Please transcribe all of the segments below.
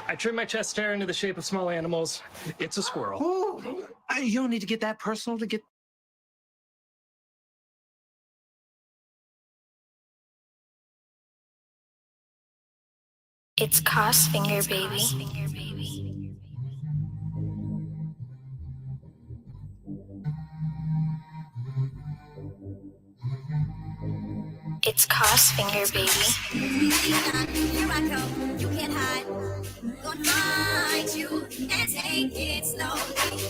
I trim my chest hair into the shape of small animals. It's a squirrel. Oh, you don't need to get that personal to get. It's Cos Finger, baby. It's Cos Finger, baby. Here I go, you can't hide. Gonna find you and take it slowly.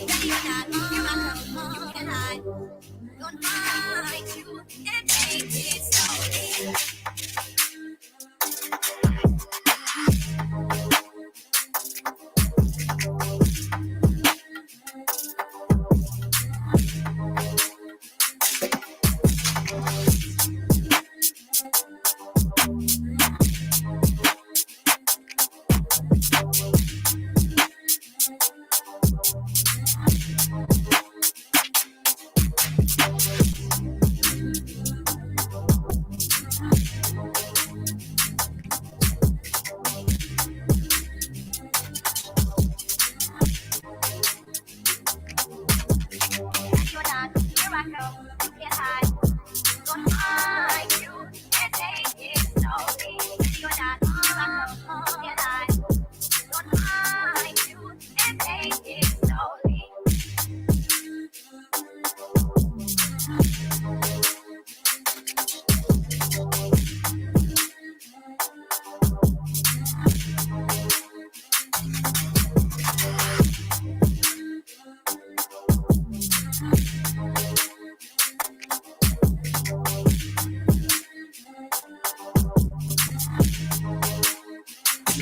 Ready or not, here I come, you can't hide. Gonna find you and take it slowly.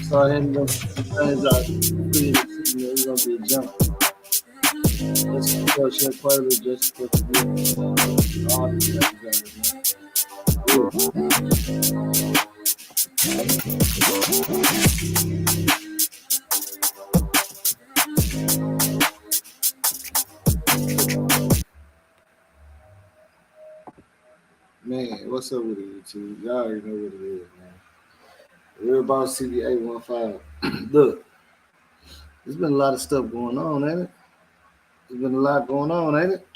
So I ended up things I created, it's gonna be a jump. Let's go Shanquella just put the all these guys. Man, what's up with it, YouTube? Y'all already know what it is, man. Real Boss TV 815. Look, there's been a lot of stuff going on, ain't it? There's been a lot going on, ain't it?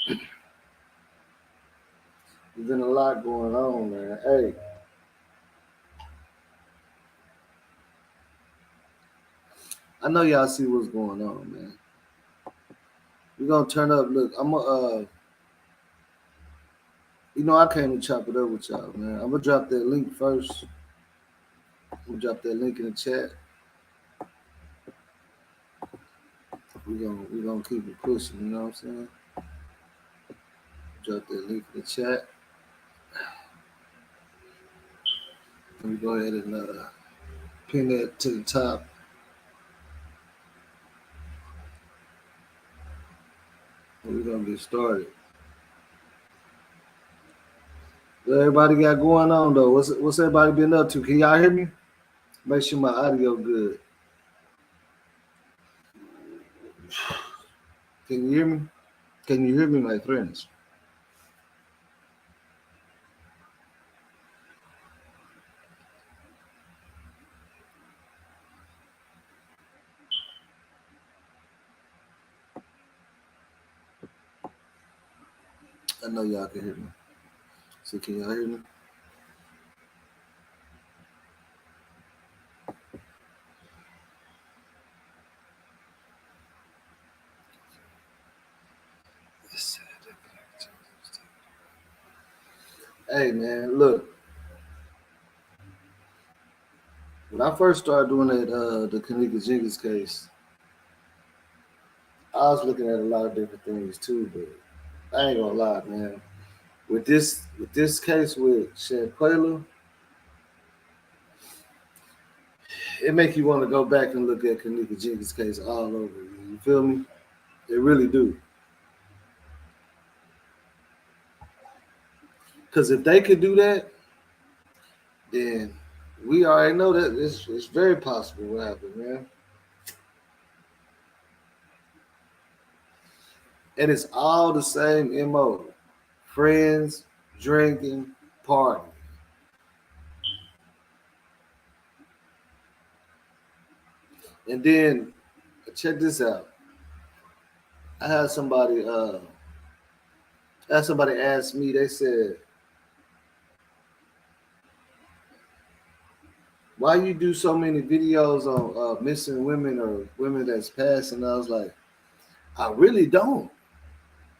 There's been a lot going on, man. Hey. I know y'all see what's going on, man. We're gonna turn up. Look, I'm gonna I came to chop it up with y'all, man. I'm gonna drop that link first. I'm gonna drop that link in the chat. We're gonna keep it pushing, you know what I'm saying? Drop that link in the chat. Let me go ahead and pin that to the top. We're gonna get started. What everybody got going on though? What's everybody been up to? Can y'all hear me? Make sure my audio good. Can you hear me? Can you hear me, my friends? I know y'all can hear me. So can y'all hear me? Hey man, look. When I first started doing that the Kenneka Jenkins case, I was looking at a lot of different things too, but I ain't gonna lie, man. With this case with Shanquella, it make you want to go back and look at Kenneka Jenkins case all over again. You feel me? It really do. Because if they could do that, then we already know that it's very possible what happened, man. And it's all the same MO. Friends, drinking, partying. And then check this out. I had somebody ask me, they said, why you do so many videos on missing women or women that's passed? And I was like, I really don't.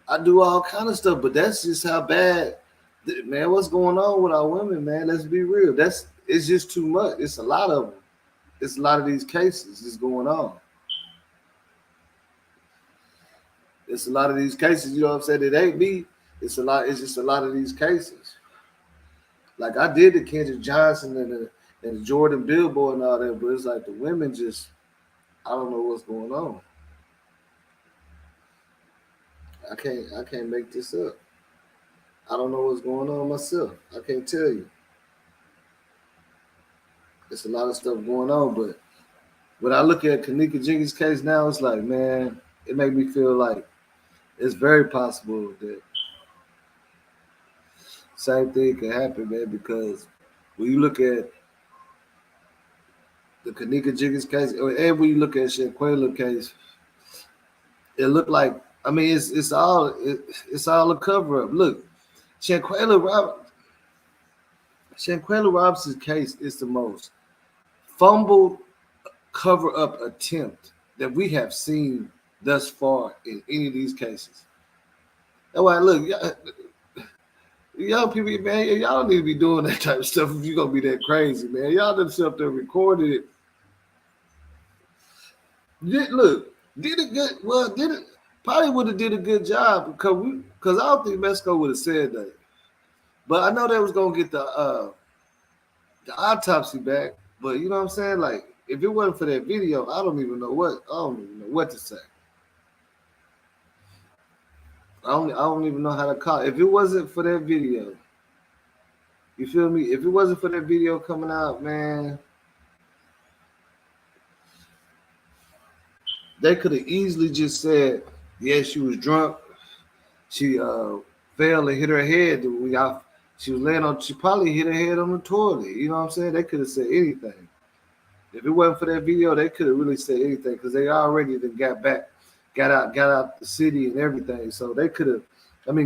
I do all kind of stuff, but that's just how bad, man. What's going on with our women, man? Let's be real. It's just too much. It's a lot of them. It's a lot of these cases that's going on. It's a lot of these cases. You know what I'm saying? It ain't me. It's a lot. It's just a lot of these cases. Like I did the Kendrick Johnson and the Jordan Billboard and all that, but it's like the women just, I don't know what's going on. I can't make this up. I don't know what's going on myself. I can't tell you. There's a lot of stuff going on, but when I look at Kenneka Jenkins' case now, it's like, man, it made me feel like it's very possible that same thing can happen, man, because when you look at the Kenneka Jenkins case, and when you look at Shanquella case, it looked like, I mean, it's all a cover up. Look, Shanquella Robinson's case is the most fumbled cover up attempt that we have seen thus far in any of these cases. That's why, look, y'all people, man, y'all don't need to be doing that type of stuff if you're gonna be that crazy, man. Y'all done sit up there recorded it. Did it good? Well, did it? Probably would have did a good job because I don't think Mexico would have said that. But I know they was gonna get the autopsy back. But you know what I'm saying? Like, if it wasn't for that video, I don't even know what to say. I don't even know how to call it. If it wasn't for that video, you feel me? If it wasn't for that video coming out, man, they could have easily just said, yeah, she was drunk. She fell and hit her head. She was laying on, she probably hit her head on the toilet. You know what I'm saying? They could have said anything. If it wasn't for that video, they could have really said anything because they already then got out the city and everything. So they could have,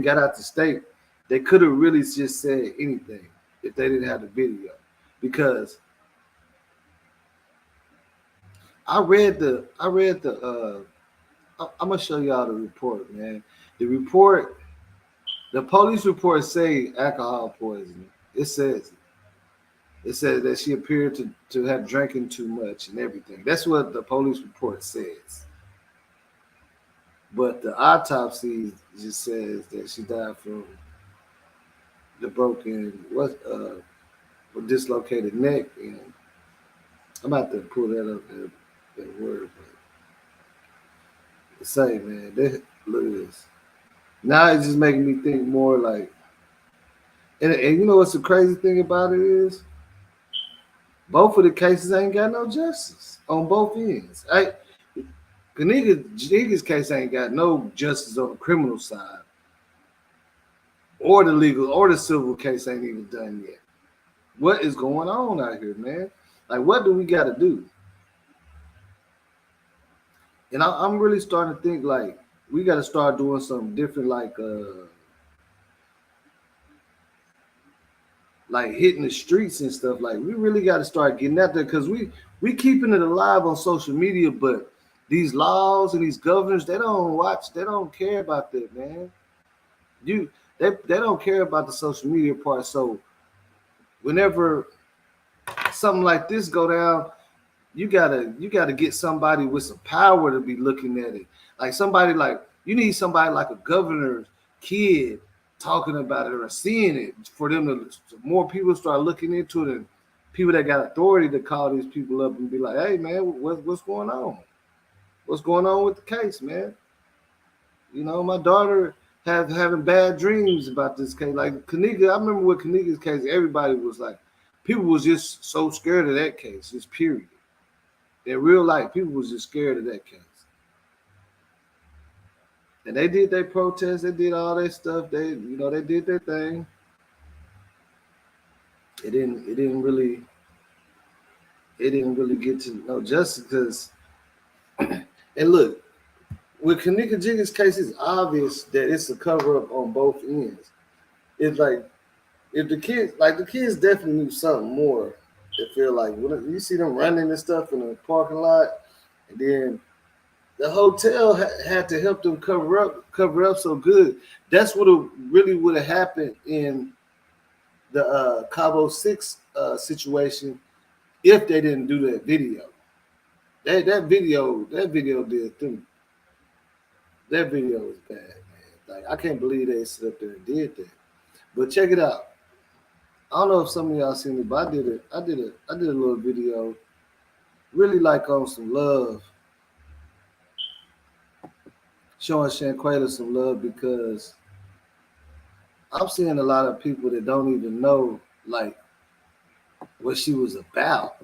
got out the state. They could have really just said anything if they didn't have the video. Because I'm gonna show y'all the report, man. The police report say alcohol poisoning. It says that she appeared to have drinking too much and everything. That's what the police report says. But the autopsy just says that she died from the broken dislocated neck, and I'm about to pull that up that word. But the same, man. Look at this. Now it's just making me think more like, and you know what's the crazy thing about it is, both of the cases ain't got no justice on both ends. Kenneka's case ain't got no justice on the criminal side, or the legal or the civil case ain't even done yet. What is going on out here, man? Like, what do we got to do? And I'm really starting to think like we got to start doing something different, like hitting the streets and stuff. Like, we really got to start getting out there because we keeping it alive on social media, but these laws and these governors, they don't care about that, man. They don't care about the social media part. So whenever something like this go down, you gotta get somebody with some power to be looking at it. Like somebody like you need somebody like a governor's kid talking about it or seeing it for them to more people start looking into it and people that got authority to call these people up and be like, hey man, what's going on? What's going on with the case, man? You know, my daughter having bad dreams about this case. Like Kenneka, I remember with Kenneka's case, everybody was like, people was just so scared of that case, just period. In real life, people was just scared of that case. And they did their protests, they did all that stuff. They did their thing. It didn't really get to no justice because and look, with Kenneka Jenkins' case, it's obvious that it's a cover up on both ends. It's like if the kids definitely knew something more. They feel like when you see them running and stuff in the parking lot, and then the hotel had to help them cover up so good. That's what really would have happened in the Cabo 6 situation if they didn't do that video. That video did them. That video was bad, man. Like I can't believe they stood up there and did that. But check it out. I don't know if some of y'all seen it, but I did a little video, really like on some love, showing Shanquella some love because I'm seeing a lot of people that don't even know like what she was about.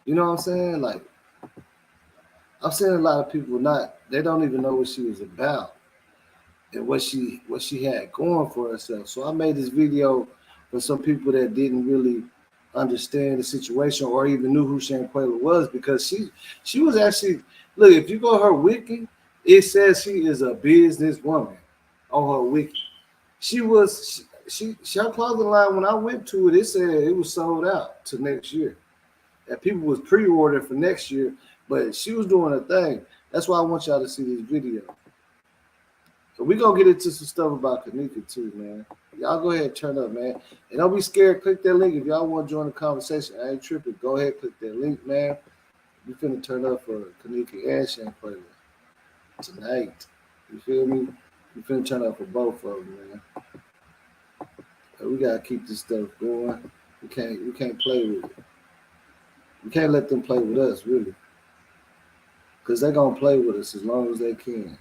You know what I'm saying? Like I'm seeing a lot of people they don't even know what she was about and what she had going for herself. So I made this video for some people that didn't really understand the situation or even knew who Shanquella was because she was actually look, if you go her wiki, it says she is a businesswoman on her wiki. Her clothing line, when I went to it, it said it was sold out to next year. And people was pre-ordering for next year, but she was doing a thing. That's why I want y'all to see this video. So we're gonna get into some stuff about Kenneka too, man. Y'all go ahead and turn up, man. And don't be scared, click that link. If y'all want to join the conversation, I ain't tripping. Go ahead, click that link, man. We finna turn up for Kenneka and Shanquella tonight. You feel me? We finna turn up for both of them, man. But we gotta keep this stuff going. We can't play with it. We can't let them play with us, really. Because they're gonna play with us as long as they can.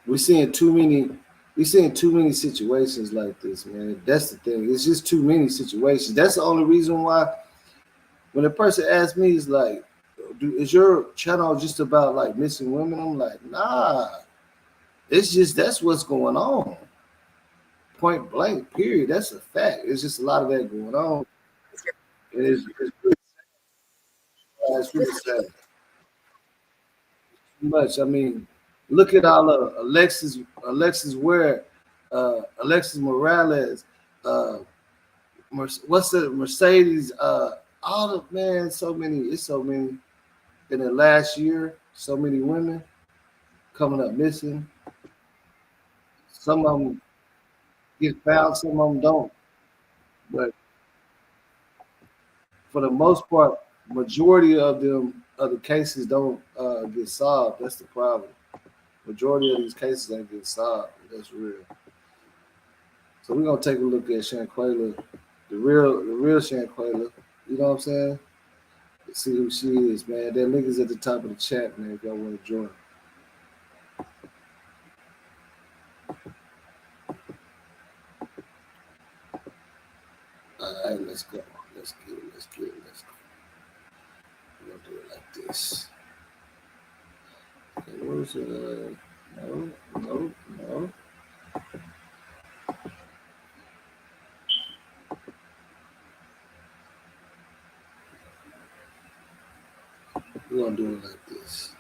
We're seeing too many situations like this, man. That's the thing. It's just too many situations. That's the only reason why when a person asks me, is like, is your channel just about like missing women? I'm like, nah. It's just that's what's going on. Point blank, period. That's a fact. It's just a lot of that going on. It's really sad. Too much. I mean, look at all of Alexis Ware, Alexis Morales, what's the Mercedes? All the man, so many. It's so many in the last year. So many women coming up missing. Some of them get found, some of them don't. But for the most part, majority of them other cases don't get solved. That's the problem. Majority of these cases ain't get solved. That's real. So we're gonna take a look at Shanquella, the real Shanquella. You know what I'm saying? see who she is, man. That link is at the top of the chat, man, if y'all want to join. All right, let's go. Let's go. We're going to do it like this. Okay, where's no. We're going to do it like this.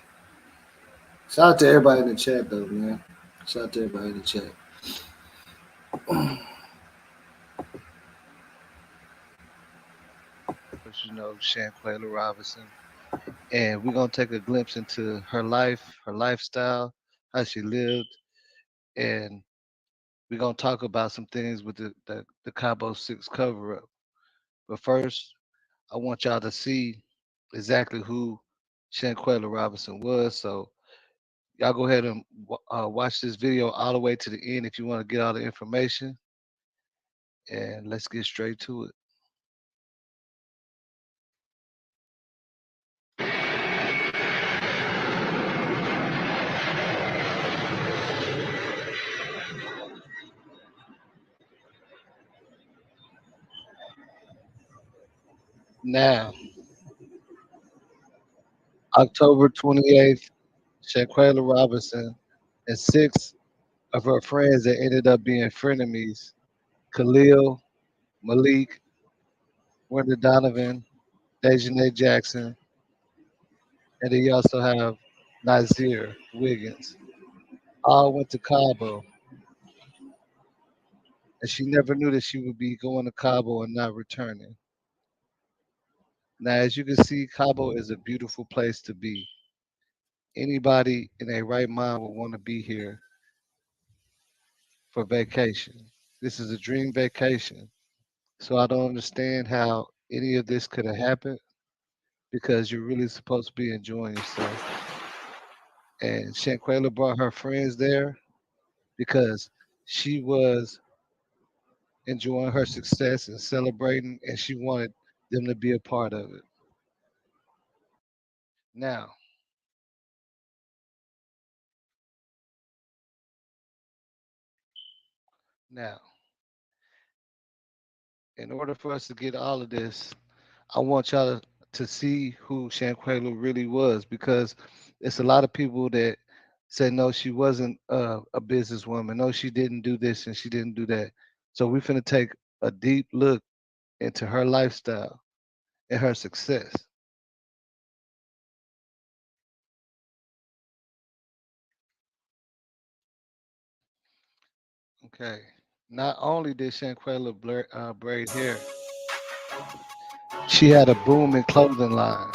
Shout out to everybody in the chat, though, man. Shout out to everybody in the chat. You know, Shanquella Robinson. And we're going to take a glimpse into her life, her lifestyle, how she lived. And we're going to talk about some things with the Cabo 6 cover-up. But first, I want y'all to see exactly who Shanquella Robinson was. So y'all go ahead and watch this video all the way to the end if you want to get all the information. And let's get straight to it. Now, October 28th, Shanquella Robinson and 6 of her friends that ended up being frenemies, Khalil, Malik, Wanda Donovan, Dejanay Jackson, and then you also have Nazir Wiggins, all went to Cabo. And she never knew that she would be going to Cabo and not returning. Now, as you can see, Cabo is a beautiful place to be. Anybody in their right mind would want to be here for vacation. This is a dream vacation. So I don't understand how any of this could have happened because you're really supposed to be enjoying yourself. And Shanquella brought her friends there because she was enjoying her success and celebrating, and she wanted them to be a part of it. Now, in order for us to get all of this, I want y'all to see who Shanquella really was, because it's a lot of people that say no, she wasn't a businesswoman. No, she didn't do this and she didn't do that. So we're finna take a deep look into her lifestyle and her success. Okay. Not only did Shanquella braid hair, she had a booming clothing line.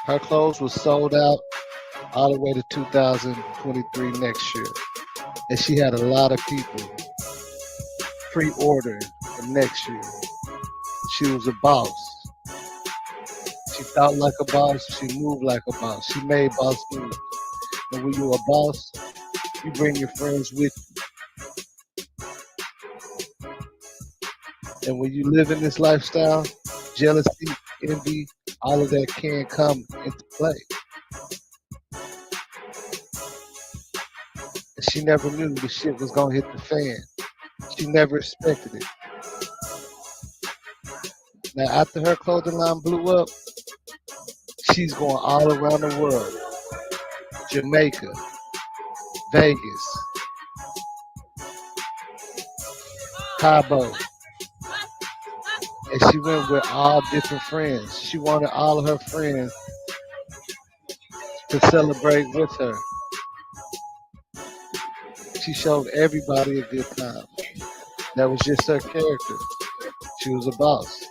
Her clothes were sold out all the way to 2023 next year. And she had a lot of people pre-ordering for next year. She was a boss. She thought like a boss. She moved like a boss. She made boss moves. And when you're a boss, you bring your friends with you. And when you live in this lifestyle, jealousy, envy, all of that can come into play. And she never knew the shit was gonna hit the fan. She never expected it. Now, after her clothing line blew up, she's going all around the world. Jamaica, Vegas, Cabo. And she went with all different friends. She wanted all of her friends to celebrate with her. She showed everybody a good time. That was just her character. She was a boss.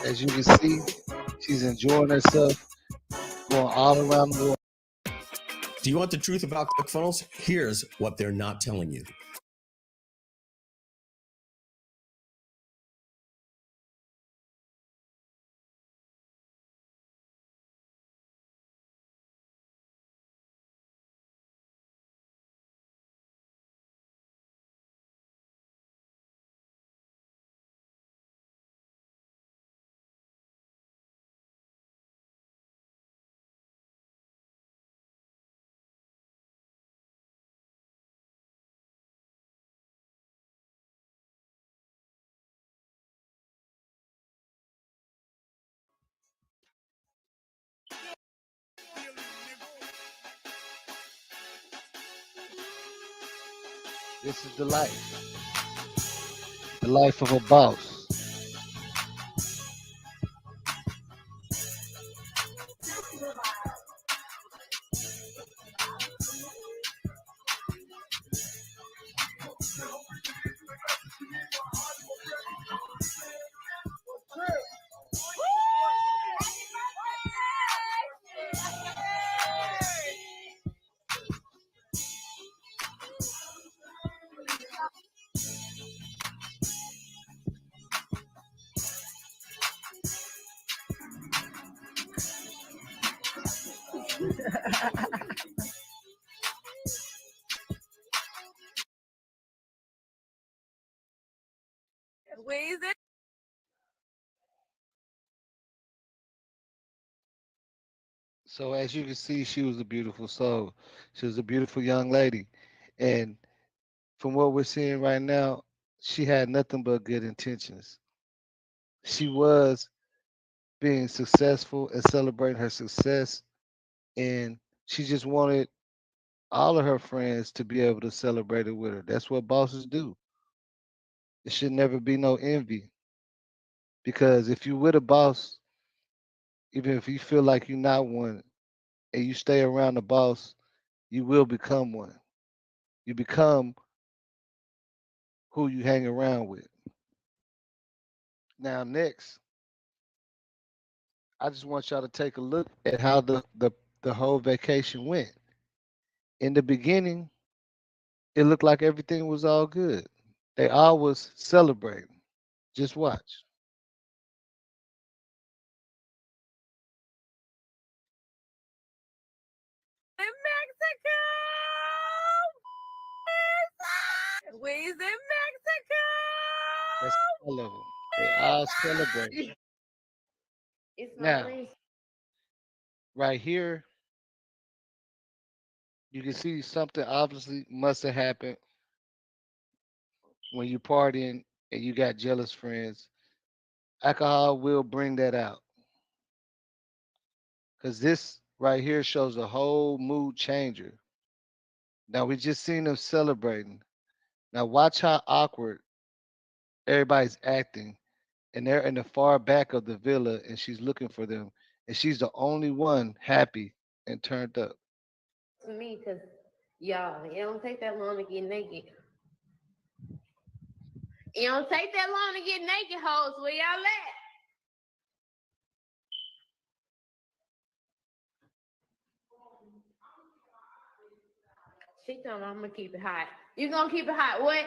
As you can see, she's enjoying herself, going all around the world. Do you want the truth about ClickFunnels? Here's what they're not telling you. This is the life of a boss. So as you can see, she was a beautiful soul. She was a beautiful young lady. And from what we're seeing right now, she had nothing but good intentions. She was being successful and celebrating her success. And she just wanted all of her friends to be able to celebrate it with her. That's what bosses do. It should never be no envy. Because if you with a boss, even if you feel like you're not one and you stay around the boss, you will become one. You become who you hang around with. Now, next, I just want y'all to take a look at how the whole vacation went. In the beginning, it looked like everything was all good. They all was celebrating. Just watch. That's all of them. They all celebrate. Now, right here, you can see something obviously must have happened when you partying and you got jealous friends. Alcohol will bring that out. Because this right here shows a whole mood changer. Now we just seen them celebrating. Now watch how awkward everybody's acting, and they're in the far back of the villa, and she's looking for them, and she's the only one happy and turned up. To me, because y'all, it don't take that long to get naked. It don't take that long to get naked, hoes. Where y'all at? She told me I'm gonna keep it hot. You gonna keep it hot? What?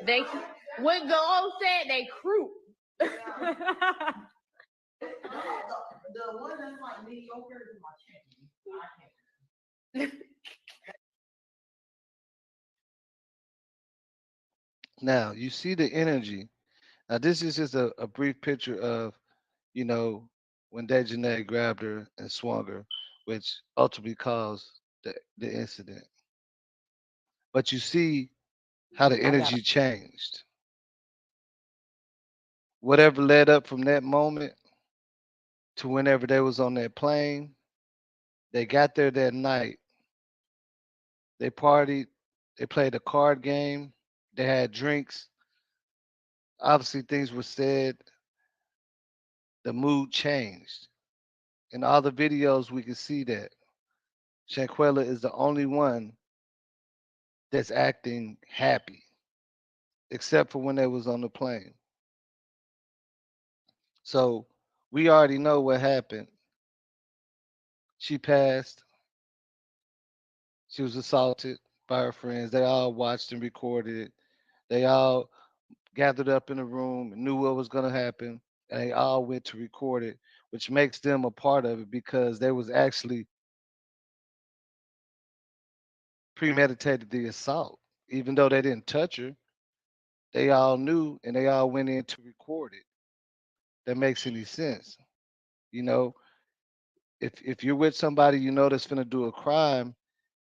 They what Go said they crew. Now you see the energy. Now this is just a brief picture of, you know, when Dejanay grabbed her and swung her, which ultimately caused the incident. But you see how the energy changed. Whatever led up from that moment to whenever they was on that plane, they got there that night. They partied, they played a card game, they had drinks. Obviously things were said, the mood changed. In all the videos we can see that Shanquella is the only one that's acting happy, except for when they was on the plane. So we already know what happened. She passed. She was assaulted by her friends. They all watched and recorded it. They all gathered up in a room and knew what was going to happen. And they all went to record it, which makes them a part of it because they was actually premeditated the assault. Even though they didn't touch her, they all knew and they all went in to record it. That makes any sense. You know, if you're with somebody you know that's gonna do a crime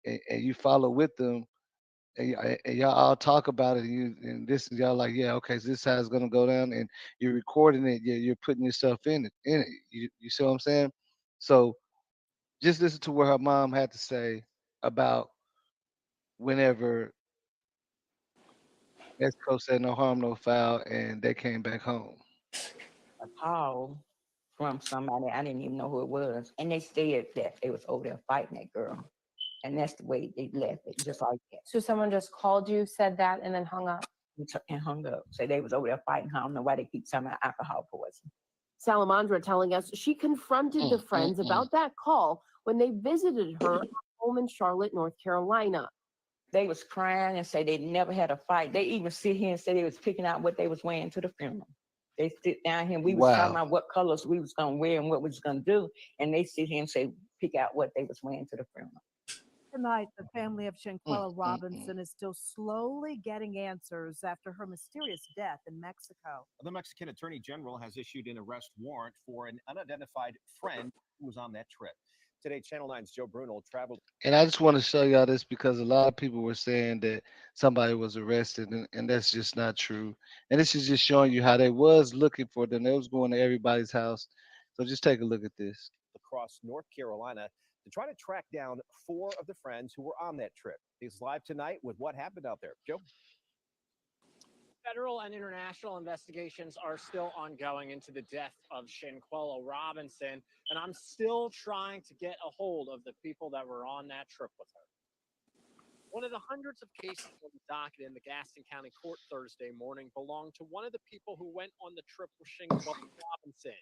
and you follow with them and y'all all talk about it and you and this and y'all like, yeah, okay, so this is how it's gonna go down and you're recording it, you're putting yourself in it. You see what I'm saying? So just listen to what her mom had to say about whenever Mexico said no harm, no foul, and they came back home. A call from somebody I didn't even know who it was, and they said that they was over there fighting that girl, and that's the way they left it, just like that. So someone just called you, said that, and then hung up. And hung up. So they was over there fighting. I don't know why they keep talking about alcohol poison. Salamandra telling us she confronted the friends about that call when they visited her home in Charlotte, North Carolina. They was crying and say they never had a fight. They even sit here and say they was picking out what they was wearing to the funeral. They sit down here and we was talking Wow. about what colors we was gonna wear and what we was gonna do, and they sit here and say pick out what they was wearing to the funeral. Tonight, the family of Shanquella Robinson is still slowly getting answers after her mysterious death in Mexico. The Mexican Attorney General has issued an arrest warrant for an unidentified friend who was on that trip. Today, Channel 9's Joe Bruno traveled. And I just want to show y'all this because a lot of people were saying that somebody was arrested, and that's just not true. And this is just showing you how they was looking for them. They was going to everybody's house. So just take a look at this. Across North Carolina to try to track down 4 of the friends who were on that trip. He's live tonight with what happened out there. Joe? Federal and international investigations are still ongoing into the death of Shanquella Robinson, and I'm still trying to get a hold of the people that were on that trip with her. One of the hundreds of cases on the docket in the Gaston County Court Thursday morning belonged to one of the people who went on the trip with Shanquella Robinson.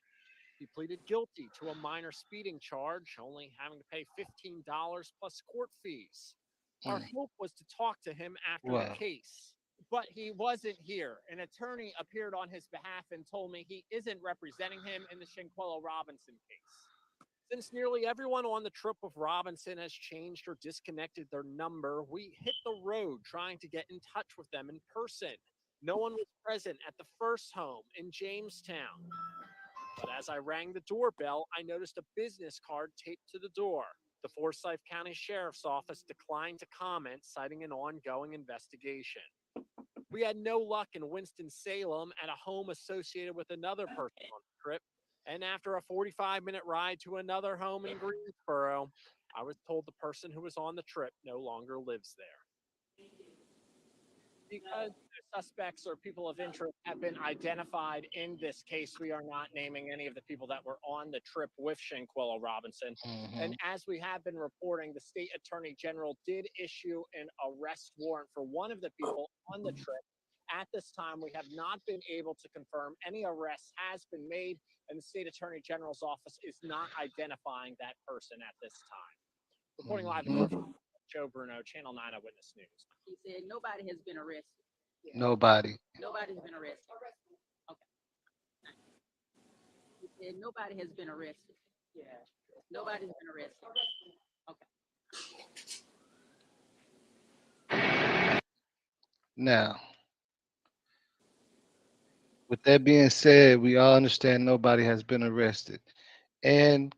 He pleaded guilty to a minor speeding charge, only having to pay $15 plus court fees. Our hope was to talk to him after the case, but he wasn't here. An attorney appeared on his behalf and told me he isn't representing him in the Shanquella Robinson case. Since nearly everyone on the trip with Robinson has changed or disconnected their number, we hit the road trying to get in touch with them in person. No one was present at the first home in Jamestown. But as I rang the doorbell, I noticed a business card taped to the door. The Forsyth County Sheriff's Office declined to comment, citing an ongoing investigation. We had no luck in Winston-Salem at a home associated with another person on the trip, and after a 45-minute ride to another home in Greensboro, I was told the person who was on the trip no longer lives there. Because the suspects or people of interest have been identified in this case, we are not naming any of the people that were on the trip with Shanquella Robinson. And as we have been reporting, the state attorney general did issue an arrest warrant for one of the people on the trip. At this time, we have not been able to confirm any arrest has been made, and the state attorney general's office is not identifying that person at this time. Reporting live in Norfolk, Joe Bruno, Channel 9 Eyewitness News. He said nobody has been arrested. Nobody. Nobody's been arrested. Okay. He said nobody has been arrested. Yeah. Nobody's been arrested. Okay. Now, with that being said, we all understand nobody has been arrested. And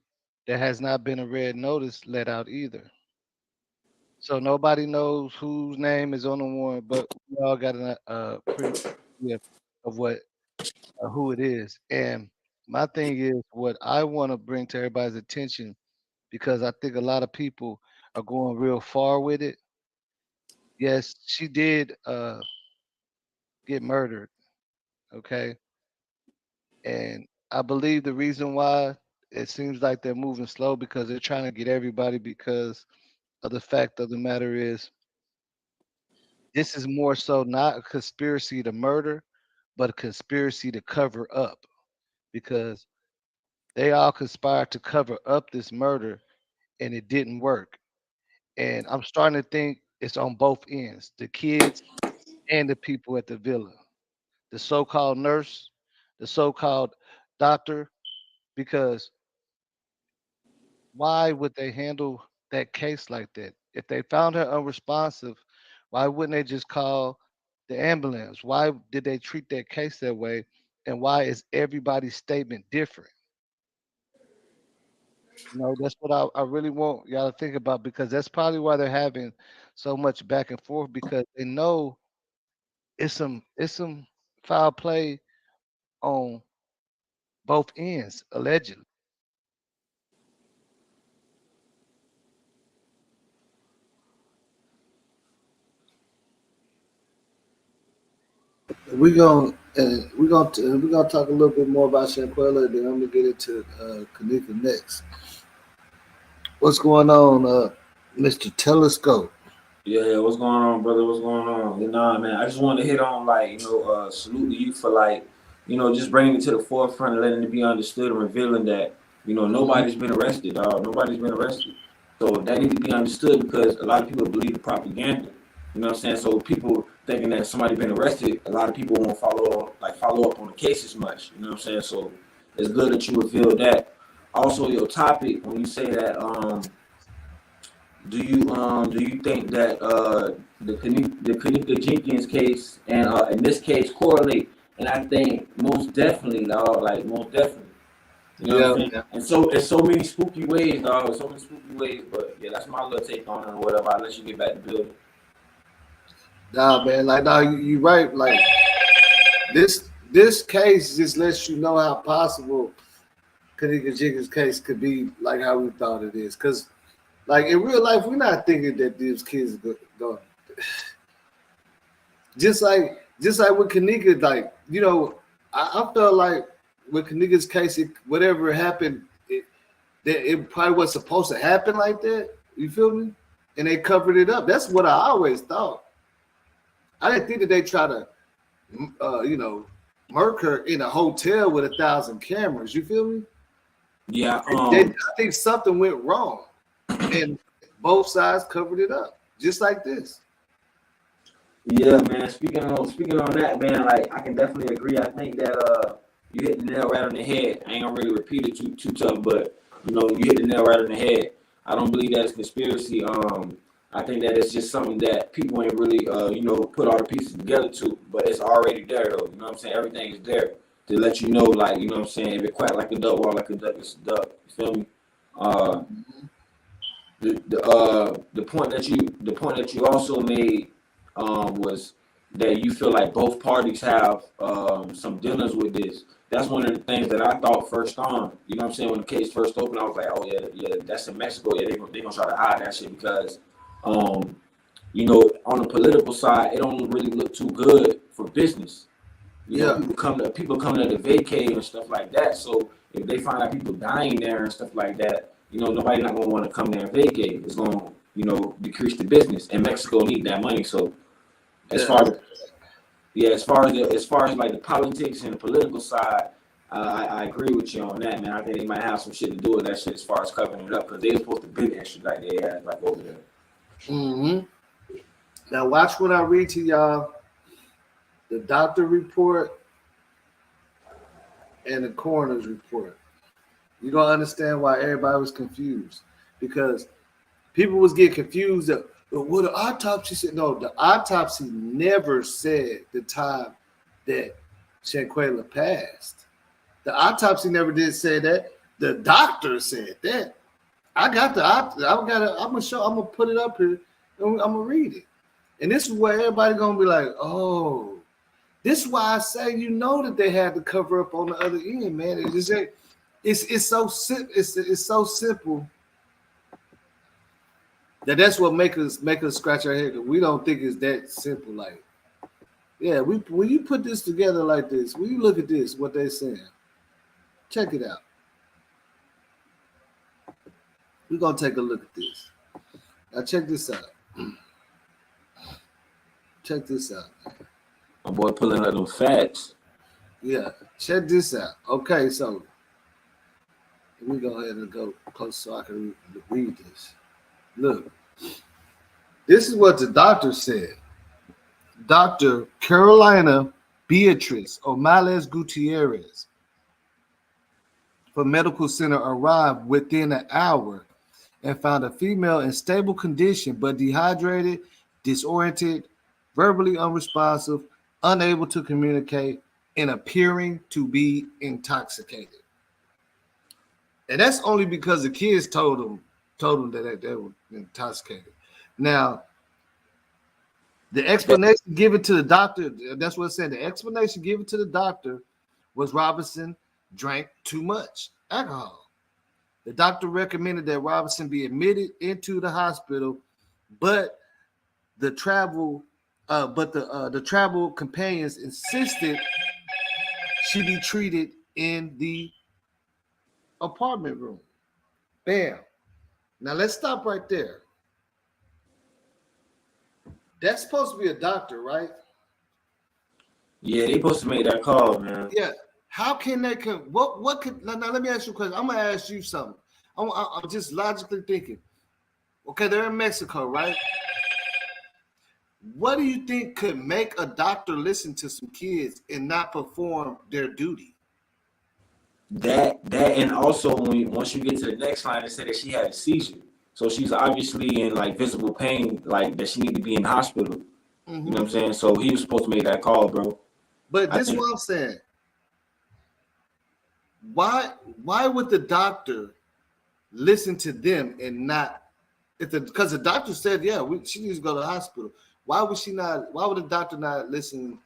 there has not been a red notice let out either. So nobody knows whose name is on the warrant, but we all got a pretty idea of what who it is. And my thing is, what I want to bring to everybody's attention, because I think a lot of people are going real far with it. Yes, she did get murdered, okay? And I believe the reason why it seems like they're moving slow because they're trying to get everybody, because of the fact of the matter is this is more so not a conspiracy to murder, but a conspiracy to cover up, because they all conspired to cover up this murder and it didn't work. And I'm starting to think it's on both ends, the kids and the people at the villa, the so-called nurse, the so-called doctor, because why would they handle that case like that? If they found her unresponsive, why wouldn't they just call the ambulance? Why did they treat that case that way? And why is everybody's statement different? You know, that's what I really want y'all to think about, because that's probably why they're having so much back and forth, because they know it's some foul play on both ends, allegedly. We're gonna talk a little bit more about Shanquella, then I'm gonna get into Kenneka next. What's going on, Mr. Telescope? Yeah, what's going on, brother? What's going on? You know, man, I just wanted to hit on, like, salute to you for, like, just bringing it to the forefront and letting it be understood and revealing that, nobody's been arrested, dog. Nobody's been arrested. So that needs to be understood because a lot of people believe the propaganda. You know what I'm saying? So people thinking that somebody been arrested, a lot of people won't follow up on the case as much. You know what I'm saying? So it's good that you revealed that. Also, your topic when you say that, do you think that the Jenkins case and in this case correlate? And I think most definitely, dog. Like most definitely. You know what I'm saying? Yeah. And so there's so many spooky ways, dog. So many spooky ways. But yeah, that's my little take on it or whatever. I'll let you get back to building. Nah, man, like you right. Like this case just lets you know how possible Kenneka Jenkins case could be like how we thought it is. Cause like in real life, we're not thinking that these kids go just like with Kenneka, like, I felt like with Kenneka's case, whatever happened, it probably was supposed to happen like that. You feel me? And they covered it up. That's what I always thought. I didn't think that they try to, murk her in a hotel with 1,000 cameras. You feel me? Yeah. I think something went wrong, and both sides covered it up, just like this. Yeah, man. Speaking on that, man, like I can definitely agree. I think that you hit the nail right on the head. I ain't gonna really repeat it too tough, but you hit the nail right on the head. I don't believe that it's conspiracy. I think that it's just something that people ain't really put all the pieces together to, but it's already there though. You know what I'm saying? Everything is there to let you know, like, you know what I'm saying, if it quack like a duck, walk like a duck, it's a duck. You feel me? The point that you also made was that you feel like both parties have some dealings with this. That's one of the things that I thought first on. You know what I'm saying? When the case first opened, I was like, oh yeah, that's in Mexico. Yeah, they gonna try to hide that shit because on the political side, it don't really look too good for business. People come to vacate and stuff like that. So if they find out people dying there and stuff like that, nobody not gonna want to come there and vacate. It's gonna, decrease the business. And Mexico need that money. So as far as like the politics and the political side, I agree with you on that, man. I think they might have some shit to do with that shit as far as covering it up because they're supposed to be extra like they had like over there. Mm-hmm. Now watch what I read to y'all. The doctor report and the coroner's report. You're gonna understand why everybody was confused because people was getting confused. Well, the autopsy said no. The autopsy never said the time that Shanquella passed. The autopsy never did say that. The doctor said that. I'm gonna put it up here. I'm gonna read it, and this is where everybody gonna be like, oh. This is why I say that they had to cover up on the other end, man. It's so simple. It's so simple that's what make us scratch our head. We don't think it's that simple. Like, yeah, when you put this together like this, when you look at this, what they're saying, check it out. We're gonna take a look at this. Now check this out. Check this out. My boy pulling out them facts. Yeah, check this out. Okay, so let me go ahead and go close so I can read this. Look, this is what the doctor said. Dr. Carolina Beatriz Omales Gutierrez from Medical Center arrived within an hour and found a female in stable condition but dehydrated, disoriented, verbally unresponsive, unable to communicate, and appearing to be intoxicated. And that's only because the kids told them that they were intoxicated. Now, the explanation given to the doctor, that's what it said. The explanation given to the doctor was Robinson drank too much alcohol. The doctor recommended that Robinson be admitted into the hospital, but the travel But the travel companions insisted she be treated in the apartment room. Bam. Now let's stop right there. That's supposed to be a doctor, right? Yeah, they supposed to make that call, man. Yeah. How can they come? What could now? Let me ask you a question. I'm gonna ask you something. I'm just logically thinking. Okay, they're in Mexico, right? What do you think could make a doctor listen to some kids and not perform their duty? That and also once you get to the next line, it said that she had a seizure, so she's obviously in like visible pain, like that she need to be in the hospital. You know what I'm saying? So he was supposed to make that call, bro. But this is what I'm saying. Why would the doctor listen to them and not because the doctor said, yeah, she needs to go to the hospital. Why would she not? Why would the doctor not listen?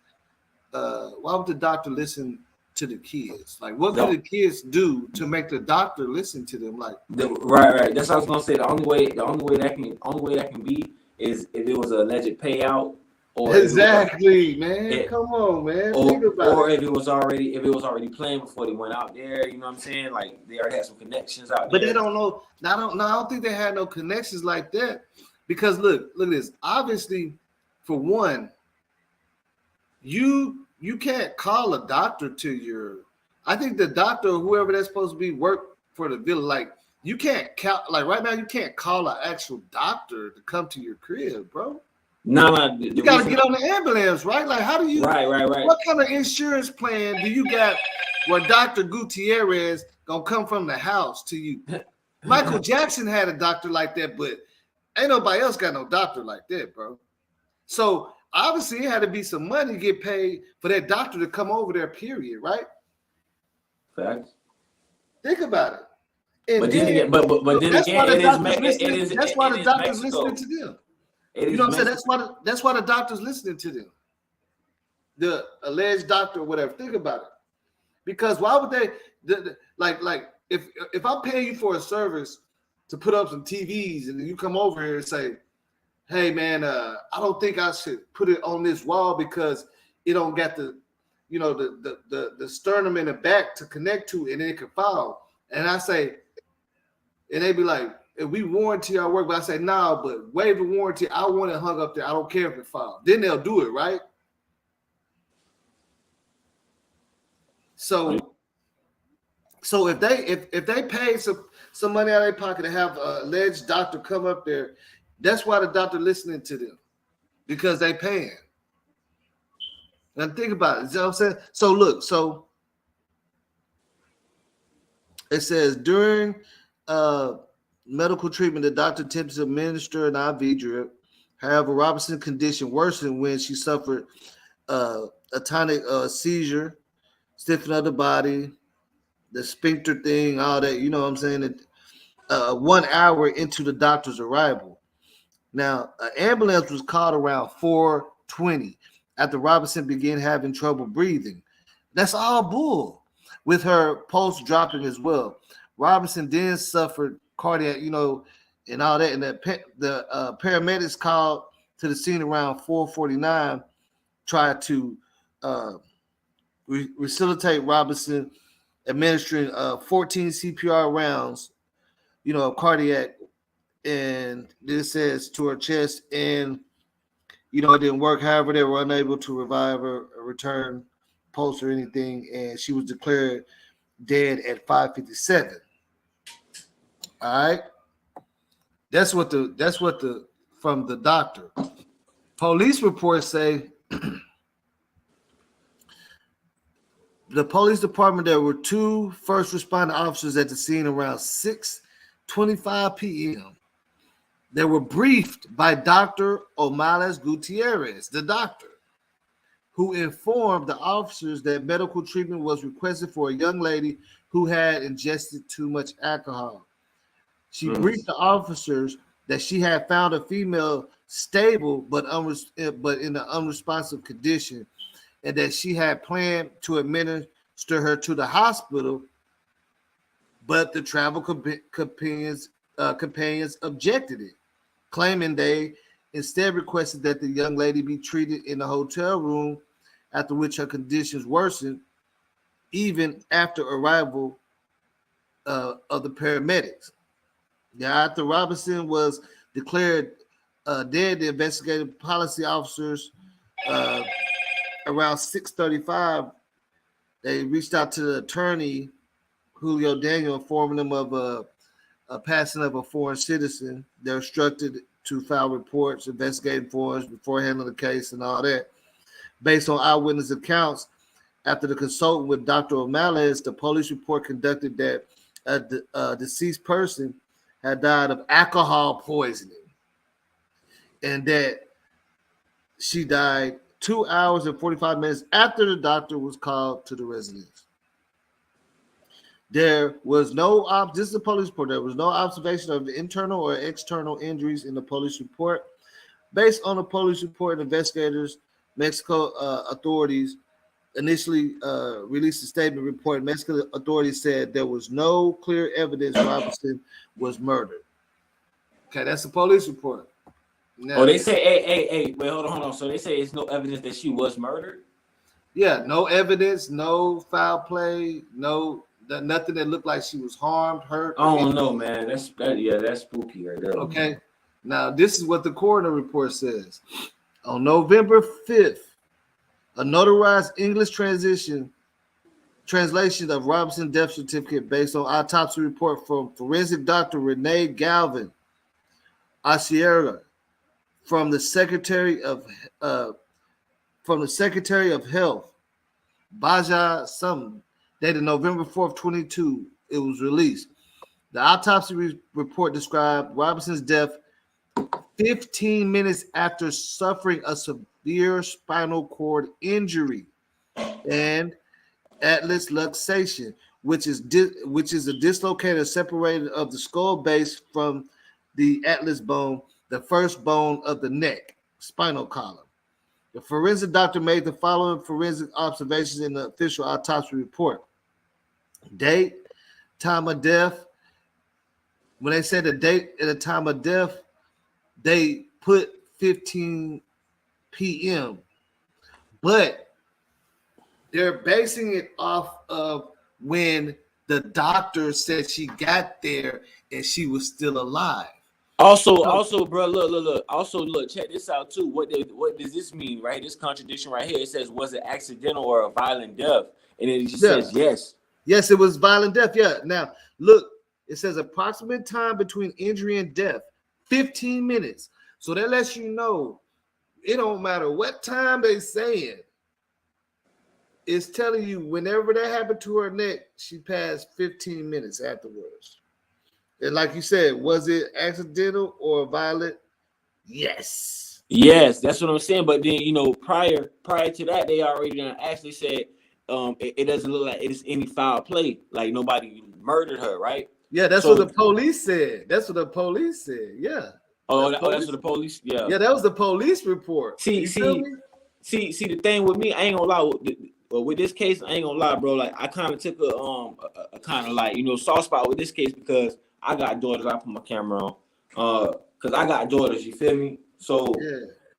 Why would the doctor listen to the kids? Like, what could the kids do to make the doctor listen to them? Like, right. That's what I was gonna say. The only way that can be is if it was an alleged payout. Or exactly, man. Come on, man. Think about or if it was already playing before they went out there, you know what I'm saying? Like they already had some connections out there. But they don't know. I don't think they had no connections like that. Because look at this. Obviously, for one, you can't call a doctor to your. I think the doctor or whoever that's supposed to be work for the village. Like you can't like right now you can't call an actual doctor to come to your crib, bro. No, you gotta get on the ambulance, right? Like, how do you? Right. What kind of insurance plan do you got where Dr. Gutierrez gonna come from the house to you? Michael Jackson had a doctor like that, but ain't nobody else got no doctor like that, bro. So obviously, it had to be some money to get paid for that doctor to come over there. Period, right? Facts. Think about it. And but then again, that's why the doctor's listening to them. You know what I'm saying? That's why the doctor's listening to them. The alleged doctor or whatever. Think about it. Because why would they like if I'm paying you for a service to put up some TVs and then you come over here and say, hey man, I don't think I should put it on this wall because it don't got the sternum in the back to connect to and it can fall. And I say, and they be like, if we warranty our work, but I say, no, but waive the warranty. I want it hung up there. I don't care if it falls. Then they'll do it, right? So if they pay some money out of their pocket to have an alleged doctor come up there, that's why the doctor listening to them because they paying. And think about it. You know what I'm saying? So look, it says during medical treatment, the doctor attempted to administer an IV drip. However, Robinson's condition worsened when she suffered a tonic seizure, stiffening of the body, the sphincter thing, all that. You know what I'm saying? 1 hour into the doctor's arrival. Now, an ambulance was called around 4:20 after Robinson began having trouble breathing. That's all bull, with her pulse dropping as well. Robinson then suffered cardiac, and all that. And the paramedics called to the scene around 4:49, tried to resuscitate Robinson, administering 14 CPR rounds, of cardiac, and this says to her chest, and it didn't work. However, they were unable to revive her, return pulse or anything, and she was declared dead at 5:57. All right. That's what from the doctor. Police reports say the police department, there were 2 first responder officers at the scene around 6:25 p.m. They were briefed by Dr. Omales Gutierrez, the doctor, who informed the officers that medical treatment was requested for a young lady who had ingested too much alcohol. She briefed the officers that she had found a female stable but in an unresponsive condition, and that she had planned to administer her to the hospital, but the travel companions objected it, claiming they instead requested that the young lady be treated in the hotel room, after which her conditions worsened even after arrival of the paramedics. Now, after Robinson was declared dead, the investigative policy officers around 6:35, they reached out to the attorney, Julio Daniel, informing them of a passing of a foreign citizen. They're instructed to file reports, investigative forms before handling the case and all that. Based on eyewitness accounts, after the consultant with Dr. O'Malley, the police report conducted that a deceased person had died of alcohol poisoning and that she died 2 hours and 45 minutes after the doctor was called to the residence. There was no, this is a police report, there was no observation of internal or external injuries in the police report. Based on the police report, investigators, Mexico authorities initially released a statement report. Mexican authorities said there was no clear evidence Robinson was murdered. Okay, that's the police report. Now, they say, hey, wait, hold on. So they say it's no evidence that she was murdered? Yeah, no evidence, no foul play, nothing that looked like she was harmed, hurt. I don't know, man. That's spooky right there. Okay. Now, this is what the coroner report says. On November 5th, a notarized English translation of Robinson's death certificate based on autopsy report from forensic doctor Renee Galvin Asiera from the Secretary of Health, Baja Sum, dated November 4th, 22. It was released. The autopsy report described Robinson's death 15 minutes after suffering a severe spinal cord injury and atlas luxation, which is a dislocated separated of the skull base from the atlas bone, the first bone of the neck, spinal column. The forensic doctor made the following forensic observations in the official autopsy report. Date, time of death. When they said the date and the time of death, they put 15 p.m. But they're basing it off of when the doctor said she got there and she was still alive. Also, bro, look. Also, look, check this out too. What does this mean, right? This contradiction right here. It says, was it accidental or a violent death? And it just says yes. Yes, it was violent death. Yeah. Now, look, it says approximate time between injury and death, 15 minutes. So that lets you know it don't matter what time they saying. It's telling you whenever that happened to her neck, she passed 15 minutes afterwards. And like you said, was it accidental or violent? Yes. Yes, that's what I'm saying. But then, prior to that, they already actually said it doesn't look like it's any foul play, like nobody murdered her, right? Yeah, that's what the police said. That's what the police said. Yeah. That's what the police. Yeah. Yeah, that was the police report. See, the thing with me, I ain't gonna lie. With this case, I ain't gonna lie, bro. Like, I kind of took a kind of like soft spot with this case because I got daughters. I put my camera on, because I got daughters. You feel me? So,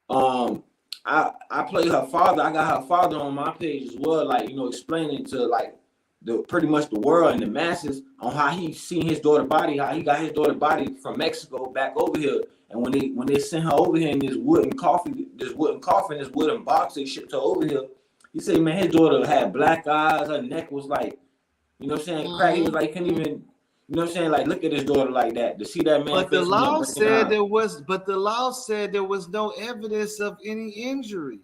I play her father. I got her father on my page as well. Like, explaining to like pretty much the world and the masses on how he seen his daughter body, how he got his daughter body from Mexico back over here. And when they sent her over here in this wooden coffin, this wooden box they shipped her over here, he said, man, his daughter had black eyes, her neck was like, crack. He was like, couldn't even, like, look at his daughter like that. To see that man. But the law said there was no evidence of any injury.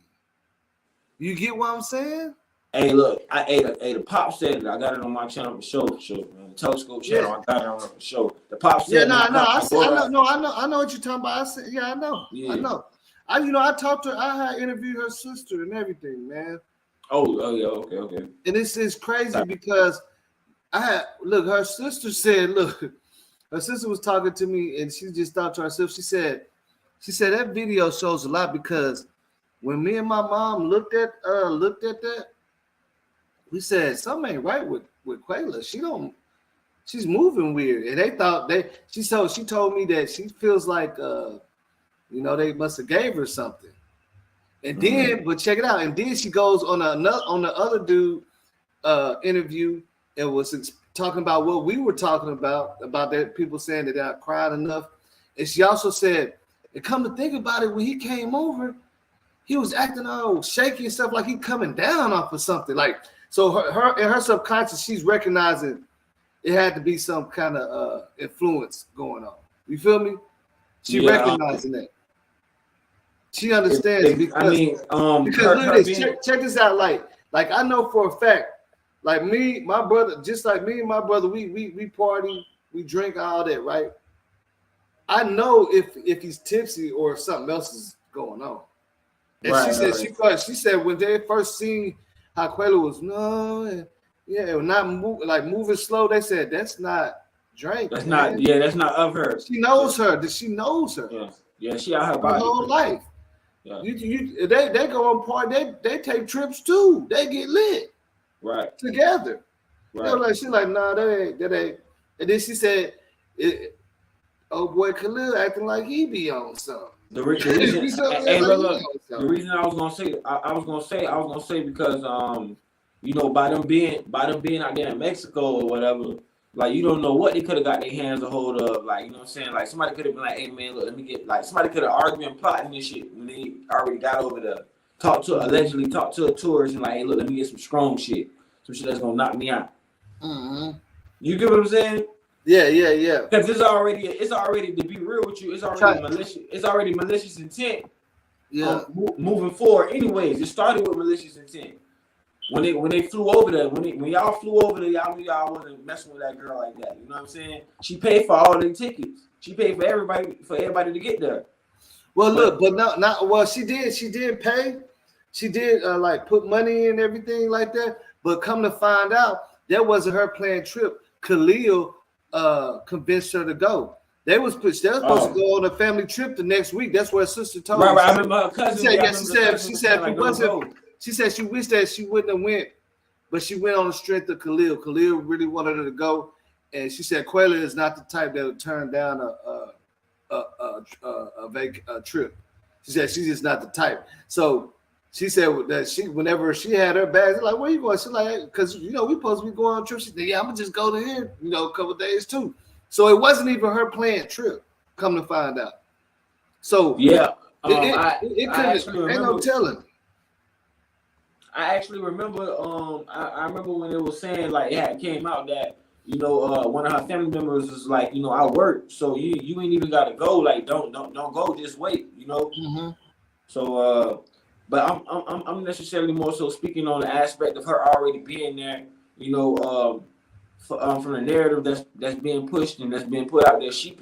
You get what I'm saying? Hey, look, the pop said it. I got it on my channel for show, man. The Telescope channel, I got it on for show. The pop said, I know what you're talking about. I said, I know. I talked to her. I interviewed her sister and everything, man. Oh yeah, okay. And this is crazy because her sister said, her sister was talking to me and she just thought to herself, she said that video shows a lot because when me and my mom looked at that, we said something ain't right with Quayla. She's moving weird. And they thought she told me that she feels like You know, they must have gave her something. And then, but check it out. And then she goes on the other dude interview and was talking about what we were talking about that people saying that they're not crying enough. And she also said, and come to think about it, when he came over, he was acting all shaky and stuff like he coming down off of something. Like, so her in her subconscious, she's recognizing it had to be some kind of influence going on. You feel me? She recognizing that. She understands because check this out. Like I know for a fact, like me, my brother, just like me and my brother, we party, we drink, all that, right? I know if he's tipsy or if something else is going on. And she said when they first seen how Quella was not moving slow, they said that's not drink. That's not of her. She knows her. She knows her. Yeah, she out her body. Her whole life. Yeah. They go on party. They take trips too. They get lit. Right. Together. Right. She's like, nah, that ain't. And then she said, oh boy, Khalil acting like he be on something. The reason I was gonna say because you know, by them being out there in Mexico or whatever, like you don't know what they could have got their hands a hold of. Like, you know what I'm saying? Like somebody could have been like, hey man, look, let me get, like somebody could have argued and plotting this shit when they already got over there. Allegedly talked to a tourist and like, hey look, let me get some strong shit. Some shit that's gonna knock me out. Mm-hmm. You get what I'm saying? Yeah. Because it's already to be real with you, it's already malicious. It's already malicious intent. Yeah. Moving forward, anyways, it started with malicious intent. When they flew over there, when y'all flew over there, y'all knew y'all wasn't messing with that girl like that. You know what I'm saying? She paid for all the tickets. She paid for everybody to get there. Well, look, but not well. She did pay. She did like put money in everything like that. But come to find out, that wasn't her planned trip. Khalil convinced her to go. They were supposed to go on a family trip the next week. That's what her sister told me. Right, I remember her cousin. She said she wished that she wouldn't have went, but she went on the strength of Khalil. Khalil really wanted her to go, and she said Quella is not the type that would turn down a trip. She said she's just not the type. So she said that whenever she had her bags, like, where you going? She's like, because we supposed to be going on trips. She said, yeah, I'm gonna just go to here, a couple of days too. So it wasn't even her planned trip. Come to find out. So yeah, it couldn't. Ain't no telling. I actually remember. I remember when it was saying like it came out that one of her family members was like, I work, so you ain't even gotta go. Like don't go, just wait. Mm-hmm. So but I'm necessarily more so speaking on the aspect of her already being there. From the narrative that's being pushed and that's being put out there, she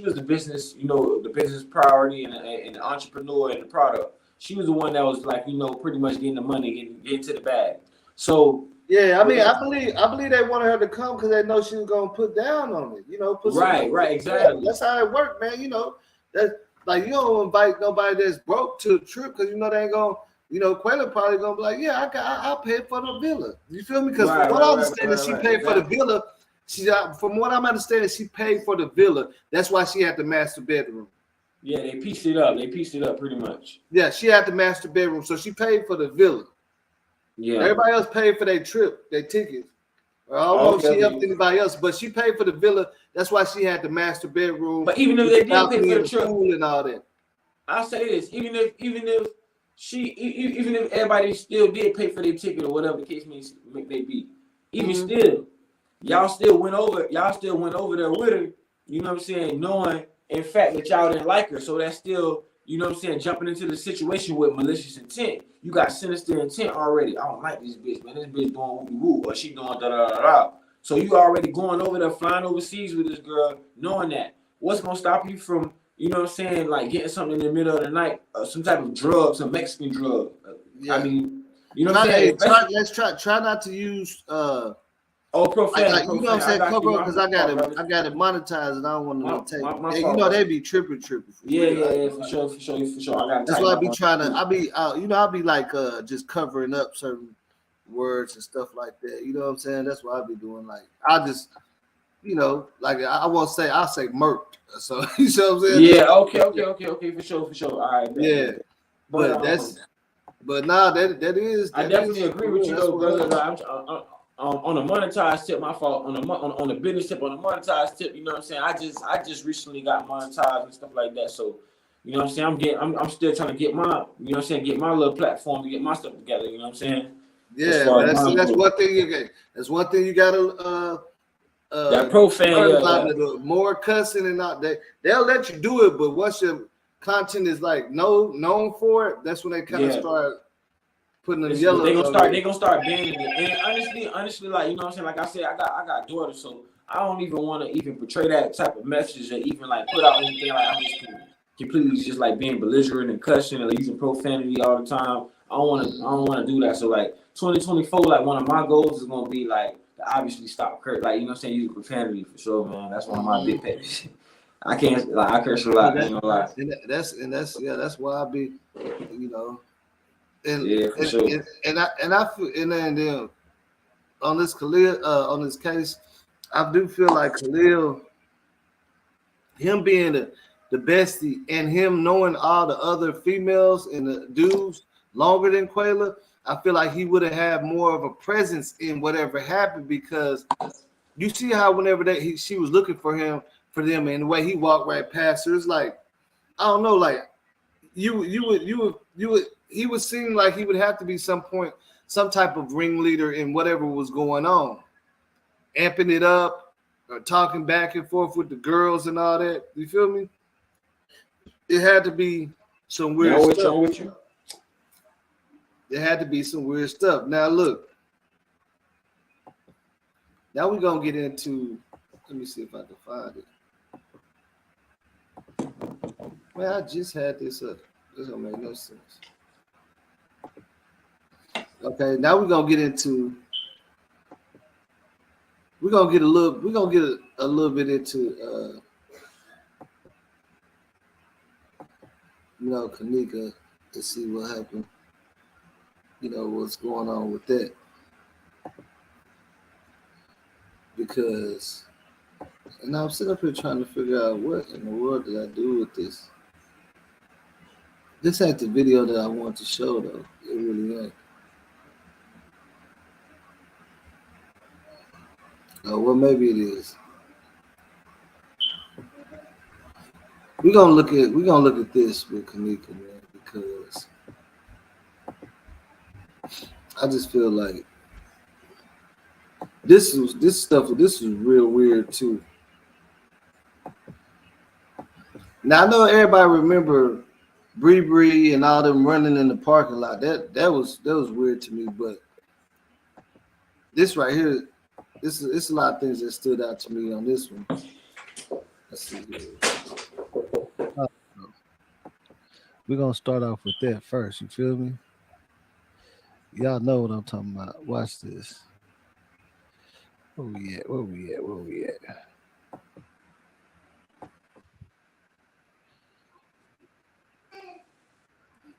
was the business, the business priority and the entrepreneur and the product. She was the one that was like, pretty much getting the money, getting to the bag. So yeah, I mean, I believe they wanted her to come because they know she was gonna put down on it, right, exactly. That's how it worked, man. That like you don't invite nobody that's broke to a trip because they ain't gonna. Quella probably gonna be like, yeah, I'll pay for the villa. You feel me? Because from what I understand, she paid for the villa. From what I'm understanding, she paid for the villa. That's why she had the master bedroom. Yeah, they pieced it up. They pieced it up pretty much. Yeah, she had the master bedroom, so she paid for the villa. Yeah. Everybody else paid for their trip, their tickets. I don't know if she helped anybody else, but she paid for the villa. That's why she had the master bedroom. But even if they didn't pay for the trip and all that, I'll say this: even if everybody still did pay for their ticket or whatever the case may be, even still, y'all still went over there with her. You know what I'm saying? Knowing in fact that y'all didn't like her, so that's still, jumping into the situation with malicious intent. You got sinister intent already. I don't like this bitch, man. This bitch doing woo, or she doing da da da da. So you already going over there, flying overseas with this girl, knowing that. What's gonna stop you from, like getting something in the middle of the night, some type of drug, some Mexican drug? Yeah. I mean, what I'm saying? Let's try not to use profanity. You know what I'm saying? Cover up because I got it monetized and I don't want to take. They be tripping. Yeah, for sure. That's why I be trying to. I'll be like just covering up certain words and stuff like that. You know what I'm saying? That's what I be doing. Like I just, like I won't say. I'll say murked. So you know what I'm saying? Yeah. Okay. For sure. All right. Yeah. But that's nah, that is. I definitely agree with you though, brother. Like, on a monetized tip, my fault. On a business tip, on a monetized tip, you know what I'm saying? I just recently got monetized and stuff like that. So, you know what I'm saying? I'm still trying to get my, you know what I'm saying, get my little platform to get my stuff together. You know what I'm saying? Yeah, that's one thing you get. That's one thing you gotta that profane, the more cussing and not they'll let you do it, but once your content is like known for it, that's when they kind of start putting them yellow. They gonna start banning it. And honestly, like, you know what I'm saying? Like I said, I got daughters, so I don't even want to even portray that type of message or even like put out anything like I'm just completely just like being belligerent and cussing and using profanity all the time. I don't wanna do that. So like 2024, like one of my goals is gonna be like to obviously stop like, you know what I'm saying, using profanity for sure, man. That's one of my big pets. I can't, like, I curse a lot. That's why I be, you know. And, yeah, for sure. And I feel, and then on this Khalil, on this case, I do feel like Khalil, him being the bestie and him knowing all the other females and the dudes longer than Quayla, I feel like he would have had more of a presence in whatever happened, because you see how whenever she was looking for them, and the way he walked right past her, it's like, I don't know, like he would seem like he would have to be some type of ringleader in whatever was going on, amping it up or talking back and forth with the girls and all that. You feel me? It had to be some weird stuff. There had to be some weird stuff. Now look, now we're gonna get into. Let me see if I can find it. Man, I just had this up. This don't make no sense. Okay, now we're gonna get into. We're gonna get a little bit into you know, Kenneka, to see what happened. You know, what's going on with that. Because, and I'm sitting up here trying to figure out what in the world did I do with this. This ain't the video that I want to show, though. It really ain't. Oh, well, maybe it is. We're gonna look at this with Kenneka, man, because I just feel like this is real weird too. Now I know everybody remember Bree and all them running in the parking lot. That was weird to me, but this right here, it's a lot of things that stood out to me on this one. Let's see here. We're gonna start off with that first. You feel me? Y'all know what I'm talking about. Watch this. Where we at? All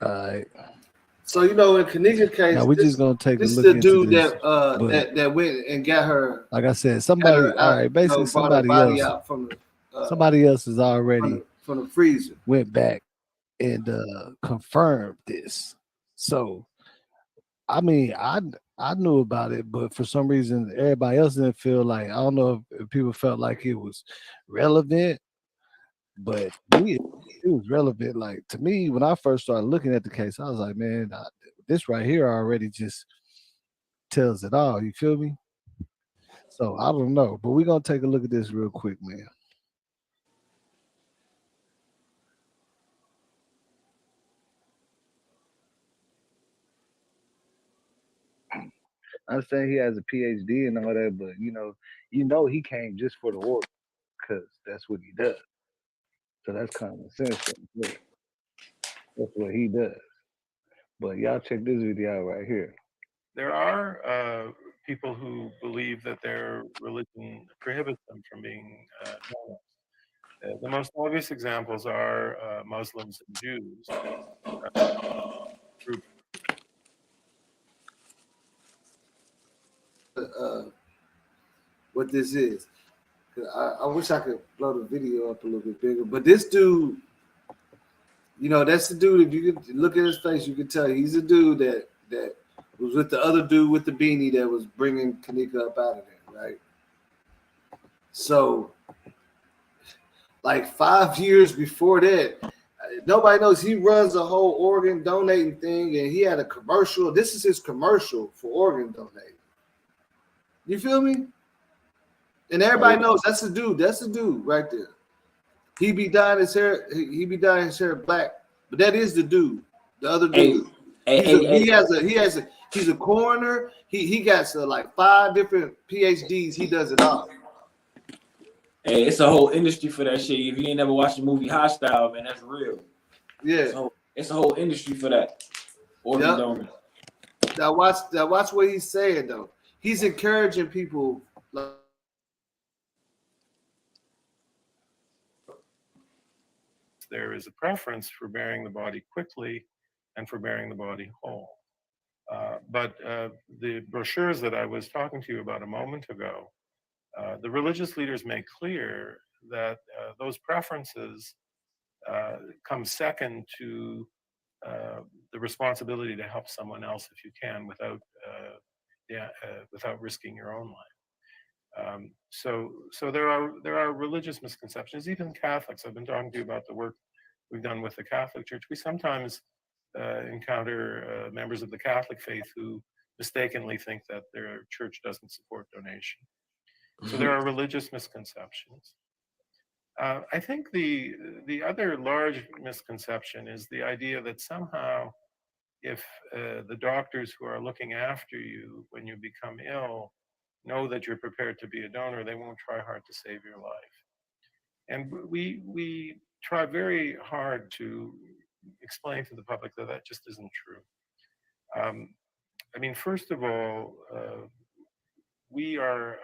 right. So you know, in Kenneka's case, now we're just gonna take a look into this. This is the dude that went and got her. Like I said, somebody. All right, basically somebody else. Out from the, somebody else has already from the freezer went back and confirmed this. So, I mean, I knew about it, but for some reason, everybody else didn't feel like. I don't know if people felt like it was relevant, but me, it was relevant. Like, to me, when I first started looking at the case, I was like, man, this right here already just tells it all. You feel me? So I don't know, but we're gonna take a look at this real quick, man. I understand he has a PhD and all that, but you know he came just for the work, because that's what he does. So that's common sense. That's what he does. But y'all check this video out right here. There are people who believe that their religion prohibits them from being donors. The most obvious examples are Muslims and Jews. What this is, I wish I could blow the video up a little bit bigger. But this dude, you know, that's the dude. If you could look at his face, you could tell he's a dude that was with the other dude with the beanie that was bringing Kenneka up out of there, right? So, like 5 years before that, nobody knows he runs a whole organ donating thing, and he had a commercial. This is his commercial for organ donating. You feel me? And everybody knows that's the dude. That's the dude right there. He be dyeing his hair. He be dyeing his hair black, but that is the dude. The other dude. He's a coroner. He got like 5 different PhDs. He does it all. Hey, it's a whole industry for that shit. If you ain't never watched the movie Hostile, man, that's real. Yeah, it's a whole industry for that. Organ donor. Now watch what he's saying though. He's encouraging people. There is a preference for burying the body quickly and for burying the body whole. But the brochures that I was talking to you about a moment ago, the religious leaders make clear that those preferences come second to the responsibility to help someone else if you can without risking your own life. So there are religious misconceptions, even Catholics. I've been talking to you about the work we've done with the Catholic Church. We sometimes encounter members of the Catholic faith who mistakenly think that their church doesn't support donation. So there are religious misconceptions. I think the other large misconception is the idea that somehow if the doctors who are looking after you when you become ill know that you're prepared to be a donor, they won't try hard to save your life. And we try very hard to explain to the public that that just isn't true. I mean, first of all, we are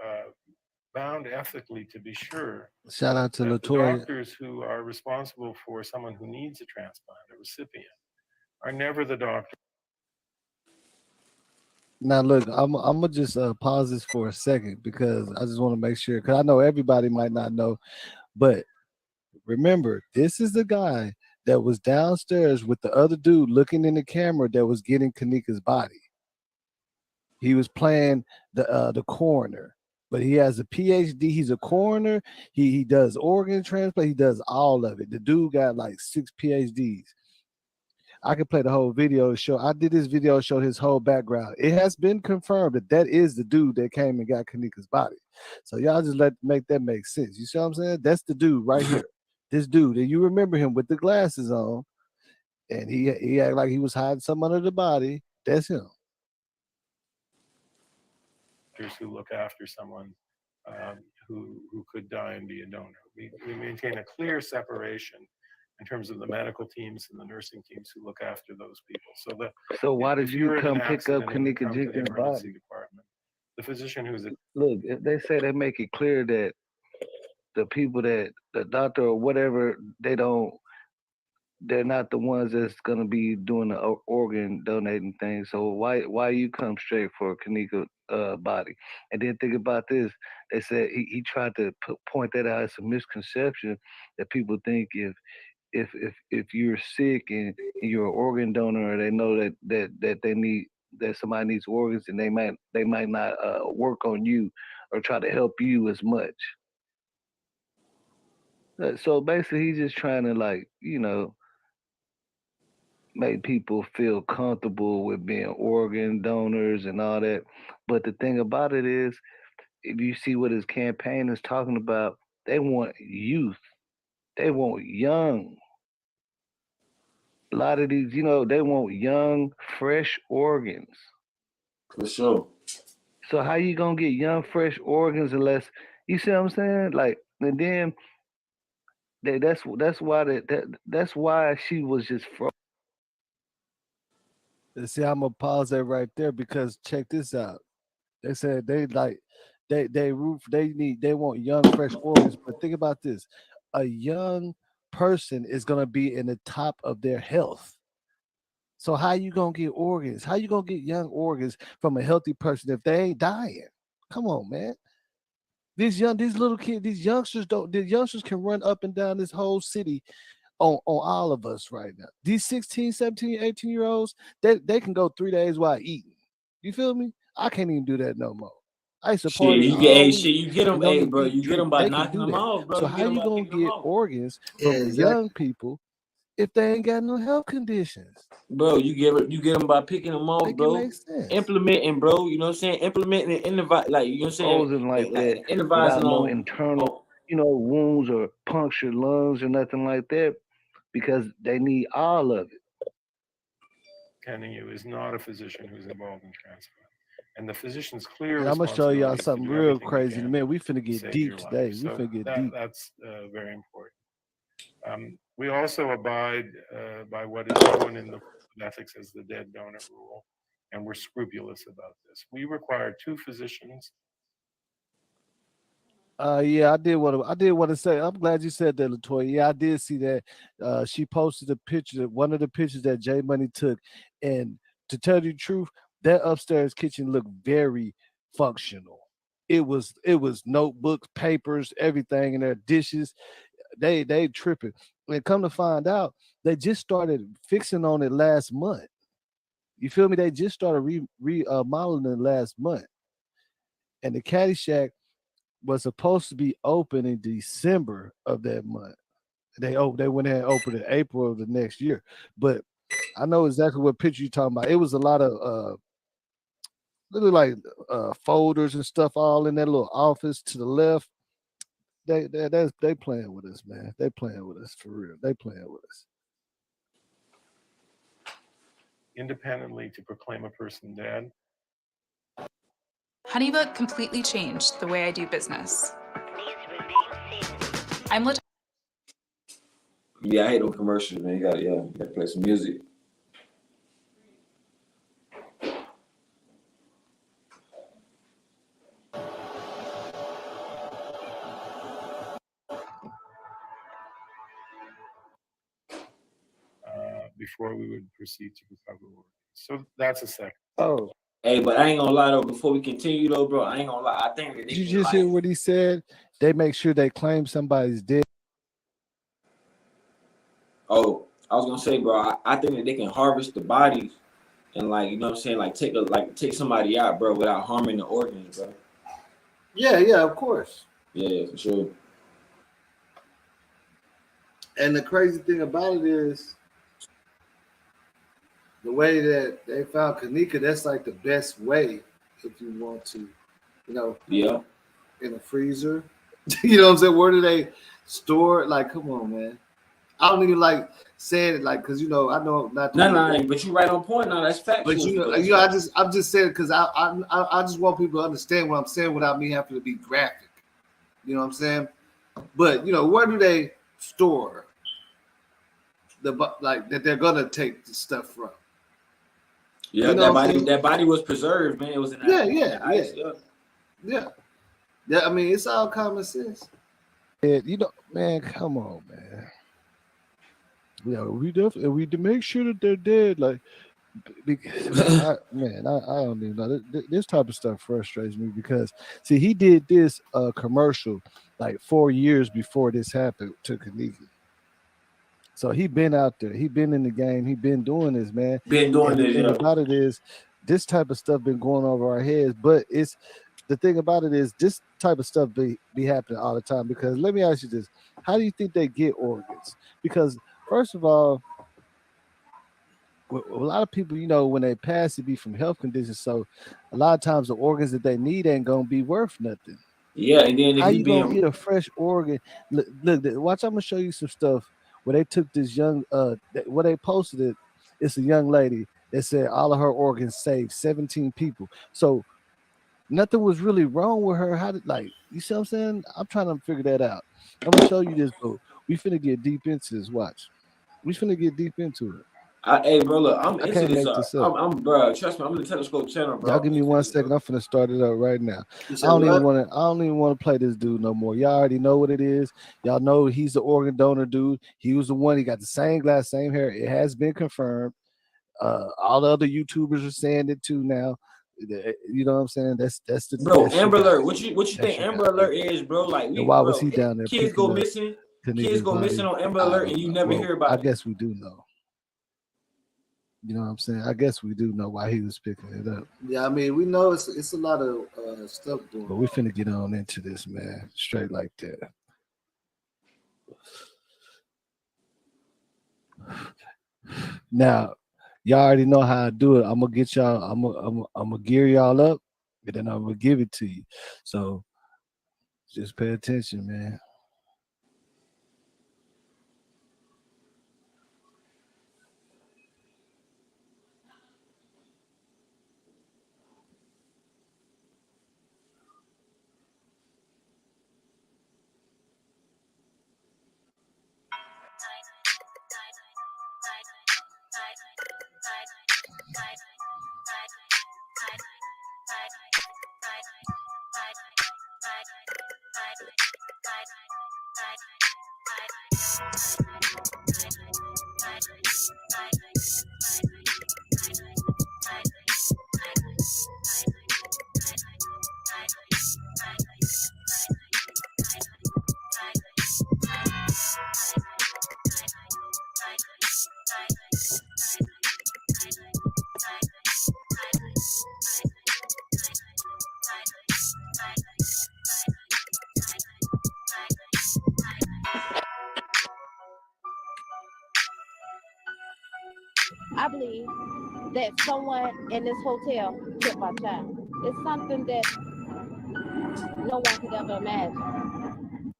bound ethically to be sure Shout out to that the Latoya. doctors who are responsible for someone who needs a transplant, a recipient, are never the doctor. Now look, I'm gonna just pause this for a second because I just want to make sure, because I know everybody might not know, but remember, this is the guy that was downstairs with the other dude looking in the camera that was getting Kenneka's body. He was playing the coroner, but he has a PhD. He's a coroner. He does organ transplant. He does all of it. The dude got like 6 PhDs. I could play the whole video to show. I did this video to show his whole background. It has been confirmed that that is the dude that came and got Kenneka's body. So y'all just make that make sense. You see what I'm saying? That's the dude right here. This dude, and you remember him with the glasses on, and he acted like he was hiding something under the body. That's him. Who look after someone who could die and be a donor. We maintain a clear separation in terms of the medical teams and the nursing teams who look after those people. So why did you come pick up Kenneka Jenkins' body? Department, the physician who's look, if they say they make it clear that the people that the doctor or whatever, they're not the ones that's gonna be doing the organ donating thing. So why you come straight for Kenneka body? And then think about this. They said he tried to point that out as a misconception that people think if you're sick and you're an organ donor, or they know that somebody needs organs, and they might not work on you or try to help you as much. So basically, he's just trying to make people feel comfortable with being organ donors and all that. But the thing about it is, if you see what his campaign is talking about, they want youth. They want young. A lot of these, they want young, fresh organs. For sure. So how you gonna get young, fresh organs unless, you see what I'm saying? Like, and then that's why she was just frozen. See, I'm gonna pause that right there because check this out. They said they want young, fresh organs, but think about this: a young person is gonna be in the top of their health. So how you gonna get organs? How you gonna get young organs from a healthy person if they ain't dying? Come on, man. These little kids, these youngsters don't. The youngsters can run up and down this whole city on all of us right now. These 16, 17, 18-year-olds, they can go 3 days without eating. You feel me? I can't even do that no more. I used to Shit, party you get, all hey, week shit, you get and them, don't hey, even bro, eat, you get them drink. by They can knocking do them that. off, bro. So You how get them you by gonna picking them get off, organs Yeah, from the exactly. young people if they ain't got no health conditions? bro. You get them by picking them off, Make it bro. make sense. Implementing, bro. You know what I'm saying? Implementing and like you know what I'm saying? Frozen like that Like innovating without no on. internal, wounds or punctured lungs or nothing like that, because they need all of it. Attending you is not a physician who's involved in transplant. And the physician's clear And I'm gonna show y'all responsibility is to something do real everything they crazy. can Man, we finna to get save deep your life. today. We So finna get deep. that's very important. We also abide by what is known in the ethics as the dead donor rule, and we're scrupulous about this. We require 2 physicians. Yeah, I did want to say. I'm glad you said that, Latoya. Yeah, I did see that. She posted a picture, one of the pictures that Jay Money took, and to tell you the truth, that upstairs kitchen looked very functional. It was notebooks, papers, everything in there, dishes. They tripping. And come to find out, they just started fixing on it last month. You feel me? They just started remodeling it last month, and the Caddyshack was supposed to be open in December of that month. They went ahead and opened in April of the next year. But I know exactly what picture you're talking about. It was a lot of little like folders and stuff all in that little office to the left. They playing with us, man. They playing with us for real. They playing with us. Independently to proclaim a person dead. Honeybook completely changed the way I do business. Yeah, I hate those commercials, man. You gotta play some music. Before we would proceed to recover organs. So that's a second. Oh, Hey, but I ain't gonna lie though. Before we continue though, bro, I ain't gonna lie. I think that they did you can just hear like, what he said? They make sure they claim somebody's dead. oh, I was gonna say, bro, I think that they can harvest the bodies and like, you know what I'm saying, like take somebody out, bro, without harming the organs, bro. Yeah, of course. Yeah, for sure. And the crazy thing about it is the way that they found Kenneka, that's like the best way if you want to, Yeah. in a freezer. You know what I'm saying? Where do they store it? Like, come on, man. I don't even like saying it like, because I know not to No, but you right on point. No, that's factual. But I'm just saying because I just want people to understand what I'm saying without me having to be graphic. You know what I'm saying? But where do they store that they're gonna take the stuff from? Yeah, that body was preserved, man. It was in that ice. Yeah. I mean, it's all common sense. Man, come on, man. Yeah, we definitely to make sure that they're dead. Like, I don't even know. This type of stuff frustrates me because see, he did this commercial like 4 years before this happened to Kenneka. So he been out there. He been in the game. He been doing this, man. Been doing the this. thing about it is, this type of stuff been going over our heads. But the thing about it is, this type of stuff be happening all the time. Because let me ask you this: how do you think they get organs? Because first of all, a lot of people, when they pass, it be from health conditions. So a lot of times the organs that they need ain't gonna be worth nothing. Yeah, and then how you gonna get a fresh organ? Look, watch. I'm gonna show you some stuff where they took this young, where they posted it. It's a young lady that said all of her organs saved 17 people. So nothing was really wrong with her. How did you see what I'm saying? I'm trying to figure that out. I'm gonna show you this, but we finna get deep into this. Watch. We finna get deep into it. Hey, bro, look, I'm I into can't this. make this up. I'm, bro, trust me, I'm in the Telescope channel, bro. Y'all give me 1 second. I'm finna start it up right now. I don't even want to play this dude no more. Y'all already know what it is. Y'all know he's the organ donor dude. He was the one. He got the same glass, same hair. It has been confirmed. All the other YouTubers are saying it too now. You know what I'm saying? That's the Bro, that's your Amber guy. Alert. What you That's think your Amber guy. Alert is, bro? Like And why was bro, he down there kids go picking up missing. the Kids nigga's go missing body? on Amber I Alert, don't and you know. never Well, hear I about it. guess we do know. You know what I'm saying? I guess we do know why he was picking it up. Yeah, I mean, we know it's a lot of stuff going But we finna get on into this, man. Straight like that. Now, y'all already know how I do it. I'm gonna get y'all. I'm gonna gear y'all up, and then I'm gonna give it to you. So just pay attention, man. I believe that someone in this hotel killed my child. It's something that no one could ever imagine.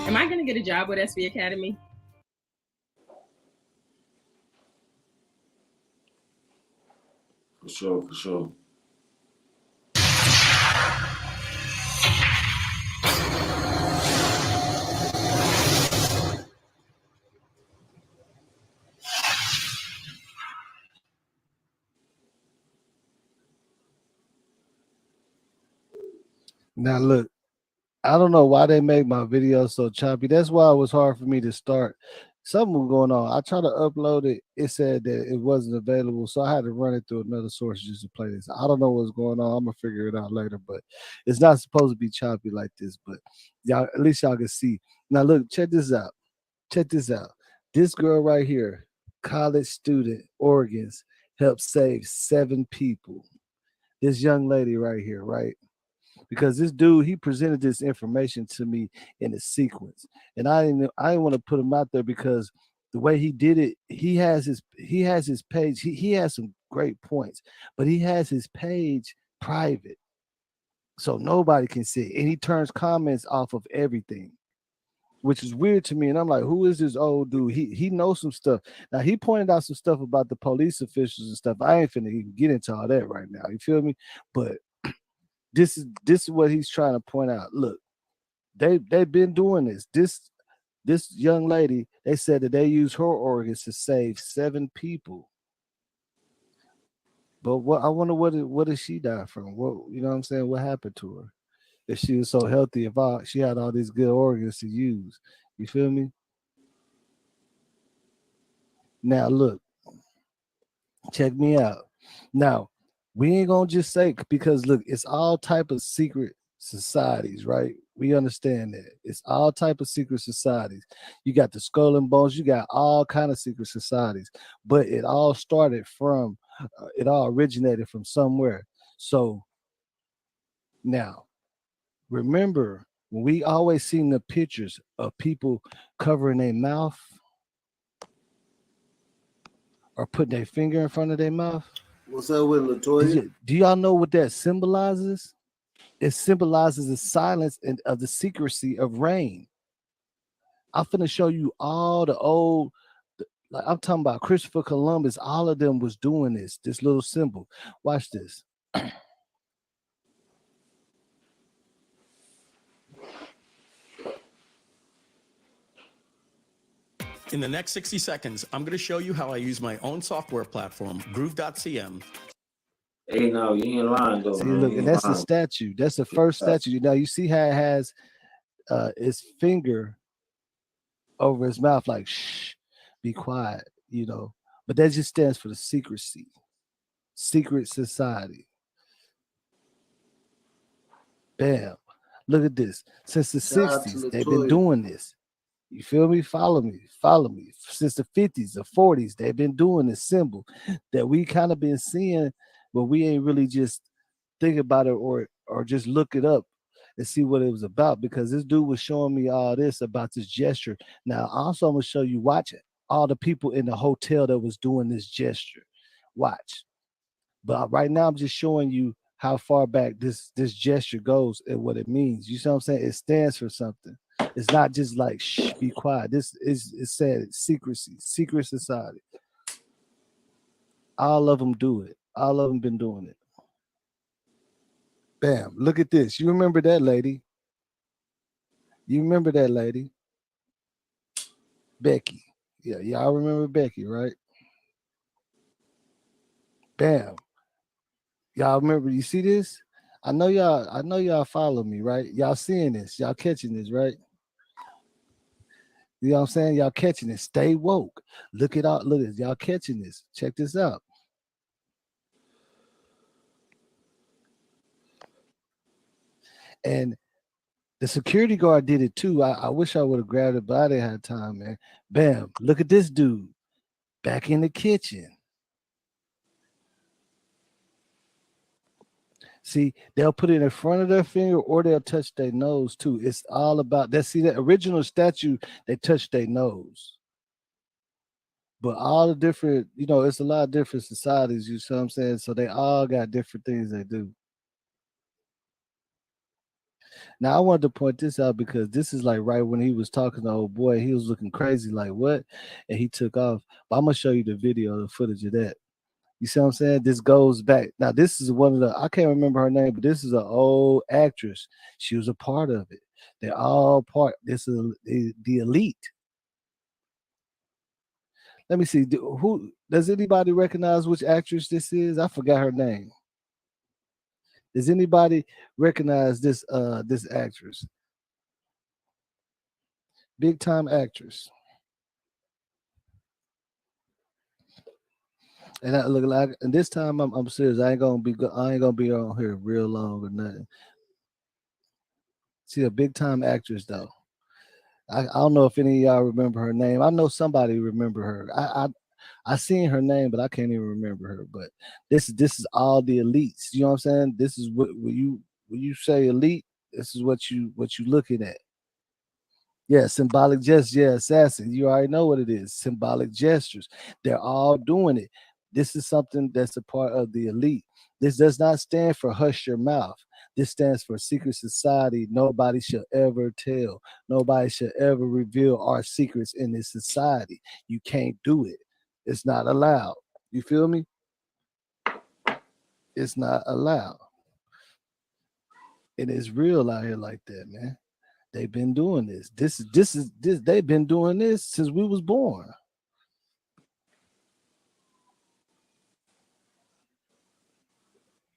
Am I going to get a job with SB Academy? For sure, for sure. Now look, I don't know why they make my videos so choppy. That's why it was hard for me to start. Something was going on. I tried to upload it. It said that it wasn't available, so I had to run it through another source just to play this. I don't know what's going on. I'm gonna figure it out later, but it's not supposed to be choppy like this. But y'all, at least y'all can see. Now look, check this out. Check this out. This girl right here, college student, organs, helped save 7 people. This young lady right here, right? Because this dude, he presented this information to me in a sequence, and I didn't want to put him out there because the way he did it, he has his page. He has some great points, but he has his page private, so nobody can see it, and he turns comments off of everything, which is weird to me. And I'm like, who is this old dude? He knows some stuff. Now he pointed out some stuff about the police officials and stuff. I ain't finna even get into all that right now. You feel me? But this is what he's trying to point out. Look, they've been doing this. This young lady, they said that they used her organs to save 7 people. But I wonder what did she die from? What, you know what I'm saying? What happened to her? If she was so healthy, she had all these good organs to use. You feel me? Now look, check me out. Now, we ain't gonna just say, because look, it's all type of secret societies, right? We understand that it's all type of secret societies. You got the Skull and Bones, you got all kind of secret societies, but it all started from it all originated from somewhere. So now remember, when we always seen the pictures of people covering their mouth or putting their finger in front of their mouth. What's up with Latoya? Do y'all know what that symbolizes? It symbolizes the silence and of the secrecy of rain. I'm finna show you all the old, like I'm talking about Christopher Columbus. All of them was doing this little symbol. Watch this. In the next 60 seconds, I'm going to show you how I use my own software platform, Groove.cm. Hey, no, you ain't lying though, See, man. look, You and ain't that's the lying. statue. That's the first statue. Now you see how it has its finger over his mouth, like shh, be quiet, you know. But that just stands for the secrecy, secret society. Bam. Look at this. Since the Shout out to 60s, they've been Latoya. doing this. You feel me? Follow me. Follow me. Since the 50s, the 40s, they've been doing this symbol that we kind of been seeing, but we ain't really just think about it or just look it up and see what it was about, because this dude was showing me all this about this gesture. Now, also, I'm gonna show you, watch it, all the people in the hotel that was doing this gesture. Watch. But right now, I'm just showing you how far back this gesture goes and what it means. You see what I'm saying? It stands for something. It's not just like shh, be quiet. This is, it said secrecy, secret society. All of them do it. All of them been doing it. Bam. Look at this. You remember that lady? You remember that lady? Becky. Yeah, y'all remember Becky, right? Bam. Y'all remember, you see this? I know y'all follow me, right? Y'all seeing this, y'all catching this, right? You know what I'm saying? Y'all catching this. Stay woke. Look at all, look at this. Y'all catching this. Check this out. And the security guard did it too. I wish I would have grabbed it, but I didn't have time, man. Bam. Look at this dude back in the kitchen. See, they'll put it in front of their finger or they'll touch their nose too. It's all about that. See, the original statue, they touch their nose. But all the different, you know, it's a lot of different societies, you see what I'm saying? So they all got different things they do. Now I wanted to point this out because this is like right when he was talking to old boy, he was looking crazy, like what? And he took off. But I'm gonna show you the video, the footage of that. You see what I'm saying? This goes back. Now, this is one of the, I can't remember her name, but this is an old actress. She was a part of it. They're all part. This is the elite. Let me see. Who does anybody recognize which actress this is? I forgot her name. Does anybody recognize this this actress? Big time actress. And I look like, and this time I'm serious. I ain't gonna be on here real long or nothing. See, a big time actress though. I don't know if any of y'all remember her name. I know somebody remember her. I seen her name, but I can't even remember her. But this is all the elites. You know what I'm saying? This is what when you say elite, this is what you looking at. Yeah, symbolic gestures. Yeah, assassin. You already know what it is. Symbolic gestures. They're all doing it. This is something that's a part of the elite. This does not stand for hush your mouth. This stands for secret society. Nobody shall ever tell. Nobody shall ever reveal our secrets in this society. You can't do it. It's not allowed. You feel me? It's not allowed. And it's real out here like that, man. They've been doing this. They've been doing this since we was born.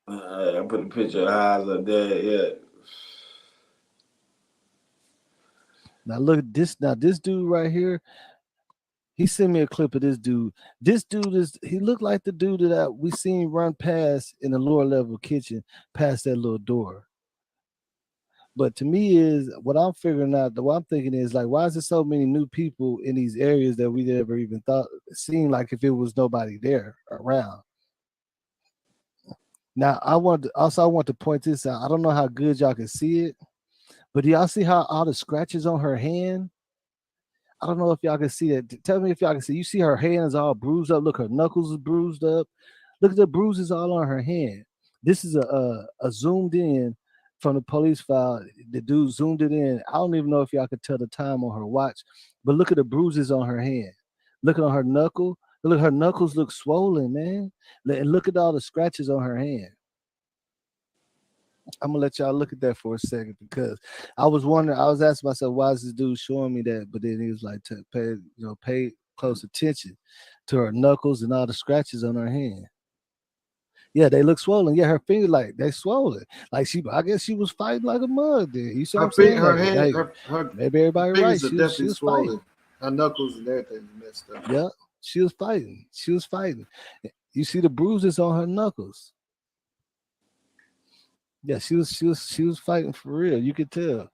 I put a picture of eyes up there. Yeah. Now look at this. Now this dude right here, he sent me a clip of this dude. This dude he looked like the dude that we seen run past in the lower level kitchen, past that little door. But to me is what I'm figuring out, what I'm thinking is like, why is there so many new people in these areas that we never even thought seemed like if it was nobody there around? Now I want to point this out. I don't know how good y'all can see it, but do y'all see how all the scratches on her hand? I don't know if y'all can see that. Tell me if y'all can see. You see her hands all bruised up. Look, her knuckles are bruised up. Look at the bruises all on her hand. This is a zoomed in from the police file. The dude zoomed it in. I don't even know if y'all could tell the time on her watch, but look at the bruises on her hand. Look at her knuckle. Look, her knuckles look swollen, man. And look at all the scratches on her hand. I'm gonna let y'all look at that for a second because I was wondering. I was asking myself, why is this dude showing me that? But then he was like, to pay close attention to her knuckles and all the scratches on her hand. Yeah, they look swollen. Yeah, her finger like they swollen. Like I guess she was fighting like a mug. Then you see what I'm saying? Her Like, hand, hey, her maybe everybody right. fingers are She definitely was fighting. swollen. Her knuckles and everything messed up. Yeah, she was fighting. She was fighting. You see the bruises on her knuckles. Yeah, she was fighting for real. You could tell.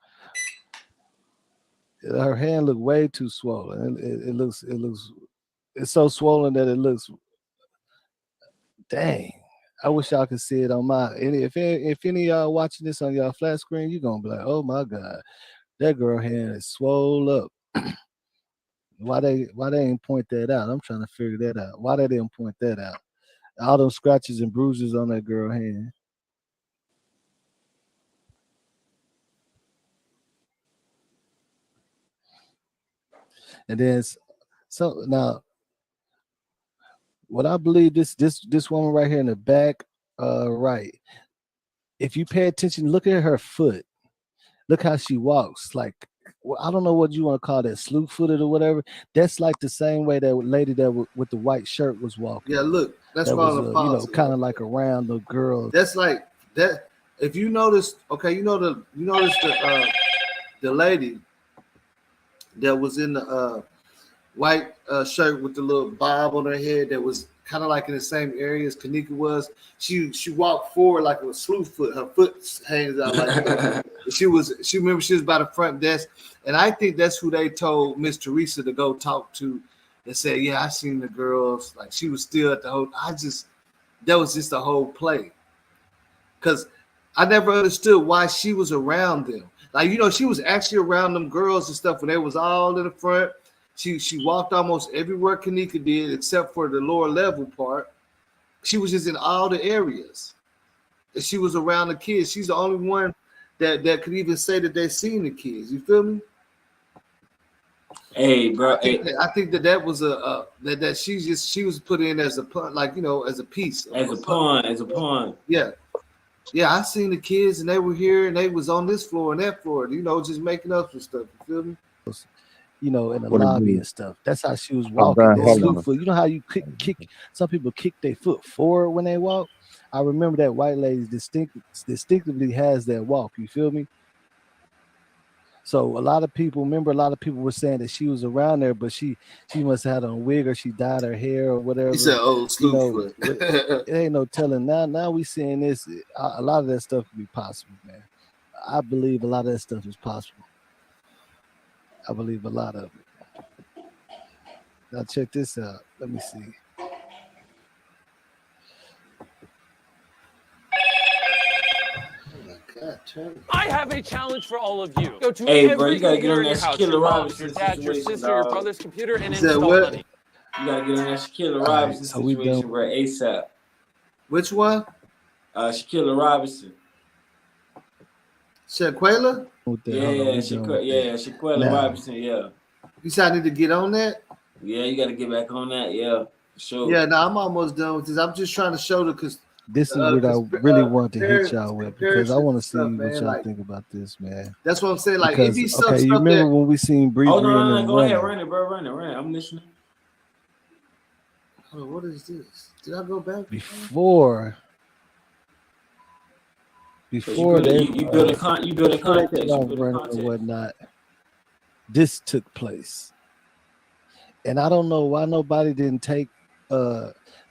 Her hand looked way too swollen. It looks it's so swollen that it looks dang. I wish y'all could see it on my. If any of y'all watching this on y'all flat screen, you're gonna be like, oh my god, that girl hand is swole up. Why they ain't point that out? I'm trying to figure that out. Why they didn't point that out? All those scratches and bruises on that girl hand. And then so now what I believe this woman right here in the back, right. If you pay attention, look at her foot. Look how she walks. Like, well, I don't know what you want to call that, slew-footed or whatever. That's like the same way that lady that with the white shirt was walking. Yeah, look, that's That why was, I'm you know, kind of like around the girls. That's like that. If you notice, okay, you notice the lady that was in the white shirt with the little bob on her head that was kind of like in the same area as Kenneka was. She walked forward like a slew foot. Her foot hangs out like that. She remember she was by the front desk, and I think that's who they told Miss Teresa to go talk to and say, yeah, I seen the girls. Like she was still at the whole. That was just a whole play. Because I never understood why she was around them. Like, you know, she was actually around them girls and stuff when they was all in the front. She walked almost everywhere Kenneka did, except for the lower level part. She was just in all the areas. And she was around the kids. She's the only one that could even say that they seen the kids. You feel me? Hey, bro. I think that was that she was put in as a pun, like, you know, as a piece. As a pawn. Yeah. Yeah, I seen the kids and they were here and they was on this floor and that floor, you know, just making up some stuff. You feel me? You know, in the What it lobby do? and stuff. That's how she was Oh, walking. God, That hold slew on. foot. You know how you kick some people kick their foot forward when they walk? I remember that white lady distinctively has that walk. You feel me? So a lot of people were saying that she was around there, but she must have had on a wig or she dyed her hair or whatever. He said, "Oh, slew foot." It ain't no telling. Now we seeing this. A lot of that stuff could be possible, man. I believe a lot of that stuff is possible. I believe a lot of it. Now check this out. Let me see. I have a challenge for all of you. Go to Hey, every bro, you gotta get computer on in your that house, Shanquella your mom's, Robinson your dad's, your situation, sister, your dog. brother's computer, and You said install what? Honey. You gotta get on that Shanquella All right, Robinson so we situation, done. bro, ASAP. Which one? Shanquella Robinson. Shanquella? Shanquella Now, Robinson, yeah. You said I need to get on that? Yeah, you gotta get back on that, yeah. For sure. Yeah, no, I'm almost done with this. I'm just trying to show the this is what I really want to hit y'all with because I comparisons want to and see stuff, what man. y'all Like, think about this, man. that's what I'm saying. Like, it Because be some okay, you stuff remember that when we seen Bree Oh, Bree and them go ahead, running? run it, bro. Run it. I'm listening. Hold on, what is this? Did I go back? Before You they build a context. You build a before they context. got off running and whatnot, this took place. And I don't know why nobody didn't take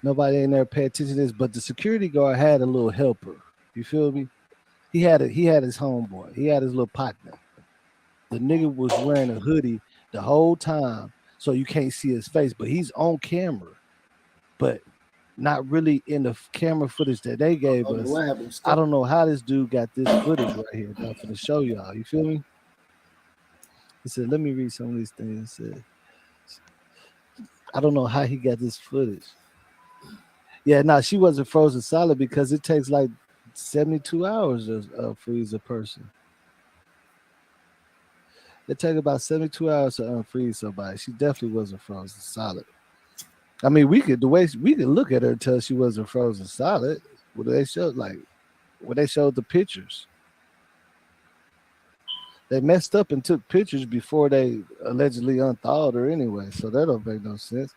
nobody in there pay attention to this, but the security guard had a little helper. You feel me? He had his homeboy, he had his little partner. The nigga was wearing a hoodie the whole time, so you can't see his face, but he's on camera, but not really in the camera footage that they gave us. What happened? I don't know how this dude got this footage right here. I'm finna show y'all. You feel me? He said, let me read some of these things. He said, I don't know how he got this footage. Yeah, no, she wasn't frozen solid because it takes like 72 hours to freeze a person. It takes about 72 hours to unfreeze somebody. She definitely wasn't frozen solid. I mean, we could look at her and tell she wasn't frozen solid. What they showed, when they showed the pictures. They messed up and took pictures before they allegedly unthawed her anyway, so that don't make no sense.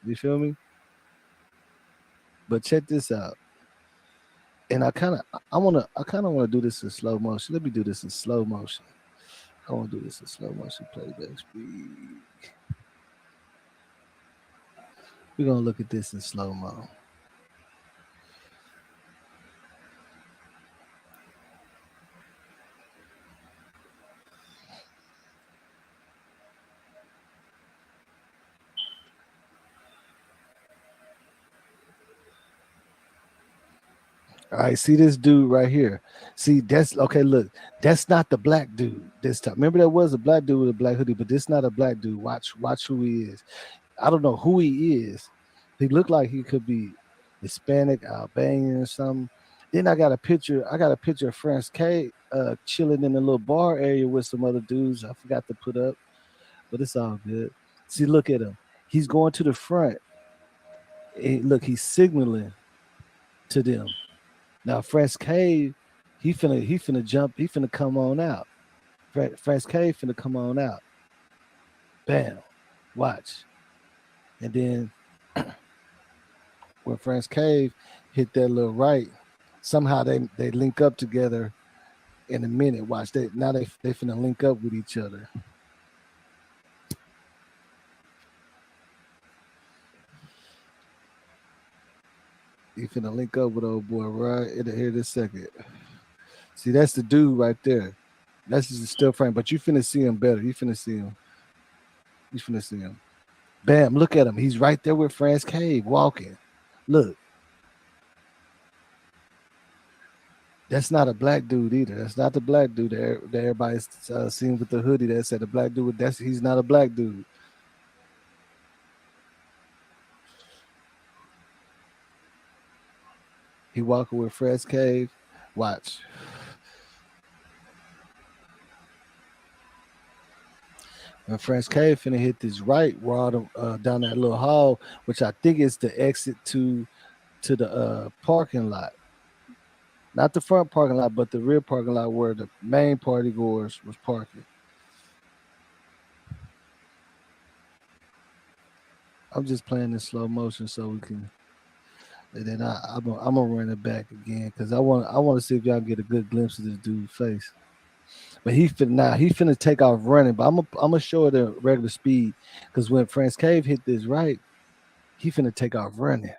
You feel me? But check this out. And I kind of want to do this in slow motion. Let me do this in slow motion. I want to do this in slow motion playback speed. We're gonna look at this in slow mo. All right, see this dude right here. See, that's okay. Look, that's not the black dude this time. Remember, there was a black dude with a black hoodie, but this not a black dude. Watch who he is. I don't know who he is. He looked like he could be Hispanic, Albanian, or something. Then I got a picture. Of France K chilling in a little bar area with some other dudes. I forgot to put up, but it's all good. See, look at him. He's going to the front. Look, he's signaling to them. Now, France K, he finna jump. He finna come on out. France K finna come on out. Bam. Watch. And then when France Cave hit that little right, somehow they link up together in a minute. Watch that. Now they finna link up with each other. He finna link up with old boy right in here this second. See, that's the dude right there. That's just a still frame, but you finna see him better. You finna see him. You finna see him. Bam, look at him. He's right there with France Cave walking. Look. That's not a black dude either. That's not the black dude that everybody's seen with the hoodie that said the black dude. He's not a black dude. He walking with France Cave. Watch. And France Cave finna hit this right down that little hall, which I think is the exit to the parking lot. Not the front parking lot, but the rear parking lot where the main party goers was parking. I'm just playing in slow motion so we can. And then I'm gonna run it back again because I want to see if y'all get a good glimpse of this dude's face. But he finna take off running. But I'm gonna show it at regular speed because when France Cave hit this right, he finna take off running.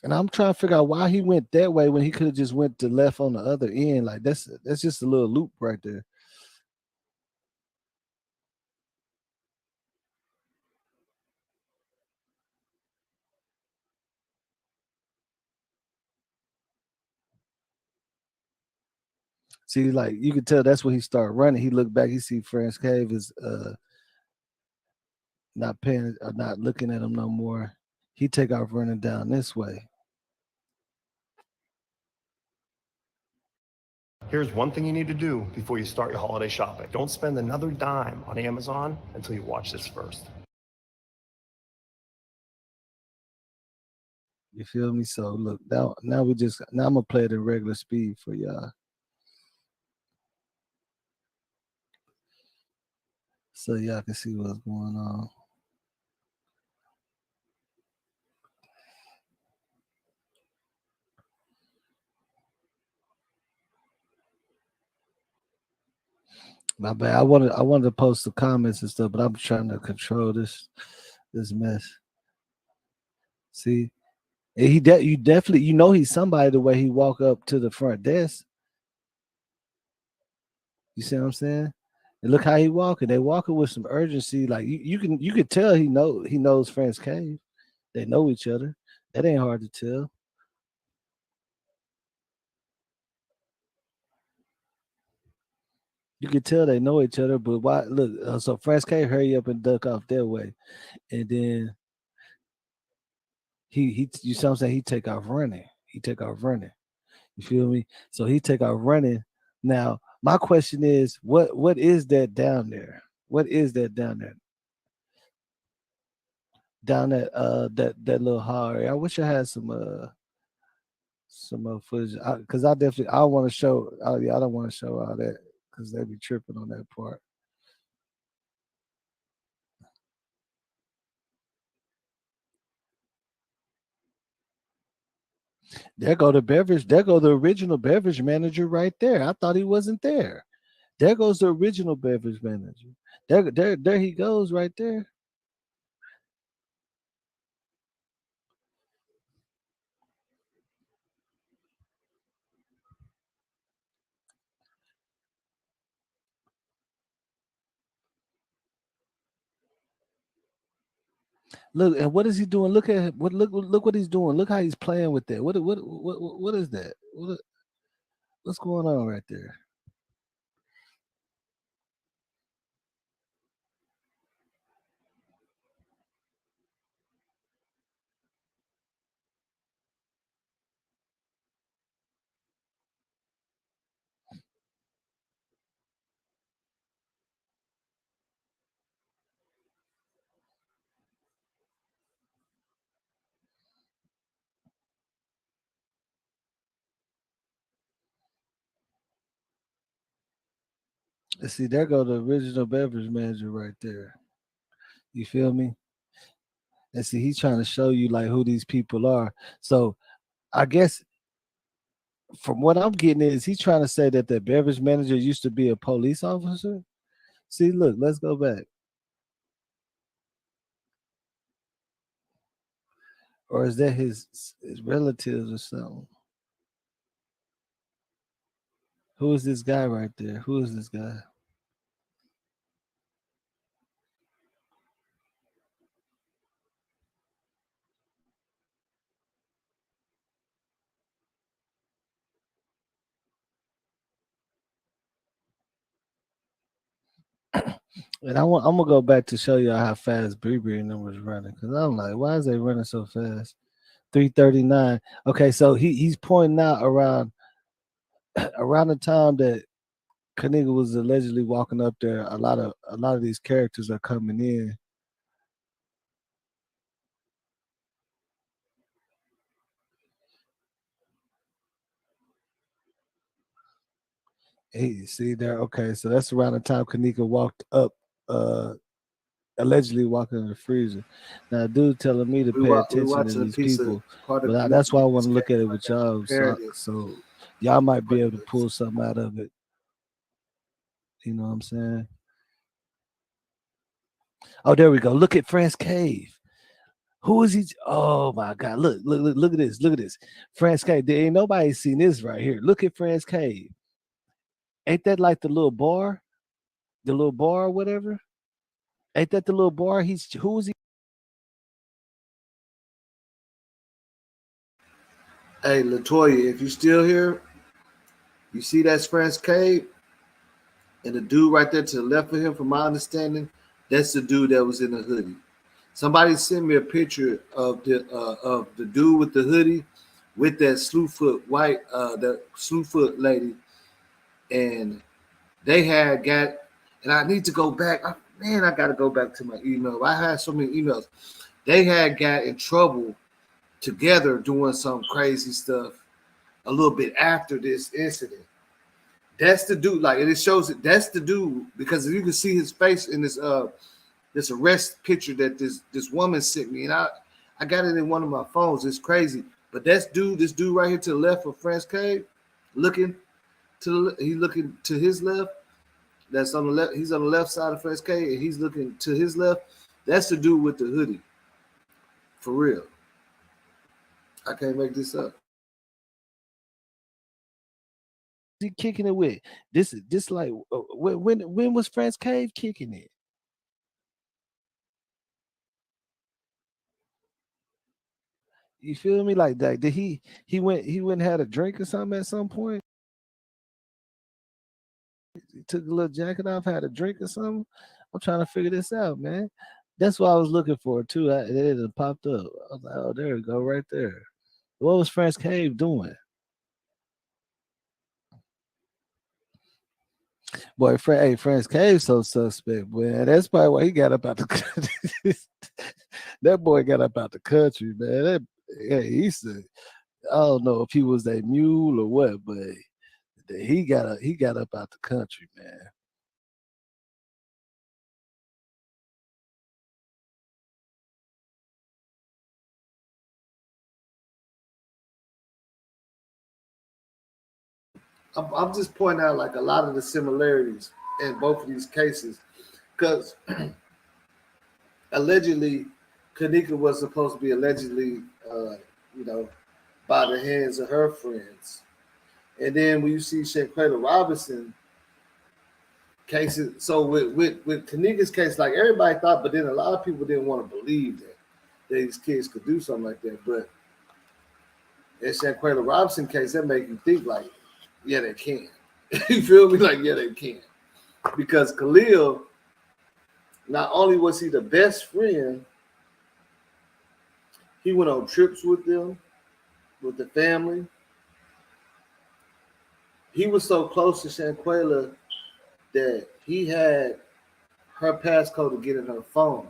And I'm trying to figure out why he went that way when he could have just went to left on the other end. Like that's just a little loop right there. See, like you can tell that's when he started running. He looked back, he see France Cave is not paying or not looking at him no more. He take off running down this way. Here's one thing you need to do before you start your holiday shopping. Don't spend another dime on Amazon until you watch this first. You feel me? So look, now I'm gonna play it at regular speed for y'all. So y'all can see what's going on. My bad. I wanted to post the comments and stuff, but I'm trying to control this mess. See, and you definitely he's somebody the way he walk up to the front desk. You see what I'm saying? And look how he walking. They walking with some urgency. Like you can tell he knows France Cave. They know each other. That ain't hard to tell. You can tell they know each other, but why? Look, so France Cave hurry up and duck off their way, and then he you see what I'm saying? He take off running. You feel me? So he take off running. Now my question is, what is that down there? What is that down there? Down that little hall area. I wish I had some footage because I want to show. I don't want to show all that because they be tripping on that part. There go the beverage. There go the original beverage manager right there. I thought he wasn't there. There goes the original beverage manager. There he goes right there. Look, and what is he doing? Look at what look what he's doing. Look how he's playing with that. What is that? What's going on right there? See, there go the original beverage manager right there. You feel me? And see, he's trying to show you like who these people are. So I guess from what I'm getting is he's trying to say that the beverage manager used to be a police officer. See, look, let's go back. Or is that his relatives or something? Who is this guy right there? Who is this guy? And I'm gonna go back to show you how fast Bree and them was running because I'm like, why is they running so fast? 339. Okay, so he's pointing out around around the time that Kenneka was allegedly walking up there. A lot of these characters are coming in. Hey, see there? Okay, so that's around the time Kenneka walked up, allegedly walking in the freezer. Now, dude telling me to pay We attention to watching a these piece of people, part of but the that's why movie I that want just to look came at it out with that y'all, compared it. so y'all might be able to pull something out of it. You know what I'm saying? Oh, there we go. Look at France Cave. Who is he? Oh my God! Look at this! Look at this! France Cave. There ain't nobody seen this right here. Look at France Cave. Ain't that like the little bar? The little bar or whatever? Ain't that the little bar? Who is he? Hey, Latoya, if you still here, you see that's France Cave, and the dude right there to the left of him, from my understanding, that's the dude that was in the hoodie. Somebody sent me a picture of the dude with the hoodie with that that Slewfoot lady, and they had got. And I need to go back. I got to go back to my email. I had so many emails. They had got in trouble together doing some crazy stuff a little bit after this incident. That's the dude. Like, and it shows that that's the dude because you can see his face in this arrest picture that this woman sent me, and I got it in one of my phones. It's crazy, but this dude right here to the left of France Cave, looking he's looking to his left. That's on the left. He's on the left side of France Cave, and he's looking to his left. That's the dude with the hoodie. For real, I can't make this up. He kicking it with? This like when was France Cave kicking it? You feel me? Like that? Did he went and had a drink or something at some point? He took a little jacket off, had a drink or something. I'm trying to figure this out, man. That's what I was looking for too. It had popped up. I was like, oh, there we go, right there. What was France Cave doing? Boy, hey, France Cave so suspect, man. That's probably why he got up out the country. That boy got up out the country, man. Yeah, he said, I don't know if he was a mule or what, but he got up out the country, man. I'm just pointing out like a lot of the similarities in both of these cases, because allegedly, Kenneka was supposed to be allegedly, by the hands of her friends, and then when you see Shanquella Robinson cases, so with Kenneka's case, like everybody thought, but then a lot of people didn't want to believe that these kids could do something like that. But in Shanquella Robinson case, that make you think like, yeah, they can. You feel me? Like, yeah, they can. Because Khalil, not only was he the best friend, he went on trips with them, with the family. He was so close to Shanquella that he had her passcode to get in her phone.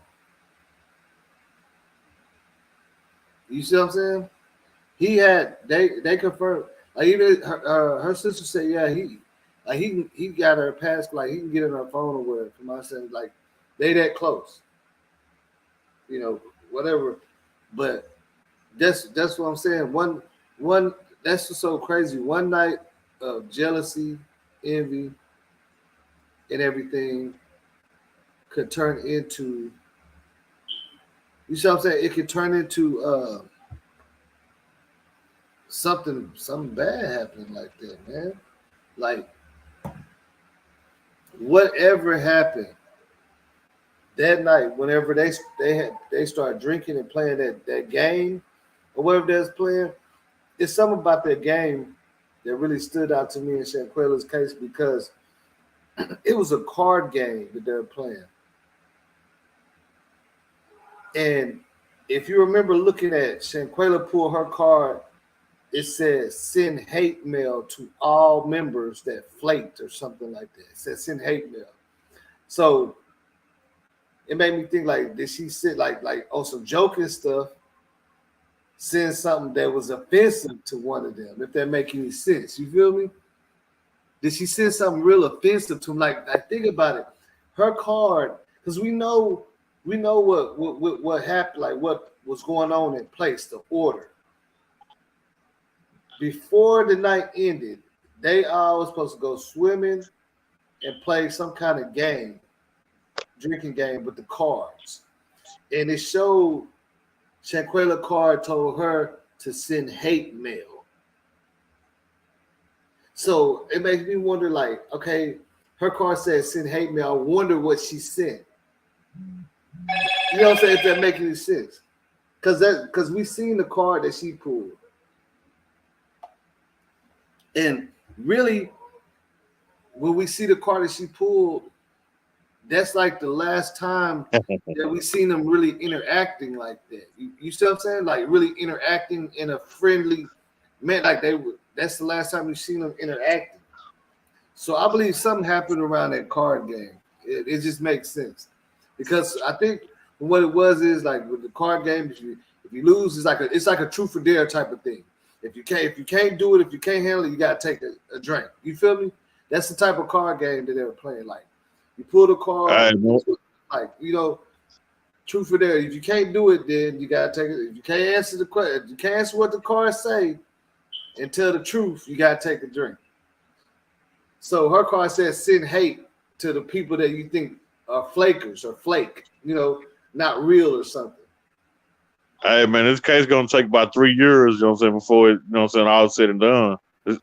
You see what I'm saying? He had they confirmed. Like even her sister said, yeah, he got her passcode. Like he can get in her phone or whatever. From my saying, like they that close. Whatever. But that's what I'm saying. One that's just so crazy. One night of jealousy, envy, and everything could turn into, you see what I'm saying? It could turn into something bad happening like that, man. Like whatever happened that night, whenever they start drinking and playing that game or whatever that's playing, it's something about that game that really stood out to me in Shanquella's case, because it was a card game that they're playing. And if you remember looking at Shanquella pull her card, it says send hate mail to all members that flaked or something like that. It says send hate mail. So it made me think, like, did she sit like on some joking stuff, send something that was offensive to one of them, if that make any sense? You feel me? Did she send something real offensive to him? Like think about it. Her card, because we know what happened, like what was going on in place, the order. Before the night ended, they all was supposed to go swimming and play some kind of game, drinking game with the cards. And it showed Shanquella card told her to send hate mail. So it makes me wonder, like, okay, her card says send hate mail. I wonder what she sent. You know what I'm saying? If that makes any sense. Because we seen the card that she pulled. And really, when we see the card that she pulled, that's like the last time that we seen them really interacting like that. You see what I'm saying? Like really interacting in a friendly manner. Like that's the last time we've seen them interacting. So I believe something happened around that card game. It just makes sense. Because I think what it was is like with the card game, if you lose, it's like a truth or dare type of thing. If you can't do it, if you can't handle it, you gotta take a drink. You feel me? That's the type of card game that they were playing. Like you pull the card, like truth or dare. If you can't do it, then you gotta take it. If you can't answer the question, if you can't answer what the cards say and tell the truth, you gotta take a drink. So her card says send hate to the people that you think are flakers or flake, not real or something. Hey man, this case gonna take about 3 years, you know what I'm saying, before it, all said and done. It's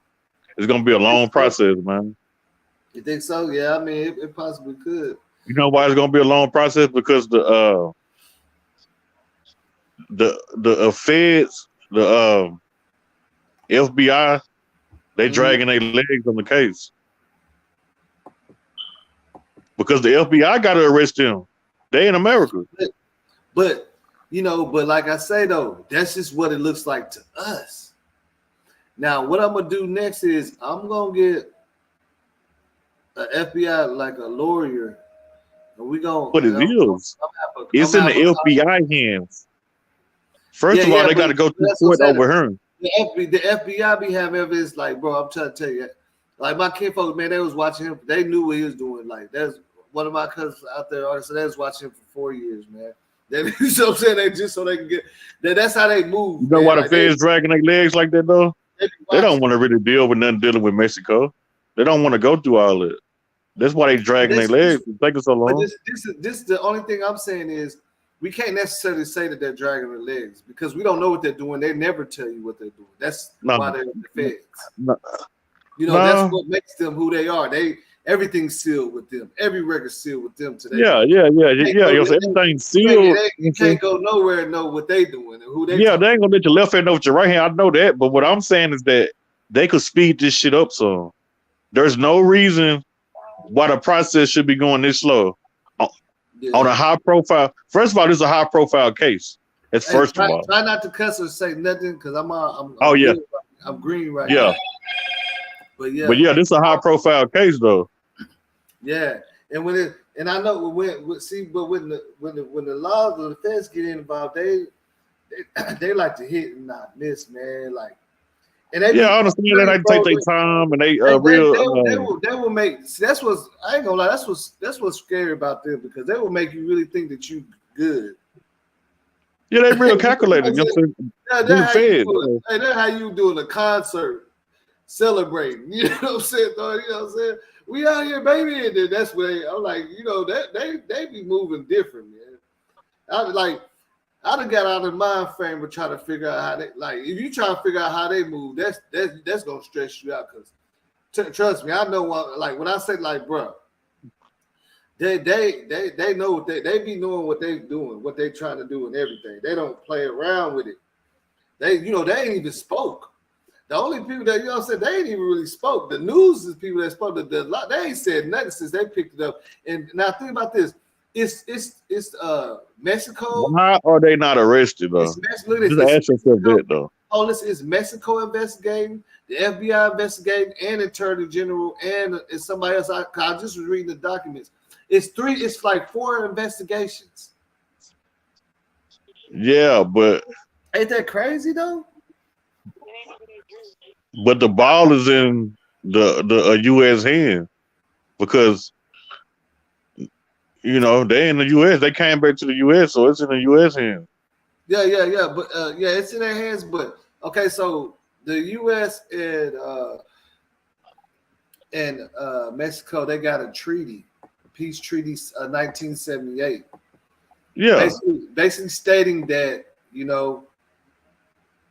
gonna be a long process, man. You think so? Yeah, I mean, it possibly could. You know why it's gonna be a long process? Because the feds, the FBI, they dragging their legs on the case. Because the FBI got to arrest him. They in America. But like I say though, that's just what it looks like to us. Now, what I'm gonna do next is I'm gonna get an FBI, like a lawyer, and we gonna. But it is. It's in the FBI hands. First of all, they got to go to court over her. The FBI be having evidence, like, bro, I'm trying to tell you, like my kinfolk, man, they was watching him. They knew what he was doing. Like, that's one of my cousins out there. So they was watching him for 4 years, man. You know what I'm saying? They just so they can get. That's how they move. You know why the feds dragging their legs like that though? they don't want to really deal with nothing dealing with Mexico. They don't want to go through all that. That's why they dragging their legs. It's taking so long. But this the only thing I'm saying is we can't necessarily say that they're dragging their legs because we don't know what they're doing. They never tell you what they're doing. That's why they're in the feds. That's what makes them who they are. Everything's sealed with them. Every record's sealed with them today. Yeah. Everything's sealed. You can't go nowhere and know what they doing and who they. Yeah, they ain't gonna let your left hand know what your right hand. I know that, but what I'm saying is that they could speed this shit up. So there's no reason why the process should be going this slow on a high profile. First of all, this is a high profile case. That's first of all. Try not to cuss or say nothing because I'm green right now. But yeah, this is a high profile case though. Yeah, and I know when the laws of the feds get involved, they like to hit and not miss, man. Like, and they I understand they like to take their time and they will make. That's what's I ain't gonna lie. That's what's scary about them because they will make you really think that you good. Yeah, they real calculated. You know what I'm saying? That's how you doing a concert, celebrating. You know what I'm saying? You know what I'm saying? We out here, baby, and then that's where I'm like, that they be moving different, man. I done got out of mind frame of trying to figure out how they if you try to figure out how they move, that's gonna stress you out because trust me, I know what when I say bro, they know what they be knowing what they doing, what they trying to do and everything. They don't play around with it. They ain't even spoke. The only people that they ain't even really spoke. The news is people that spoke. They ain't said nothing since they picked it up. And now think about this. It's Mexico. Why are they not arrested though? Just ask yourself that though. Oh, listen, it's Mexico investigating, the FBI investigating, and Attorney General, and it's somebody else. I just was reading the documents. It's like 4 investigations. Yeah, but ain't that crazy though? But the ball is in the U.S. hand because they in the U.S. They came back to the U.S., so it's in the U.S. hand. Yeah, but it's in their hands. But okay, so the U.S. and Mexico, they got a treaty, peace treaty, 1978. Yeah, basically stating that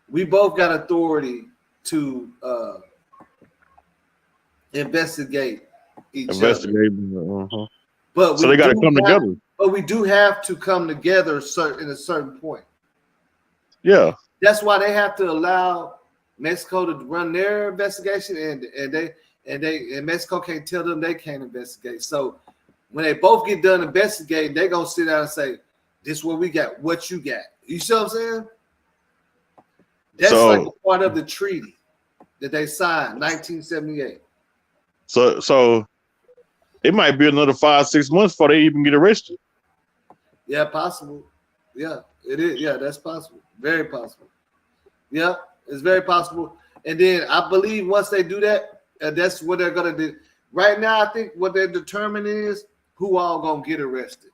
we both got authority to investigate each other. But so they got to come together. But we do have to come together in a certain point. Yeah. That's why they have to allow Mexico to run their investigation, and Mexico can't tell them they can't investigate. So when they both get done investigating, they're gonna sit down and say, "This is what we got. What you got?" You see what I'm saying? That's like a part of the treaty that they signed, 1978. So it might be another 5-6 months before they even get arrested. Yeah, possible. Yeah, it is. Yeah, that's possible. Very possible. Yeah, it's very possible. And then I believe once they do that, that's what they're gonna do. Right now, I think what they're determining is who all gonna get arrested.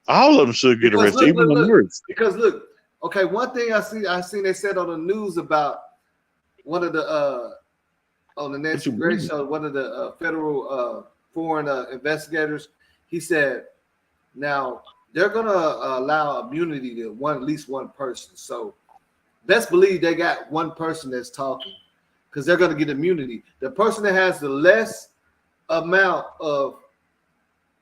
All of them should get arrested, even the worst. Because look. Okay, one thing I seen they said on the news about one of the on the Nancy Grace show, one of the federal foreign investigators, he said, now they're gonna allow immunity to at least one person. So best believe they got one person that's talking because they're gonna get immunity. The person that has the less amount of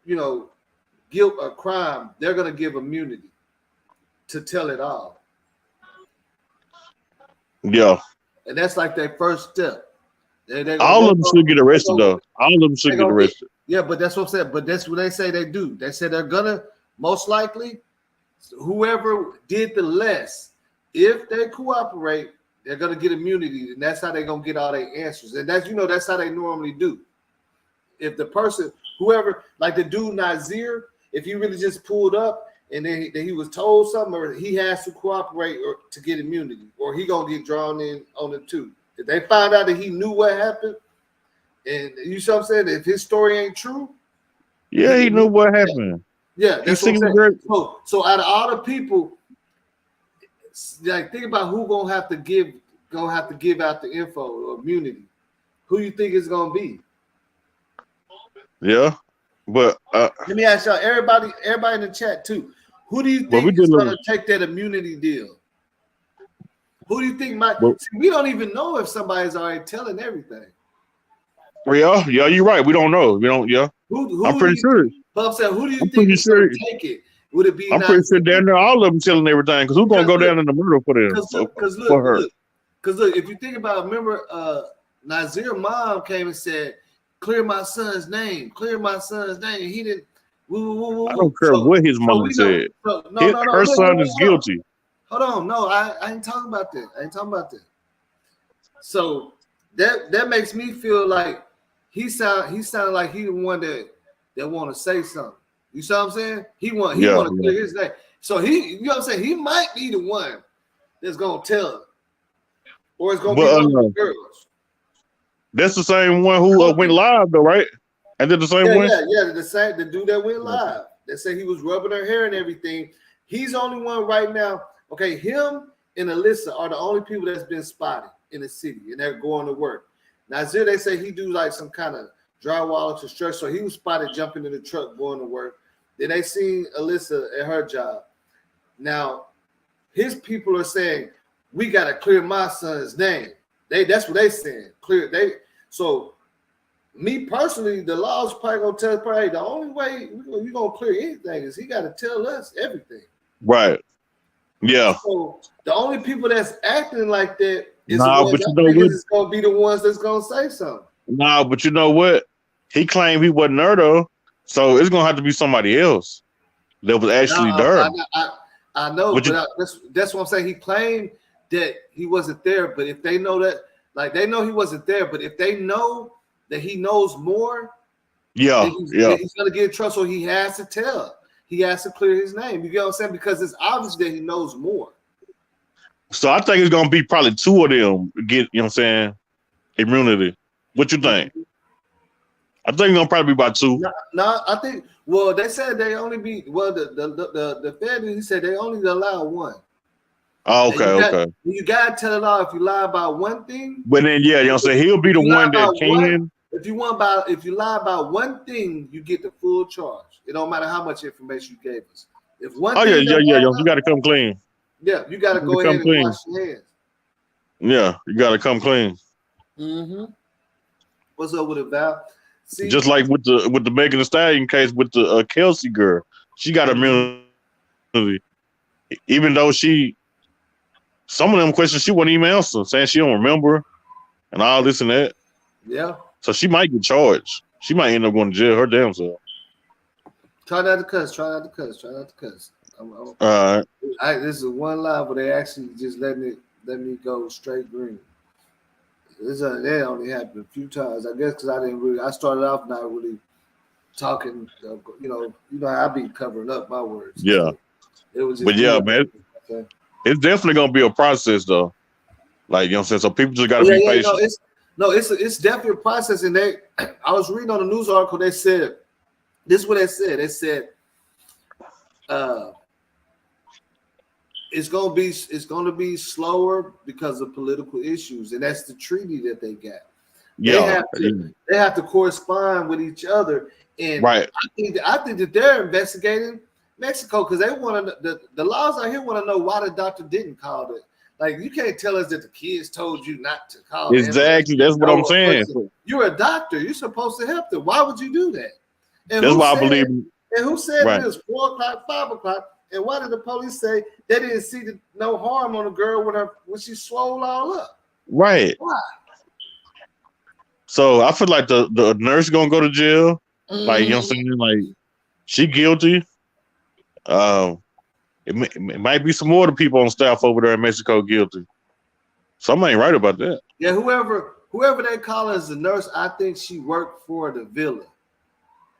guilt or crime, they're gonna give immunity to tell it all. Yeah. And that's like their first step. All of them should get arrested, though. All of them should get arrested. Yeah, but that's what I'm saying. But that's what they say they do. They say they're gonna most likely whoever did the less, if they cooperate, they're gonna get immunity, and that's how they're gonna get all their answers. And that's that's how they normally do. If the person, whoever, like the dude Nazir, if he really just pulled up and then he was told something, or he has to cooperate or to get immunity, or he gonna get drawn in on it too. If they find out that he knew what happened, and you see what I'm saying, if his story ain't true, yeah, he knew what happened. Yeah, that's what I'm saying. So out of all the people, like think about who gonna have to give gonna have to give out the info or immunity, who you think is gonna be? Yeah, but let me ask y'all, everybody in the chat too. Who do you think is gonna take that immunity deal? Who do you think might? See, we don't even know if somebody's already telling everything. Yeah, you're right. We don't know. We don't. Yeah, I'm pretty sure. But I'm saying, who do you think is gonna take it? Would it be? I'm pretty sure down there, all of them telling everything. Because who's gonna go down in the middle for them? Because look, if you think about, remember, Nazir's mom came and said, "Clear my son's name. Clear my son's name." He didn't. I don't care what his mother said. Her son is guilty. Hold on, no, I ain't talking about that. So that makes me feel like he sounded like he the one that want to say something. You see what I'm saying? He want to clear his name. So you know what I'm saying? He might be the one that's gonna tell him, or it's gonna be one of the girls. That's the same one who went live though, right? And did the same one? Yeah, the dude that went live. They say he was rubbing her hair and everything. He's the only one right now. Okay, him and Alyssa are the only people that's been spotted in the city, and they're going to work. Nazir, they say he do like some kind of drywall or construction, so he was spotted jumping in the truck going to work. Then they seen Alyssa at her job. Now, his people are saying, we got to clear my son's name. That's what they saying. So me personally, the law's probably going to tell us, probably the only way you're going to clear anything is he got to tell us everything. Right. Yeah. So the only people that's acting like that is but you know what? It's going to be the ones that's going to say something. Nah, but you know what? He claimed he wasn't there though. So it's gonna have to be somebody else that was actually there. I know, but that's what I'm saying. He claimed that he wasn't there, but if they know that, like they know he wasn't there, but if they know that he knows more, he's gonna get in trouble. So he has to tell. He has to clear his name. You get what I'm saying? Because it's obvious that he knows more. So I think it's gonna be probably two of them get, you know what I'm saying, immunity. What you think? I think it's gonna probably be about two. No, I think. Well, they said they only be. Well, the Fed, he said they only allow one. Oh, okay. You gotta tell it all if you lie about one thing. But then, you know what I'm saying, he'll be the one that can. If you lie about one thing, you get the full charge. It don't matter how much information you gave us. If one. You got to come clean. Yeah, you got to go ahead and wash your hands. Yeah, you got to come clean. Mm-hmm. What's up with it, Val? See, just like with the Megan Thee Stallion case with the Kelsey girl, she got immunity, even though some of them questions she wouldn't even answer, saying she don't remember, and all this and that. Yeah. So she might get charged. She might end up going to jail her damn self. Try not to cuss. All right. This is one live where they actually just let me go straight green. That only happened a few times, I guess, because I started off not really talking. You know, I be covering up my words. Yeah. So it was. But yeah, man, it's definitely gonna be a process though. Like, you know what I'm saying? So people just gotta be patient. It's definitely a process. And I was reading on a news article. They said this is what they said. They said it's gonna be slower because of political issues, and that's the treaty that they got. Yeah, they have to correspond with each other, and right. I think that they're investigating Mexico because they want to. The laws out here want to know why the doctor didn't call it. Like, you can't tell us that the kids told you not to call. Exactly, that's what I'm saying. You're a doctor. You're supposed to help them. Why would you do that? And that's why I believe. And who said it was 4 o'clock, 5 o'clock? And why did the police say they didn't see no harm on the girl when she swole all up? Right. Why? So I feel like the nurse gonna go to jail. Mm-hmm. Like, you know what I'm saying? Like, she guilty. It might be some more of the people on staff over there in Mexico guilty. Something ain't right about that. Yeah, whoever they call as the nurse, I think she worked for the villa.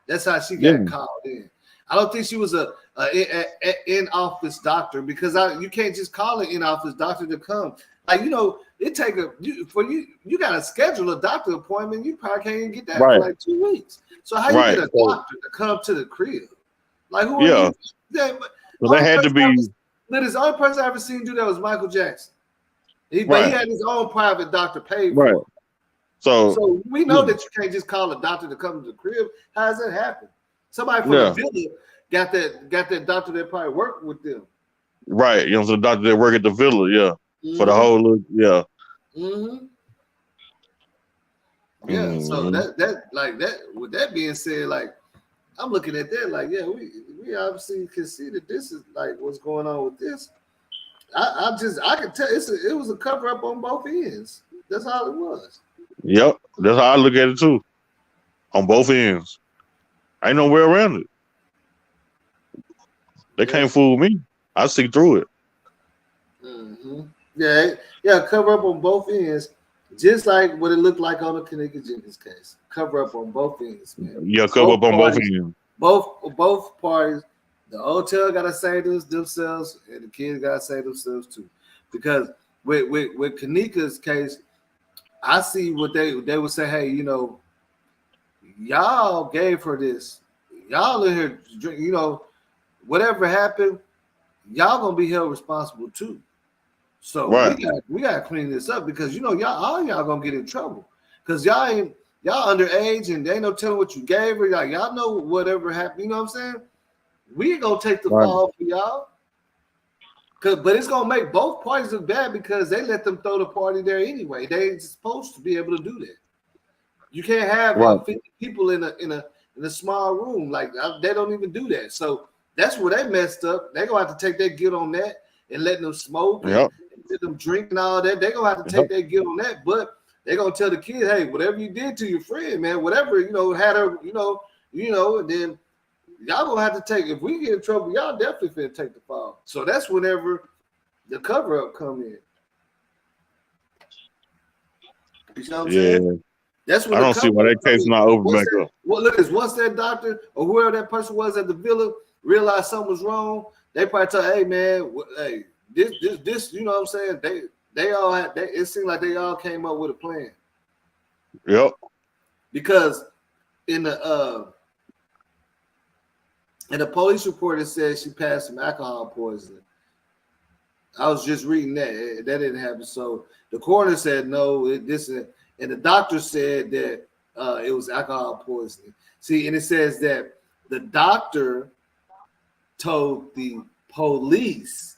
That's how she got called in. I don't think she was a in-office doctor, because you can't just call an in-office doctor to come. Like, you know, it take you got to schedule a doctor appointment. You probably can't even get that for like 2 weeks. So how you get a doctor to come to the crib? Like, who are you? So they had to be. The only person I ever seen do that was Michael Jackson. But he had his own private doctor paid for. Right. So we know that you can't just call a doctor to come to the crib. How does that happen? Somebody from the villa got that doctor that probably worked with them. Right. You know, the doctor that work at the villa, for the whole Yeah, so that like that. With that being said, like I'm looking at that, like we obviously can see that this is like what's going on with this. I can tell it was a cover up on both ends. That's all it was. Yep, that's how I look at it too. On both ends, ain't no way around it. They can't fool me. I see through it. Yeah, cover up on both ends. Just like what it looked like on the Kenneka Jenkins case. Cover up on both ends, man. Yeah, cover up on both ends. Both parties. The hotel gotta save themselves, and the kids gotta save themselves too. Because with Kenneka's case, I see what they would say. Hey, you know, y'all gave her this. Y'all in here, you know, whatever happened, y'all gonna be held responsible too. So we gotta clean this up because you know y'all gonna get in trouble because y'all underage and they ain't no telling what you gave her. Like y'all know whatever happened. You know what I'm saying? We ain't gonna take the fall for y'all. But it's gonna make both parties look bad because they let them throw the party there anyway. They ain't supposed to be able to do that. You can't have 50 people in a small room. Like they don't even do that. So that's where they messed up. They gonna have to take their guilt on that and let them smoke. And let them drink and all that. They're gonna have to take their guilt on that, but they're gonna tell the kid, hey, whatever you did to your friend, man, whatever, you know, had her, you know, and then y'all gonna have to take, if we get in trouble, y'all definitely finna take the fall. So that's whenever the cover-up come in. You know what I'm saying? That's when I don't see why that case not open back up. Well, look, once that doctor or whoever that person was at the villa realized something was wrong, they probably tell, hey man, hey, this, you know what I'm saying? They all had. It seemed like they all came up with a plan. Yep. Because in the police report, it says she passed some alcohol poisoning. I was just reading that. That didn't happen. So the coroner said no. And the doctor said that it was alcohol poisoning. See, and it says that the doctor told the police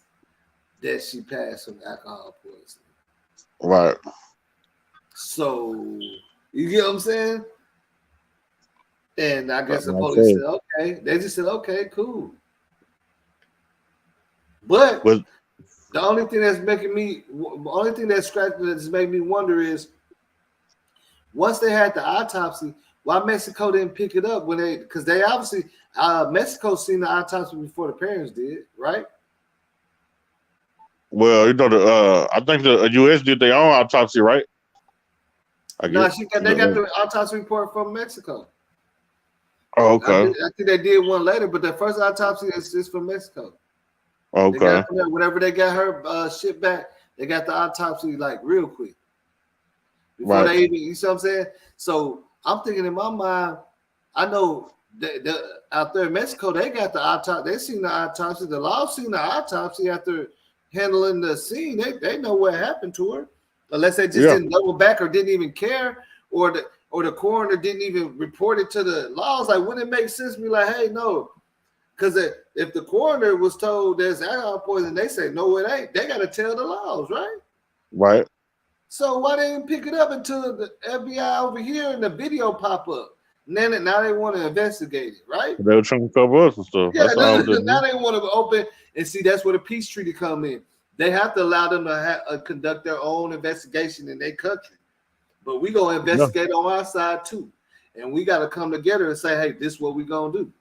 that she passed some alcohol poisoning. Right. So you get what I'm saying? And I guess the police said, okay. They just said, okay, cool. But the only thing that's making me wonder is once they had the autopsy, why Mexico didn't pick it up because they obviously Mexico seen the autopsy before the parents did, right? Well, you know, I think the U.S. did their own autopsy, right? They got the autopsy report from Mexico. Oh, okay. I think they did one later, but the first autopsy is from Mexico. Okay. Whenever they got her shit back, they got the autopsy like real quick. Before they even, you see what I'm saying? So I'm thinking in my mind, I know out there in Mexico, they got the autopsy. They seen the autopsy. The law seen the autopsy after handling the scene. They know what happened to her, unless they just didn't double back or didn't even care, or the coroner didn't even report it to the laws. Like, wouldn't it make sense to be like, hey, no, because if the coroner was told there's alcohol poisoning, they say no, it ain't. They got to tell the laws, right? Right. So why they didn't pick it up until the FBI over here and the video pop up? Now they want to investigate it, right? They were trying to cover us and stuff. Yeah, now they want to open and see. That's where the peace treaty come in. They have to allow them to conduct their own investigation in their country. But we gonna investigate on our side too, and we got to come together and say, "Hey, this is what we gonna do."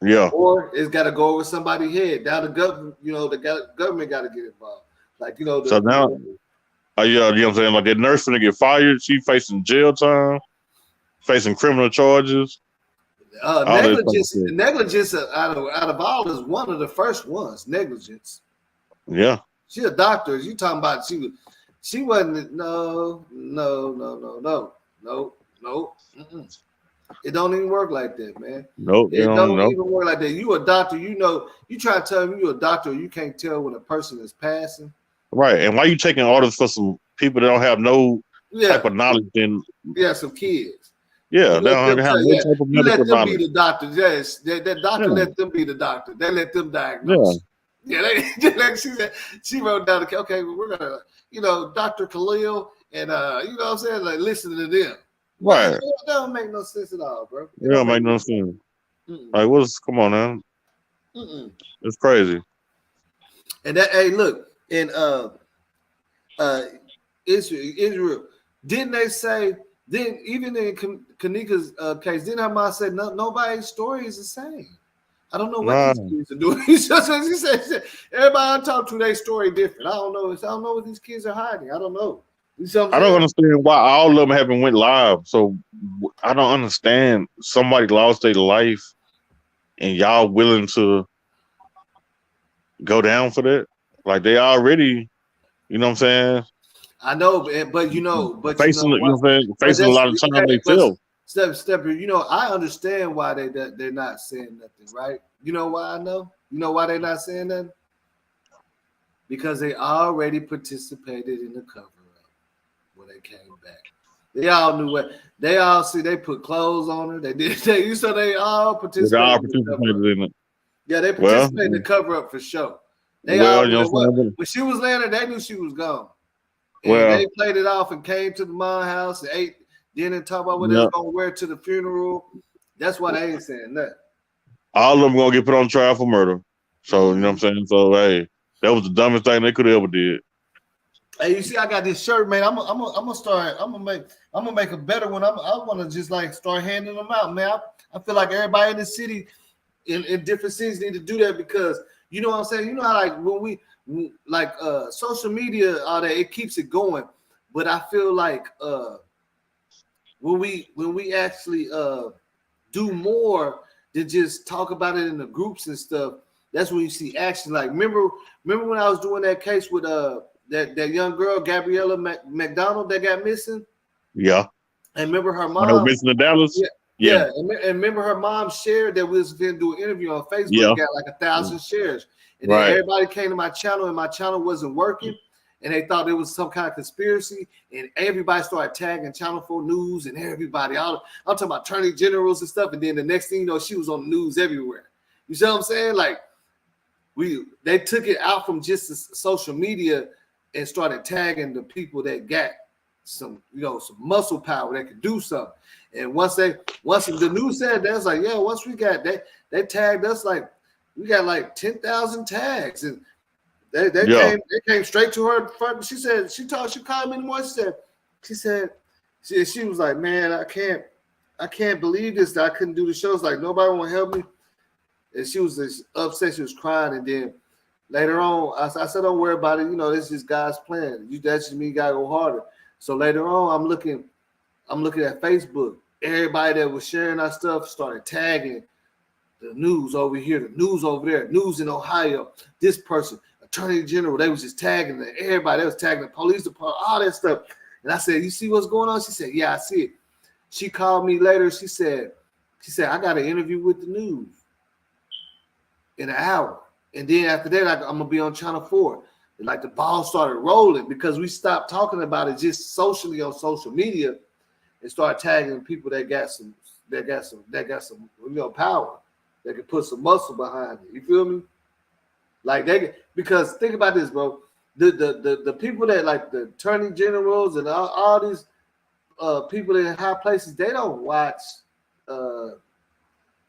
Yeah. Or it's got to go over somebody's head. Now the government, the government got to get involved. Like So now, yeah, you know what I'm saying? Like that nurse finna get fired. She facing jail time, facing criminal charges. Negligence out of all is one of the first ones. Negligence. Yeah. She a doctor. You talking about she wasn't. No. It don't even work like that, man. Nope. It don't even work like that. You a doctor. You try to tell me you a doctor. You can't tell when a person is passing. Right. And why you taking orders for some people that don't have no type of knowledge? Then some kids. yeah, You they let don't them have tell, no type of you let medical them be knowledge. the doctor. Yes, that doctor Yeah. let them be the doctor. They let them Yeah. diagnose. Yeah, like she said, she wrote down. Okay, we're gonna, Dr. Khalil, and you know what I'm saying, like listen to them. Right. That don't make no sense at all, bro. It Yeah, don't make make no sense. Mm-mm. Like, come on, man. Mm-mm. It's crazy. And that, hey, look, in Israel, didn't they say? Then even in Kenneka's case, didn't her mom say nobody's story is the same? I don't know what Nah. these kids are doing. she said, everybody I talk to, their story different. I don't know. I don't know what these kids are hiding. I don't know. You see what I'm I don't saying? understand why all of them haven't went live. So I don't understand. Somebody lost their life, and y'all willing to go down for that? Like they already, you know what I'm saying? I know, but you know what? Facing a lot of time themselves. Step, I understand why they're not saying nothing, right? You know why I know? You know why they're not saying nothing? Because they already participated in the cover up when they came back. They all knew what they all see. They put clothes on her. They did. So they all participated in the cover up. In it. Yeah, they participated in the cover up for sure. They all knew when she was laying there, they knew she was gone. And they played it off and came to the mom house and ate dinner and talked about what they was gonna wear to the funeral. That's why they ain't saying that. All of them gonna get put on trial for murder. So you know what I'm saying? So hey, that was the dumbest thing they could have ever did. Hey, you see, I got this shirt, man. I'm gonna make a better one. I want to just like start handing them out, man. I feel like everybody in the city, in different cities, need to do that because you know what I'm saying. You know how like when we like social media, all that it keeps it going, but I feel like when we actually do more than just talk about it in the groups and stuff, that's when you see action. Like remember when I was doing that case with that young girl, Gabriella McDonald, that got missing? Yeah. And remember her mom. When they were missing in Dallas? Yeah. And remember her mom shared that we was going to do an interview on Facebook. Yeah. Got like 1,000 shares. And then everybody came to my channel and my channel wasn't working. And they thought it was some kind of conspiracy. And everybody started tagging Channel 4 News and everybody. I'm talking about attorney generals and stuff. And then the next thing you know, she was on the news everywhere. You see what I'm saying? Like they took it out from just the social media and started tagging the people that got some muscle power that could do something. And once the news said that, it's like, yeah, once we got that, they tagged us like we got like 10,000 tags, and they came straight to her front. She said she called me in the morning. She said she was like, man, I can't believe this. That I couldn't do the shows. Like nobody want to help me, and she was just upset. She was crying, and then later on, I said, don't worry about it. You know, this is God's plan. That's just me. You gotta go harder. So later on, I'm looking at Facebook. Everybody that was sharing our stuff started tagging the news over here, the news over there, news in Ohio, this person, attorney general. They was just tagging it. Everybody. They was tagging the police department, all that stuff. And I said, you see what's going on? She said, yeah, I see it. She called me later. She said, I got an interview with the news in an hour. And then after that, I'm gonna be on Channel 4. And like the ball started rolling because we stopped talking about it just socially on social media and started tagging people that got some power, that can put some muscle behind it. You feel me? Like because think about this, bro. The people that like the attorney generals and all these people in high places, they don't watch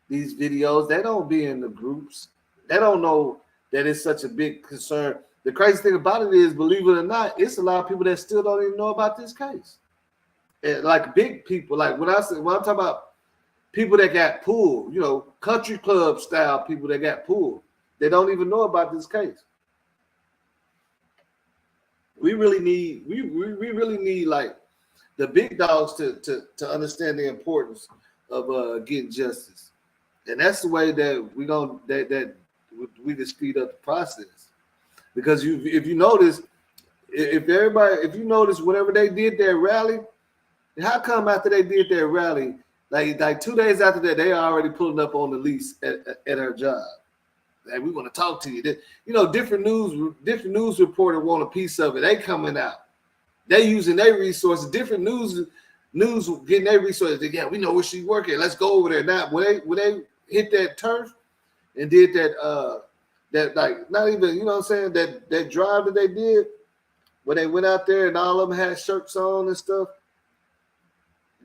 these videos. They don't be in the groups. They don't know that it's such a big concern. The crazy thing about it is, believe it or not, it's a lot of people that still don't even know about this case. And like big people, like when I'm talking about people that got pulled, country club style people that got pulled, they don't even know about this case. We really need like the big dogs to understand the importance of getting justice, and that's the way that we can speed up the process. Because if you notice, whenever they did their rally, how come after they did their rally, like 2 days after that, they are already pulling up on the lease at her job? Hey, we want to talk to you. You know, different news reporter want a piece of it. They coming out. They using their resources. Different news getting their resources. Yeah, we know where she's working. Let's go over there. Now, when they hit that turf and did that that like not even, you know what I'm saying, that drive that they did when they went out there and all of them had shirts on and stuff.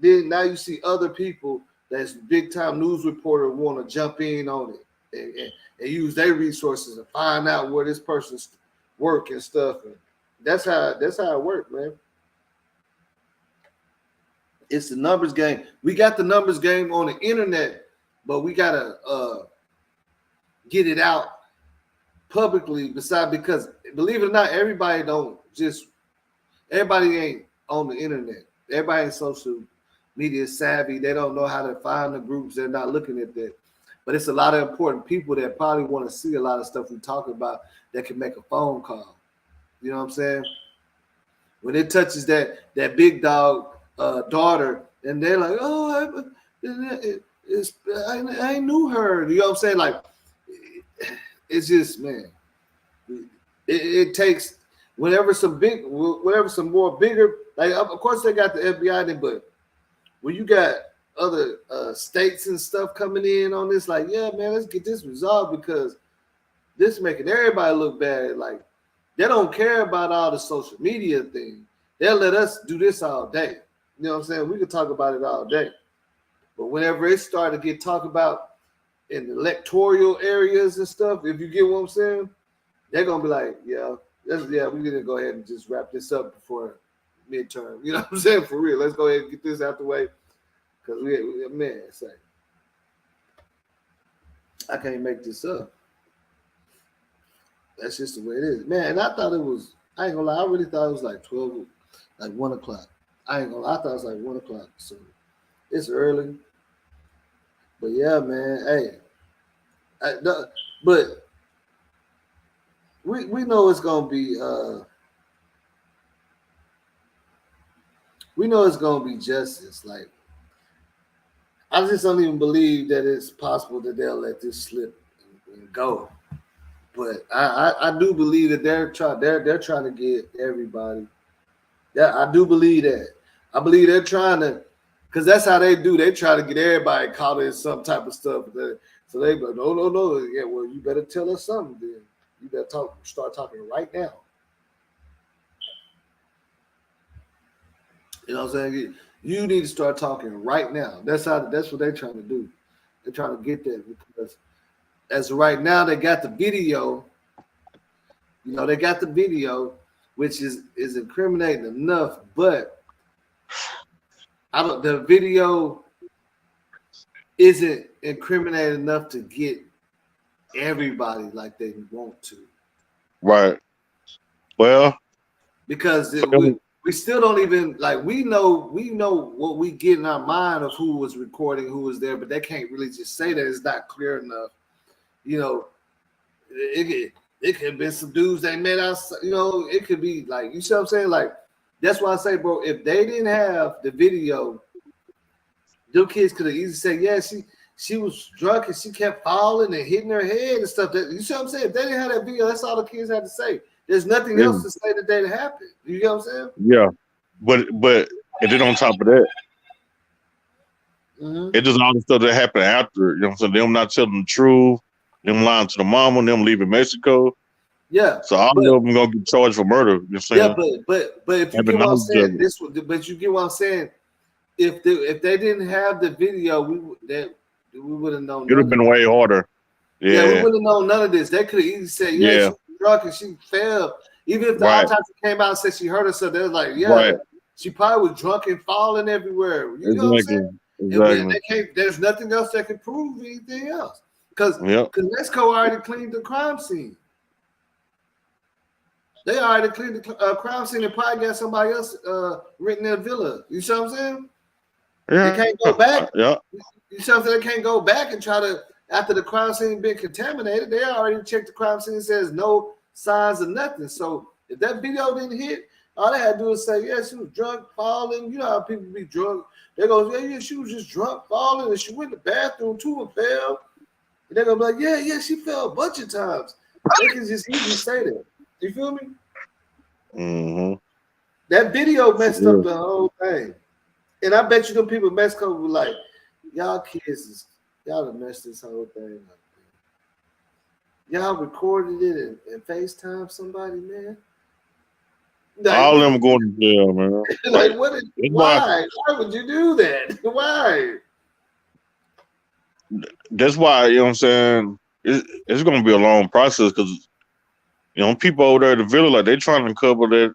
Then now you see other people that's big time news reporter want to jump in on it and use their resources and find out where this person's work and stuff. And that's how it works, man. It's the numbers game. We got the numbers game on the internet, but we gotta get it out publicly. Because believe it or not, everybody ain't on the internet. Everybody ain't social media savvy. They don't know how to find the groups. They're not looking at that. But it's a lot of important people that probably want to see a lot of stuff we talk about that can make a phone call. You know what I'm saying? When it touches that big dog daughter, and they're like, oh, I knew her. You know what I'm saying? Like, it's just, man, it takes whenever some more bigger, like, of course they got the FBI thing, but when you got other states and stuff coming in on this, like, yeah, man, let's get this resolved because this is making everybody look bad. Like, they don't care about all the social media thing. They'll let us do this all day. You know what I'm saying? We could talk about it all day. But whenever it started to get talked about in the electoral areas and stuff, if you get what I'm saying, they're going to be like, we need to go ahead and just wrap this up before midterm. You know what I'm saying? For real. Let's go ahead and get this out the way. Because, man, say, I can't make this up. That's just the way it is. Man, and I thought it was, I ain't going to lie, I really thought it was like 1 o'clock. I ain't gonna lie, I thought it was like 1 o'clock. So it's early. But yeah, man, but we know it's gonna be we know it's gonna be justice. Like, I just don't even believe that it's possible that they'll let this slip and go. But I do believe that they're trying to get everybody. Yeah, I do believe that. I believe they're trying to, because that's how they do. They try to get everybody caught in some type of stuff. So they go, no. Yeah, well, you better tell us something then. You better start talking right now. You know what I'm saying? You need to start talking right now. That's what they're trying to do. They're trying to get that because as of right now, they got the video. You know, they got the video, which is incriminating enough, but the video isn't incriminating enough to get everybody like they want to. Right. Well, because we still don't even, like, we know what we get in our mind of who was recording, who was there, but they can't really just say that. It's not clear enough. You know, it could have been some dudes they met outside. You know, it could be like, you see what I'm saying? Like, that's why I say, bro, if they didn't have the video, them kids could have easily said, yeah, she was drunk and she kept falling and hitting her head and stuff. You see what I'm saying? If they didn't have that video, that's all the kids had to say. There's nothing else to say that didn't happen. You know what I'm saying? Yeah. But and then on top of that, it just all the stuff that happened after. You know what I'm saying? Them not telling the truth, them lying to the mama, them leaving Mexico. Yeah. So all of them gonna get charged for murder. You know what I'm saying? Yeah, but if you get what I'm saying, but you get what I'm saying. If they didn't have the video, we would have known. It would have been way harder. Yeah, we would have known none of this. They could have easily said, yeah, she was drunk and she fell. Even if the autopsy came out and said she hurt herself, they was like, she probably was drunk and falling everywhere. You know what I'm saying? Exactly. There's nothing else that can prove anything else. Because Mexico already cleaned the crime scene. They already cleaned the crime scene and probably got somebody else renting their villa. You see what I'm saying? Yeah. They can't go back. Yeah. You see what I'm saying? They can't go back and try to, after the crime scene been contaminated, they already checked the crime scene and says no signs of nothing. So if that video didn't hit, all they had to do is say, yeah, she was drunk, falling. You know how people be drunk. They go, yeah, she was just drunk, falling, and she went to the bathroom too and fell. And they're gonna be like, yeah, she fell a bunch of times. They can just easily say that. You feel me? Mm-hmm. That video messed up the whole thing. And I bet you them people in Mexico were like, y'all done messed this whole thing up. Y'all recorded it and FaceTime somebody, man. Like, All them going to jail, man. Like, why? Why would you do that? Why? That's why, you know what I'm saying? It's going to be a long process because, you know, people over there at the village, like, they trying to cover that.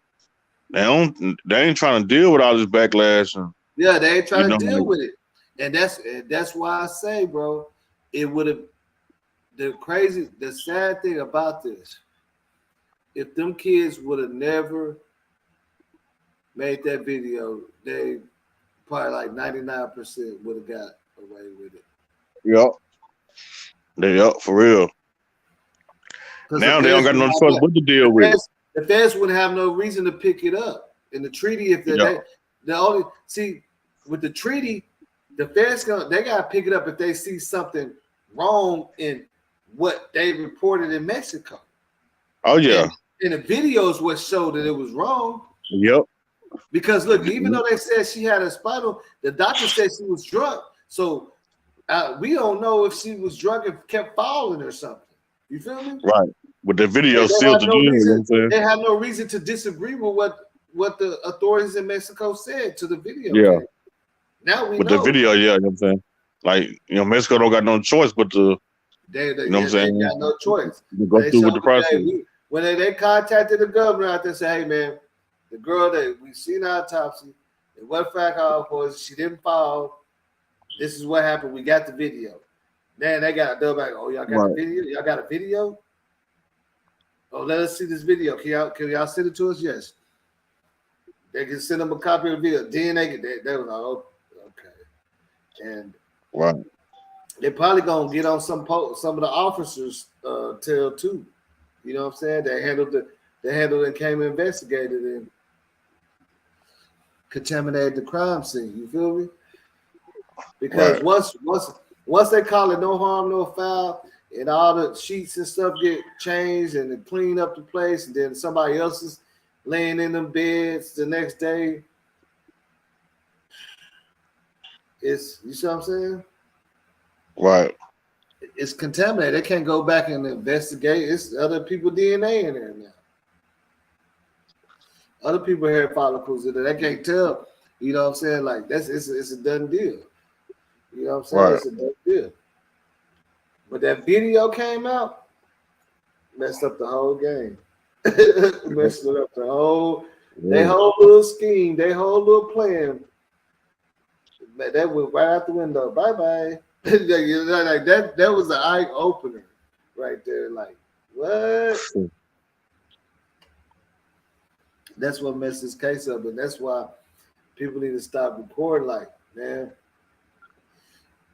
They ain't trying to deal with all this backlash. And, yeah, they ain't trying to deal like, with it. And that's why I say, bro, it would have, the sad thing about this, if them kids would have never made that video, they probably like 99% would have got away with it. Yep, for real. Now they don't got no choice but to deal with it. The feds would have no reason to pick it up. In the treaty, if with the treaty, the feds they gotta pick it up if they see something wrong in what they reported in Mexico. Oh yeah. And the videos what showed that it was wrong. Yep. Because look, even though they said she had a spinal, the doctor said she was drunk. So we don't know if she was drunk and kept falling or something. You feel me? Right. With the video sealed to you know what I'm saying? They have no reason to disagree with what the authorities in Mexico said to the video. Yeah. Game. Now we with know. the video, yeah, you know what I'm saying? Like, you know, Mexico don't got no choice but to, you know what I'm saying? They got no choice. To go through with the process. When they contacted the governor out there, say, hey man, the girl that we seen autopsy, it wasn't for alcohol poisoning, she didn't fall. This is what happened. We got the video. Then they got a double back. Oh, y'all got the video? Y'all got a video? Oh, let us see this video. Can y'all send it to us? Yes. They can send them a copy of the video. Then they was like, okay. And they're probably gonna get on some of the officers' tail too. You know what I'm saying? They handled and came and investigated and contaminated the crime scene. You feel me? Because once they call it no harm, no foul, and all the sheets and stuff get changed and they clean up the place, and then somebody else is laying in them beds the next day. You see what I'm saying? Right. It's contaminated. They can't go back and investigate. It's other people's DNA in there now. Other people hair follicles in there. They can't tell. You know what I'm saying? Like it's a done deal. You know what I'm saying? Right. It's a done deal. But that video came out, messed up the whole game. Messed up the whole, their whole little scheme, their whole little plan. That went right out the window. Bye-bye. Like that was an eye opener right there. Like, what? That's what messed this case up, and that's why people need to stop recording. Like, man,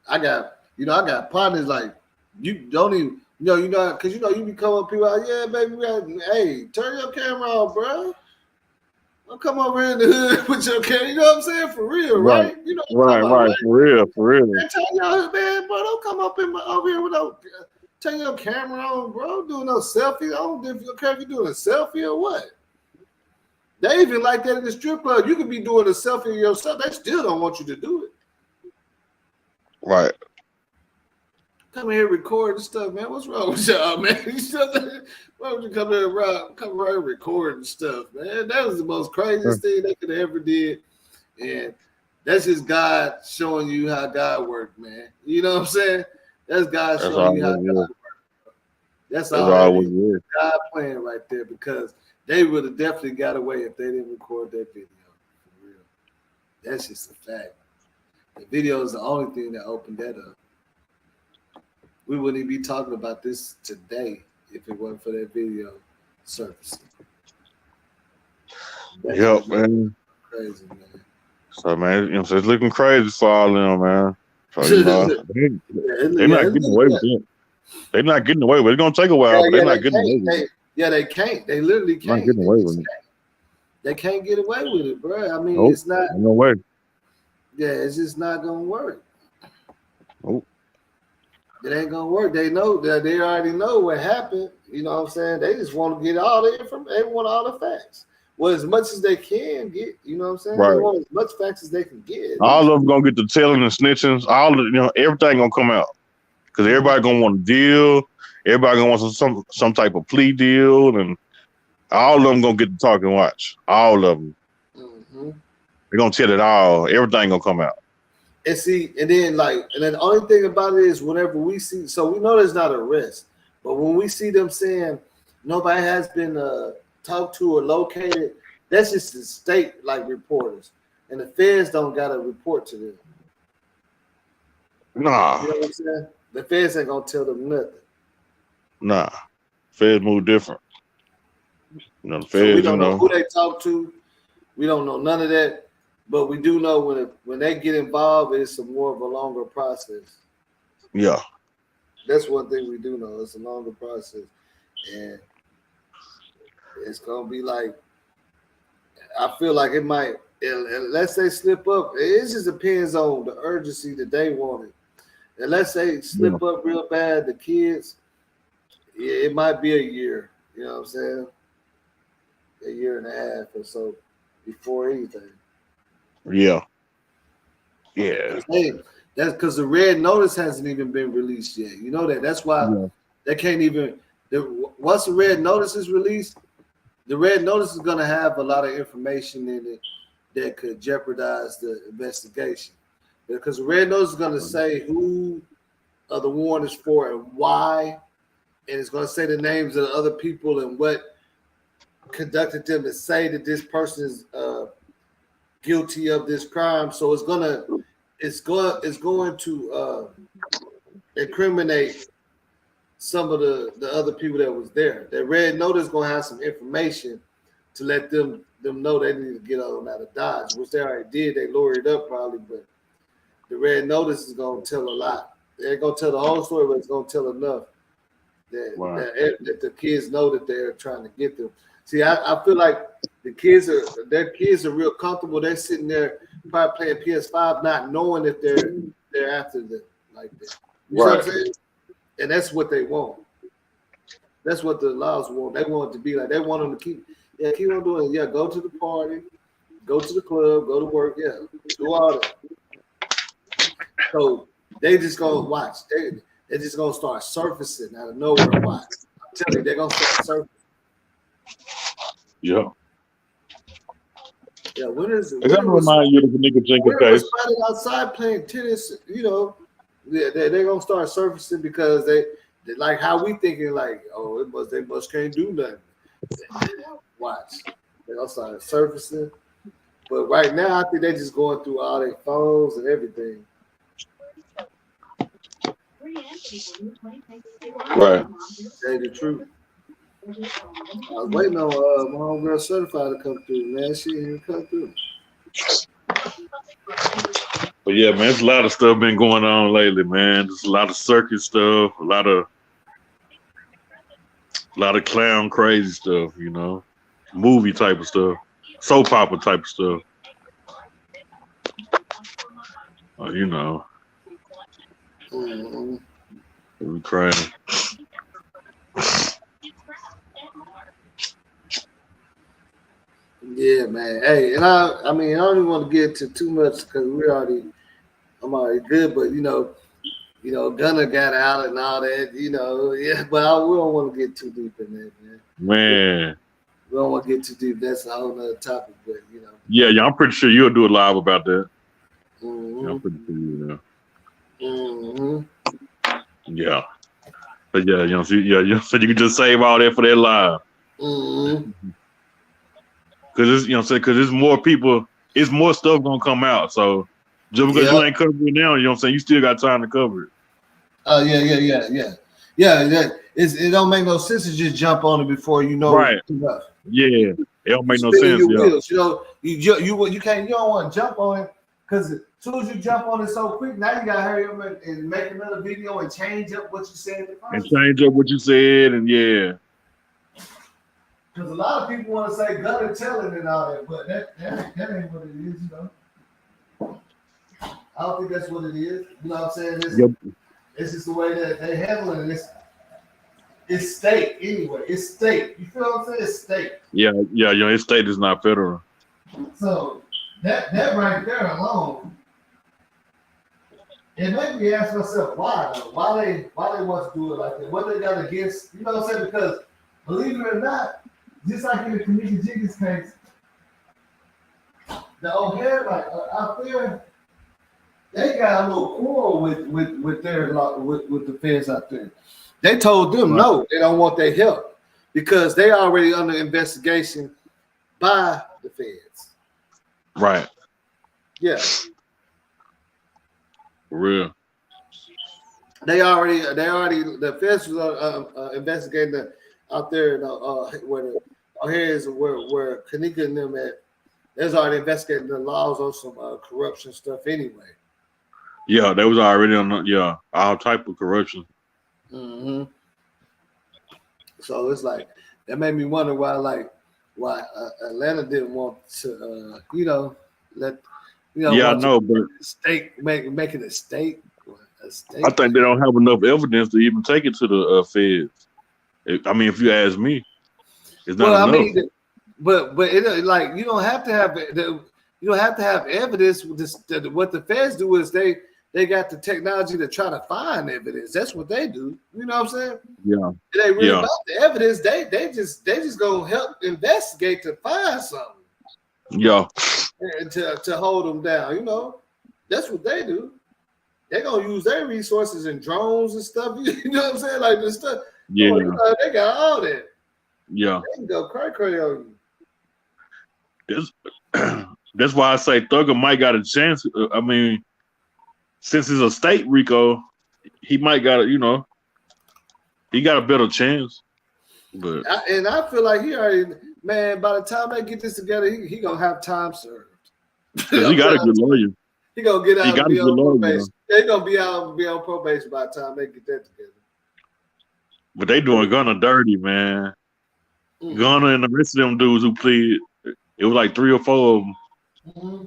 I got partners like you don't even because you be coming up people like, yeah, baby, hey, turn your camera off, bro. I'll come over here in the hood with your camera. You know what I'm saying? For real, right? You know what I'm talking about, right? For real. Man, tell y'all, man, bro, don't come up over here with no turn your camera on, bro. Doing no selfie. I don't care if you're doing a selfie or what. They even like that in the strip club. You could be doing a selfie of yourself. They still don't want you to do it. Right. Come here recording stuff, man. What's wrong with y'all, man? Why would you come here and recording stuff, man? That was the most craziest thing they could have ever did. And that's just God showing you how God worked, man. You know what I'm saying? That's God showing you how God worked. That's all it is. God playing right there, because they would have definitely got away if they didn't record that video. For real. That's just a fact. The video is the only thing that opened that up. We wouldn't even be talking about this today if it wasn't for that video surfacing. Yep, man. Crazy, man. So, man, so it's looking crazy for all of them, man. So, they're not getting away with it. They're not getting away with it. It's going to take a while, but they're not getting away with it. Yeah, they can't. They literally can't. Not getting away with it. They can't get away with it, bro. I mean, it's not. No way. Yeah, it's just not going to work. Nope. It ain't gonna work. They know that they already know what happened. You know what I'm saying? They just want to get all the information. They want all the facts. Well, as much as they can get, you know what I'm saying? Right. They want as much facts as they can get. All of them gonna get the telling and snitchings. All of, everything gonna come out because everybody gonna want a deal. Everybody gonna want some type of plea deal, and all of them gonna get to talk and watch. All of them. Mm-hmm. They're gonna tell it all. Everything gonna come out. And see, and then the only thing about it is whenever we see, so we know there's not an arrest, but when we see them saying nobody has been talked to or located, that's just the state reporters, and the feds don't got to report to them. Nah. You know what I'm saying? The feds ain't gonna tell them nothing. Nah. Feds move different. The feds, So we don't know who they talk to. We don't know none of that. But we do know when they get involved, it's more of a longer process. Yeah. That's one thing we do know. It's a longer process. And it's going to be I feel like it might, unless they slip up, it just depends on the urgency that they want it. Unless they slip up real bad, the kids, it might be a year. You know what I'm saying? A year and a half or so before anything. Yeah. Yeah. Hey, that's because the red notice hasn't even been released yet. You know that. That's why they can't even. Once the red notice is released, the red notice is going to have a lot of information in it that could jeopardize the investigation. Because the red notice is going to say who the warrant is for and why, and it's going to say the names of the other people and what conducted them to say that this person is guilty of this crime. So it's going to incriminate some of the other people that was there. That red notice is going to have some information to let them know they need to get on out of Dodge, which they already did. They lowered it up probably, but the red notice is going to tell a lot. They ain't going to tell the whole story, but it's going to tell enough that the kids know that they're trying to get them. See, I feel like their kids are real comfortable. They're sitting there probably playing PS5, not knowing if they're after them like that. You know what I'm saying? And that's what they want. That's what the laws want. They want it to be like. They want them to keep on doing it. Yeah, go to the party, go to the club, go to work. Yeah, do all that. So they just gonna watch. They're just gonna start surfacing out of nowhere. Watch. I'm telling you, they're gonna start surfacing. Yeah. Yeah, when is it? It doesn't remind you of the nigga Jenkins case. Outside playing tennis, they're gonna start surfacing because they like how we thinking like, oh, they must can't do nothing. Watch, they're gonna start surfacing. But right now, I think they're just going through all their phones and everything. Right. Say the truth. I was waiting on my homegirl certified to come through, man. She didn't come through. But yeah, man, there's a lot of stuff been going on lately, man. There's a lot of circus stuff, a lot of clown crazy stuff, movie type of stuff, soap opera type of stuff. We crying. Yeah, man. Hey, and I mean, I don't even want to get into too much because I'm already good, but Gunner got out and all that, yeah. But we don't want to get too deep in that, man. Man. We don't want to get too deep. That's a whole nother topic, but Yeah, I'm pretty sure you'll do a live about that. Mm-hmm. Yeah, I'm pretty sure you Mm-hmm. Yeah. But yeah, so you can just save all that for that live. Mm-hmm. Because it's more people, it's more stuff gonna come out. So just because you ain't covering it now, you still got time to cover it. Oh yeah. It don't make no sense to just jump on it before you know. Right. Enough. Yeah, it don't make no sense. Wheels, you don't want to jump on it because as soon as you jump on it so quick, now you gotta hurry up and make another video and change up what you said. And change up what you said, and yeah. Because a lot of people want to say Gunner telling and all that, but that ain't what it is, I don't think that's what it is. You know what I'm saying? It's just the way that they handle it. It's state anyway. It's state. You feel what I'm saying? It's state. Yeah. His state is not federal. So that right there alone, it made me ask myself why though? Why they want to do it like that? What they got against? You know what I'm saying? Because believe it or not, just like in the Kenneka Jenkins case, the O'Hare out there, they got a little quarrel with the feds out there. They told them no, they don't want their help because they already under investigation by the feds. Right. Yeah. For real. They already the feds was investigating out there where the O'Hare's where Kenneka and them at. There's already investigating the laws on some corruption stuff anyway. Yeah, they was already on all type of corruption. Mm-hmm. So it's like that made me wonder why Atlanta didn't want to let I know, but state make it a state. I think they don't have enough evidence to even take it to the feds. If you ask me, it's not enough. But it like you don't have to have evidence. What the feds do is they got the technology to try to find evidence. That's what they do. You know what I'm saying? Yeah. It ain't really about the evidence. They just gonna help investigate to find something. Yeah. And to hold them down. You know, that's what they do. They're gonna use their resources and drones and stuff. You know what I'm saying? Like this stuff. Yeah. They got all that. Yeah. They can go cray on you. That's why I say Thugger might got a chance. Since it's a state RICO, he might got he got a better chance. But I feel like he already, man, by the time they get this together, he gonna have time served. Because he got a good lawyer. He gonna get out and be on probation. Lawyer, he gonna be out and be on probation by the time they get that together. But they doing Gunna dirty, man. Gunna and the rest of them dudes who plead, it was like 3 or 4 of them. Mm-hmm.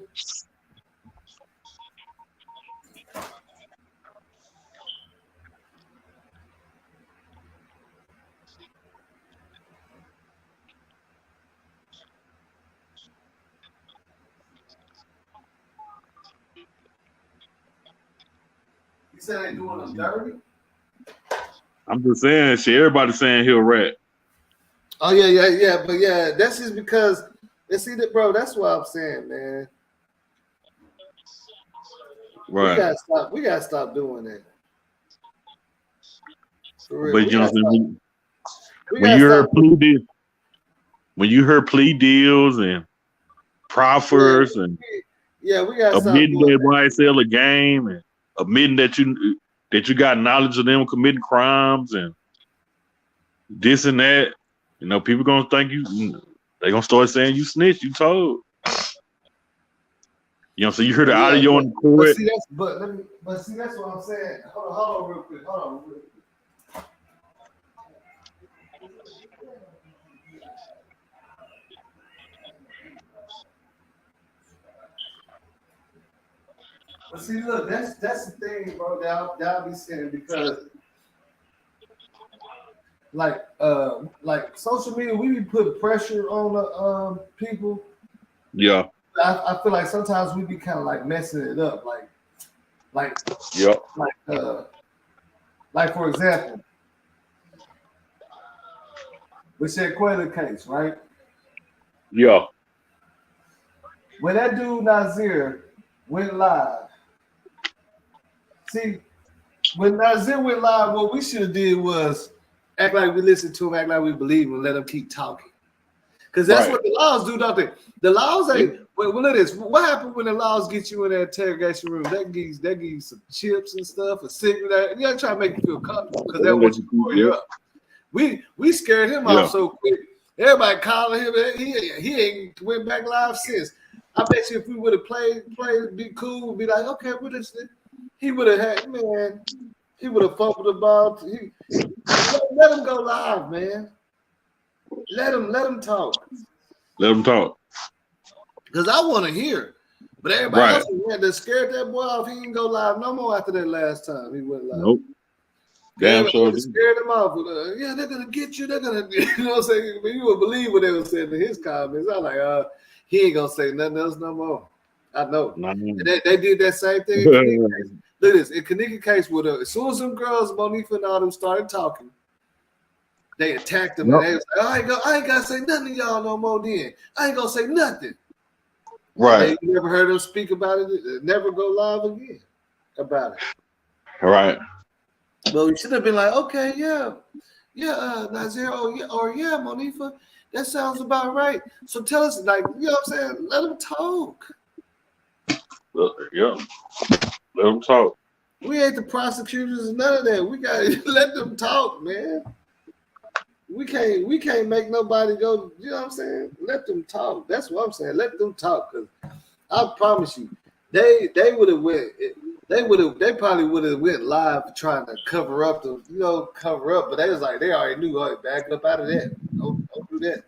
You said they doing them dirty? I'm just saying, everybody's saying he'll rat. Oh yeah. But yeah, that's just because bro. That's what I'm saying, man. Right. We gotta stop doing that. For real. But you know what I'm saying? When you heard plea deals and proffers and we gotta admitting stop doing that YSL a game and admitting that you got knowledge of them committing crimes and this and that, people gonna think they gonna start saying you snitched, you told. So you heard the audio in the court. But see, that's what I'm saying. Hold on real quick. But see, look, that's the thing, bro. That I'll be saying because, like social media, we be putting pressure on the people. Yeah. I feel like sometimes we be kind of like messing it up, like for example, with Shanquella case, right? Yeah. When that dude Nazir went live, see, when Nazir went live, what we should have did was act like we listened to him, act like we believe him, and let him keep talking. Because that's what the laws do, don't they? The laws ain't. Well, look at this. What happened when the laws get you in that interrogation room? That gives you some chips and stuff, a cigarette. You gotta try to make you feel comfortable because they want you to pull you up. We scared him off so quick. Everybody calling him. He ain't went back live since. I bet you if we would have played, be cool, be like, okay, what is it? He would have had, man. He would have fumbled the ball. Let him go live, man. Let him talk. Let him talk. Because I want to hear. But everybody else that scared that boy off, he didn't go live no more after that last time he went live. Nope. Damn Yeah, sure. it scared them off. Yeah, they're gonna get you. They're gonna, you know what I'm saying? I mean, you would believe what they were saying in his comments. I'm like, he ain't gonna say nothing else no more. I know. And they did that same thing in Kenneka case. Look at this. In Kenneka case, with as soon as them girls, Monifa and all them started talking, they attacked them. And they was like, I ain't gotta say nothing to y'all no more then. I ain't gonna say nothing. Right. You never heard them speak about it. Never go live again about it. Right. Well, we should have been like, okay, yeah, Nazir, yeah, Monifa, that sounds about right. So tell us, like, you know what I'm saying? Let them talk. Yeah, let them talk. We ain't the prosecutors and none of that. We gotta let them talk, man. We can't make nobody go. You know what I'm saying? Let them talk. That's what I'm saying. Let them talk, because I promise you, they would have went. They probably would have went live trying to cover up, but they was like, they already knew, back up out of that. Don't do that.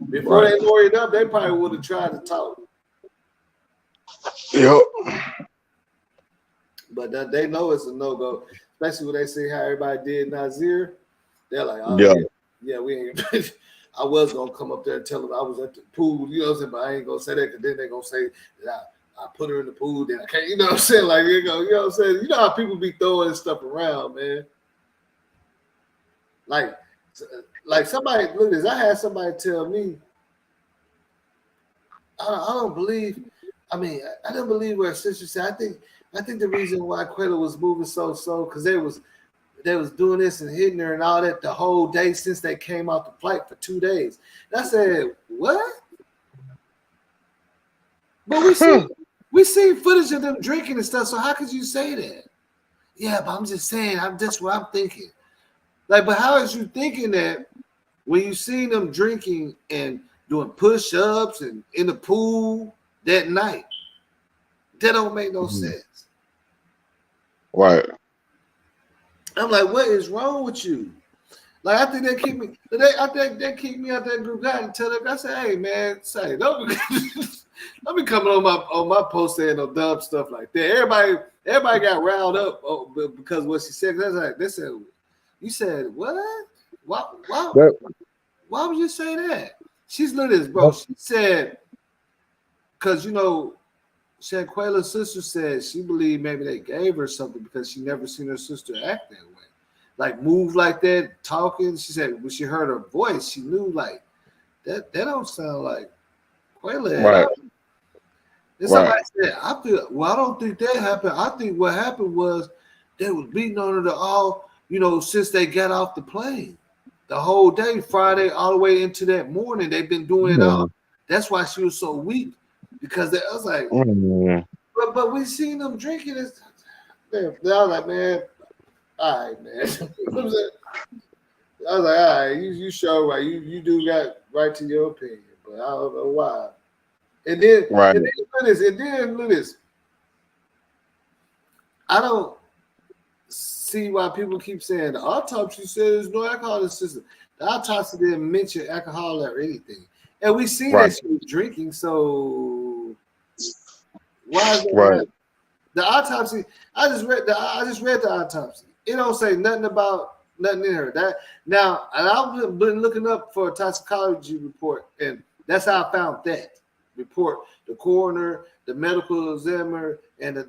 Before they lawyered up, they probably would have tried to talk. Yep. But they know it's a no-go, especially when they see how everybody did Nazir. They're like, yeah, we ain't. I was gonna come up there and tell them I was at the pool, you know what I'm saying, but I ain't gonna say that, because then they're gonna say that I put her in the pool, then I can't, you know what I'm saying? Like, you know what I'm saying? You know how people be throwing stuff around, man. Like somebody, look at this. I had somebody tell me, I don't believe. I mean, I don't believe what her sister said. I think the reason why Quella was moving so slow, because they was doing this and hitting her and all that the whole day since they came out the flight for 2 days. And I said, what? But we see footage of them drinking and stuff. So how could you say that? Yeah, but I'm just saying, that's what I'm thinking. Like, but how is you thinking that when you see them drinking and doing push-ups and in the pool that night? That don't make no sense. Right. I'm like, what is wrong with you? Like, I think they keep me. I think they keep me out that group guy and tell them. I say, hey man, don't be coming on my post saying no dumb stuff like that. Everybody got riled up because of what she said. That's like, they said, you said what? Why would you say that? She's lit as bro. She said, because Shanquella's sister said she believed maybe they gave her something because she never seen her sister act that way. Like move like that, talking. She said when she heard her voice, she knew like that don't sound like Quella. Right. And somebody said, I don't think that happened. I think what happened was they was beating on her all, since they got off the plane. The whole day, Friday, all the way into that morning, they've been doing it all. That's why she was so weak. Because I was like, but we seen them drinking this. I was like, man, all right, man. I was like, all right, you show right. You do got right to your opinion, but I don't know why. And then look at this. I don't see why people keep saying the autopsy said there's no alcohol in the system. The autopsy didn't mention alcohol or anything. And we see that she was drinking, so why is that? Right. The autopsy, I just read the autopsy. It don't say nothing about nothing in her. And I've been looking up for a toxicology report, and that's how I found that report. The coroner, the medical examiner, and the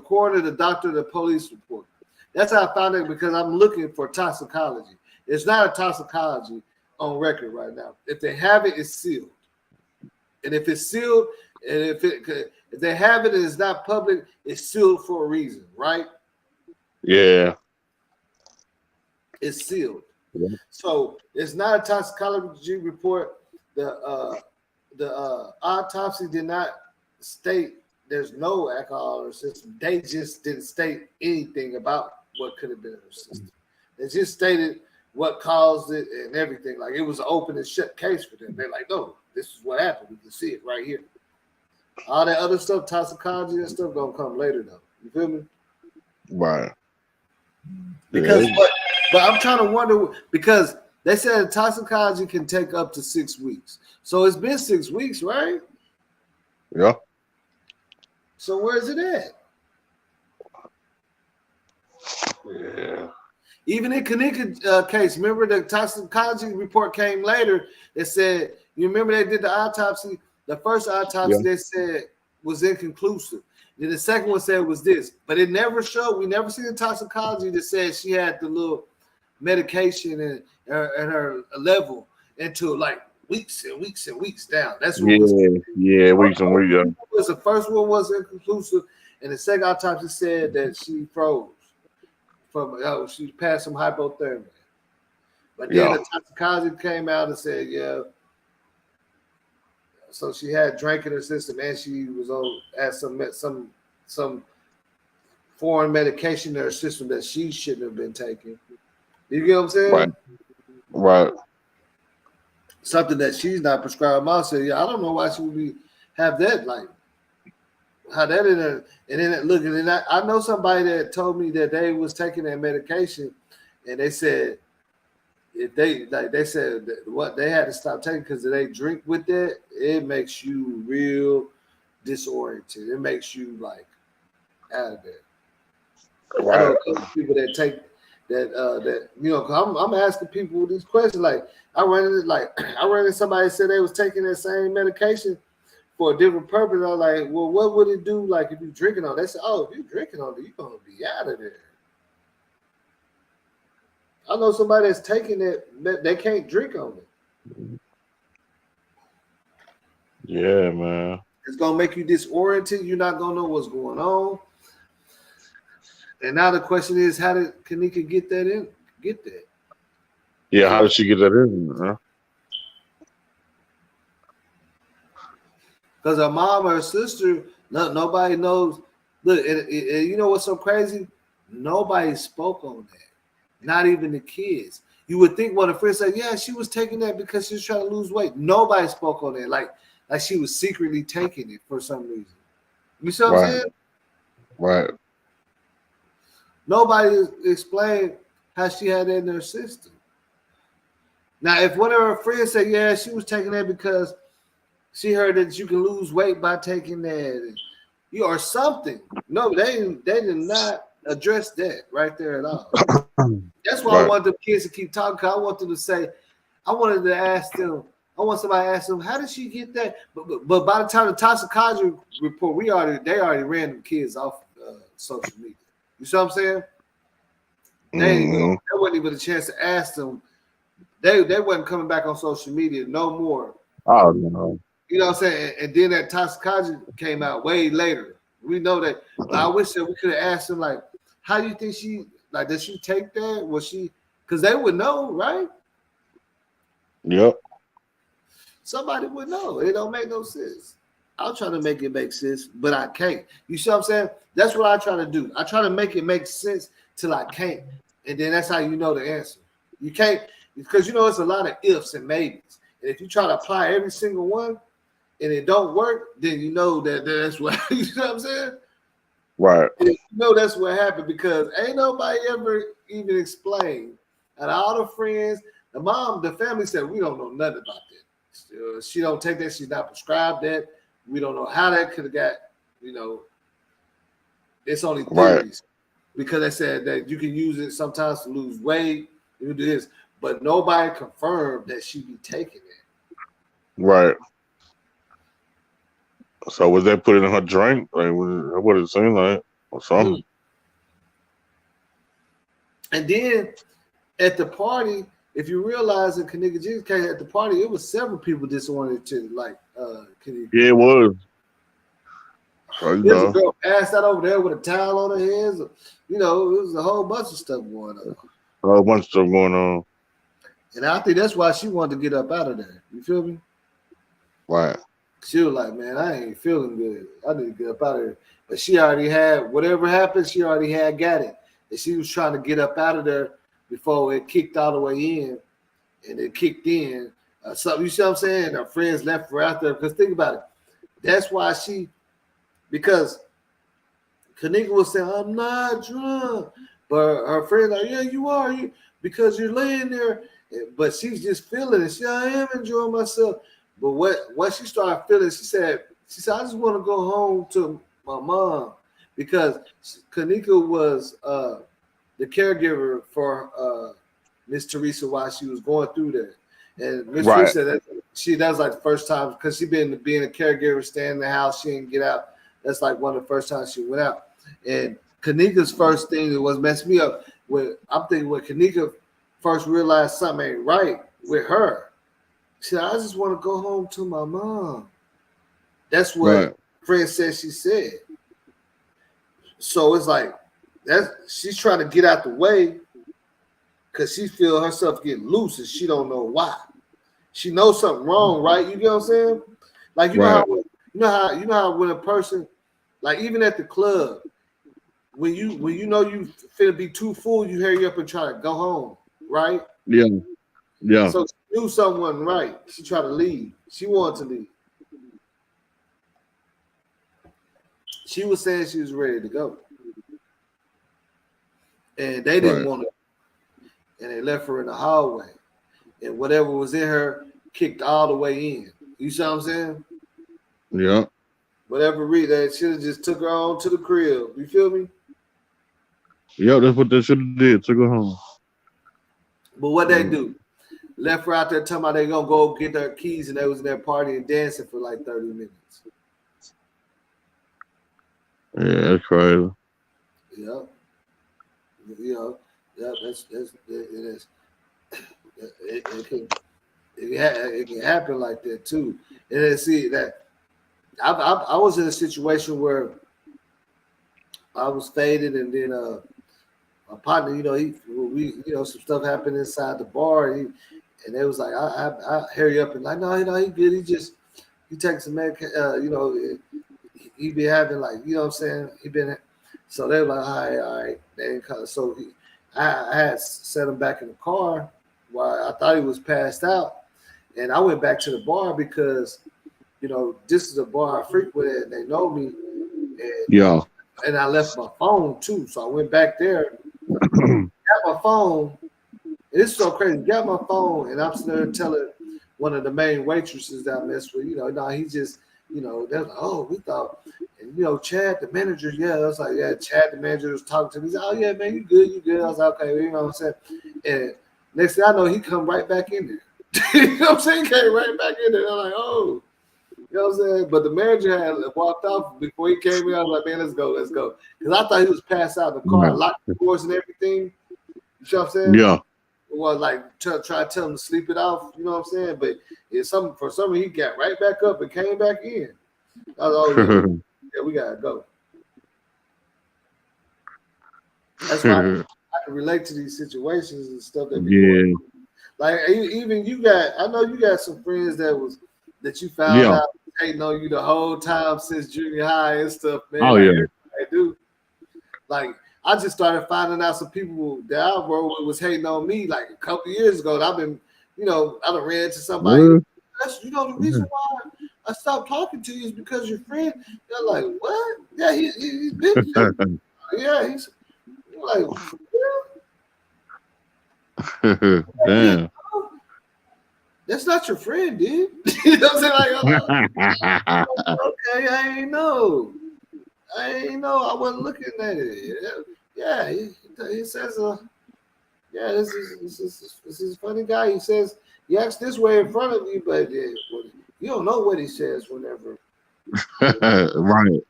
coroner, the doctor, the police report. That's how I found it, because I'm looking for toxicology. It's not a toxicology on record right now. If they have it, it's sealed. And if it's sealed, and if they have it and it's not public, it's sealed for a reason, right? Yeah. It's sealed. Yeah. So it's not a toxicology report. The autopsy did not state there's no alcohol in her system. They just didn't state anything about what could have been in her system. They just stated what caused it and everything. Like it was an open and shut case for them. They're like, no, this is what happened. We can see it right here. All that other stuff, toxicology and stuff, gonna come later though. You feel me? Right. Because but I'm trying to wonder, because they said toxicology can take up to 6 weeks. So it's been 6 weeks, right? Yeah. So where's it at? Yeah. Even in Kenneka case, remember the toxicology report came later that said, you remember they did the autopsy? The first autopsy they said was inconclusive. Then the second one said was this, but it never showed. We never seen the toxicology that said she had the little medication and her level into like weeks and weeks and weeks down. That's what was. Yeah, weeks and weeks. The first one was inconclusive, and the second autopsy said that she froze from she passed some hypothermia. But then the toxicology came out and said, so she had drink in her system, and she was had some foreign medication in her system that she shouldn't have been taking. You get what I'm saying? Right. Something that she's not prescribed. Mom said, I don't know why she would have that, like, how that in there. And then look, and then I know somebody that told me that they was taking that medication, and they said if they said that what they had to stop taking because if they drink with that, it makes you real disoriented. It makes you like out of there. Right. I know a couple people that take that I'm asking people these questions. Like I ran into somebody said they was taking that same medication for a different purpose. I was like, well, what would it do like if you drinking on it? They said, if you drinking on it, you're gonna be out of there. I know somebody that's taking it, they can't drink on it. Yeah, man. It's gonna make you disoriented. You're not gonna know what's going on. And now the question is, how did Kenneka get that? Yeah, how did she get that in? Huh? Because her mom or her sister, nobody knows. Look, and you know what's so crazy? Nobody spoke on that. Not even the kids. You would think one of the friends said, yeah, she was taking that because she was trying to lose weight. Nobody spoke on that. Like she was secretly taking it for some reason. You see what I'm saying? Right. Nobody explained how she had that in her system. Now, if one of her friends said, yeah, she was taking that because she heard that you can lose weight by taking that, or something. No, they did not address that right there at all. That's why I want the kids to keep talking. Cause I want them to say, I wanted to ask them. I want somebody to ask them, how did she get that? But by the time the toxicology report, they already ran them kids off social media. You see what I'm saying? There wasn't even a chance to ask them. They wasn't coming back on social media no more. Oh no. You know what I'm saying? And then that toxicology came out way later. We know that. But I wish that we could have asked them, like, how do you think she, like, did she take that? Was she, because they would know, right? Yep. Somebody would know. It don't make no sense. I'll try to make it make sense, but I can't. You see what I'm saying? That's what I try to do. I try to make it make sense till I can't. And then that's how you know the answer. You can't, because it's a lot of ifs and maybes. And if you try to apply every single one and it don't work, then you know that's what, you know what I'm saying? Right. And you know that's what happened because ain't nobody ever even explained. And all the friends, the family said, we don't know nothing about that. She don't take that. She's not prescribed that. We don't know how that could have got, it's only theories because they said that you can use it sometimes to lose weight. You do this, but nobody confirmed that she be taking it. Right. So was that put in her drink? Like, what did it seem like? Or something? And then at the party, if you realize in Kenneka Jenkins case at the party, it was several people disoriented, like Kenneka. Yeah, it was. So, There's a girl passed out over there with a towel on her head. It was a whole bunch of stuff going on. A whole bunch of stuff going on. And I think that's why she wanted to get up out of there. You feel me? Right. She was like, man, I ain't feeling good. I need to get up out of there. But she already had, whatever happened, she already got it. And she was trying to get up out of there before it kicked all the way in. And it kicked in. So you see what I'm saying? Her friends left her out there. Because think about it. That's why because Kenneka was saying, I'm not drunk. But her friend like, yeah, you are. Because you're laying there. But she's just feeling it. I am enjoying myself. But what she started feeling, she said, I just want to go home to my mom because Kenneka was the caregiver for Miss Teresa while she was going through that. And Miss Right. Teresa, that was like the first time because she been being a caregiver, staying in the house, she didn't get out. That's like one of the first times she went out. And Kenneka's first thing that was messed me up when Kenneka first realized something ain't right with her. She said, I just want to go home to my mom. That's what friend said she said. So it's like she's trying to get out the way because she feel herself getting loose and she don't know why. She knows something wrong, right? You get what I'm saying? Like you know how when a person, like even at the club, when you know you finna be too full, you hurry up and try to go home, right? Yeah. Yeah. So she knew something wasn't right. She tried to leave. She wanted to leave. She was saying she was ready to go. And they didn't want to. And they left her in the hallway. And whatever was in her kicked all the way in. You see what I'm saying? Yeah. Whatever reason, should have just took her on to the crib. You feel me? Yeah, that's what they should have did. Took her home. But what they do? Left her out there talking about they gonna go get their keys, and they was in there partying and dancing for like 30 minutes. Yeah, that's crazy. Yeah. You know, yeah, it can happen like that too. And then see that I was in a situation where I was faded, and then my partner, some stuff happened inside the bar, and they was like, I hurry up and like, no, he good. He takes some medication, he be having like, you know what I'm saying? So they were like, all right. I had set him back in the car while I thought he was passed out. And I went back to the bar because, this is a bar I frequent and they know me. And I left my phone too. So I went back there, got my phone. And it's so crazy. Got my phone and I'm sitting there telling one of the main waitresses that I messed with, he just, they're like, oh, we thought, and Chad, the manager, I was like, yeah, Chad, the manager was talking to me. He's like, oh yeah, man, you good. I was like, okay, you know what I'm saying? And next thing I know, he come right back in there. You know what I'm saying? He came right back in there. I'm like, oh, you know what I'm saying? But the manager had walked off before he came in. I was like, man, let's go. Because I thought he was passed out of the car, locked the doors and everything. You know what I'm saying? Yeah. Well, like try to tell him to sleep it off, you know what I'm saying? But for some reason he got right back up and came back in. I was like, oh, yeah, we gotta go. That's why I can relate to these situations and stuff that be going on. Like even I know you got some friends that you found out hating on you the whole time since junior high and stuff, man. Oh, like, yeah. I do. Like I just started finding out some people that I worked with was hating on me like a couple years ago. And I've been, I done ran into somebody. The reason why I stopped talking to you is because your friend. They're like, what? Yeah, he's been. Yeah, he's like, damn. That's not your friend, dude. You know what I'm saying? Like, okay, I ain't know. I wasn't looking at it. Yeah, he says, this is a funny guy. He says he acts this way in front of you, but you don't know what he says whenever. Right.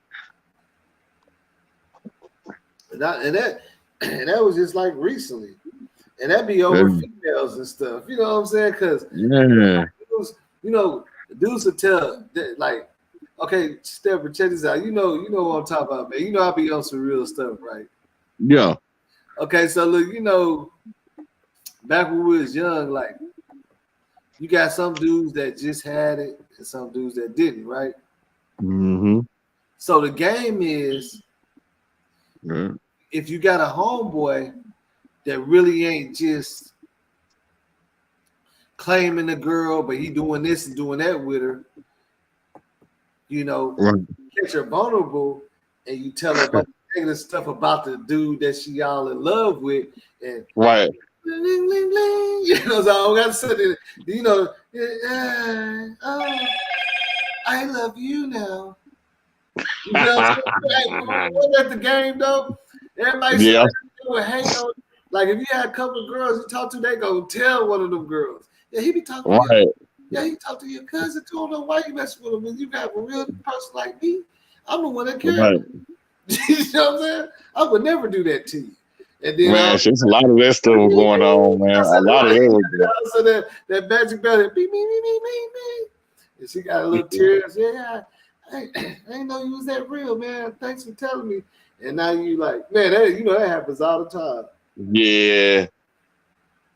And that was just like recently, and that be over females and stuff. You know what I'm saying? Because dudes will tell that, like, okay, Steph, check this out. You know what I'm talking about, man. I be on some real stuff, right? Yeah. Okay, so look, back when we was young, like, you got some dudes that just had it and some dudes that didn't, right? Mm-hmm. So the game is, if you got a homeboy that really ain't just claiming the girl, but he doing this and doing that with her, catch her vulnerable, and you tell her about negative stuff about the dude that she all in love with, and right. Bling, bling, bling. So I got to say, I love you now. You know what I'm saying? At the game though, Everybody Yeah. would hate on. Like if you had a couple of girls you talk to, they go tell one of them girls. Yeah, he be talking to Right. you. Yeah, he talk to your cousin too. I don't know why you messing with him. When you got a real person like me, I'm the one that cares. Right. You know what I'm saying? I would never do that to you. And then Man, there's a lot of that stuff going on, man. A lot of that. so that magic bell, beep, beep, beep, beep, beep, beep. And she got a little tears. Yeah, I ain't know you was that real, man. Thanks for telling me. And now you like, man, that, that happens all the time. Yeah.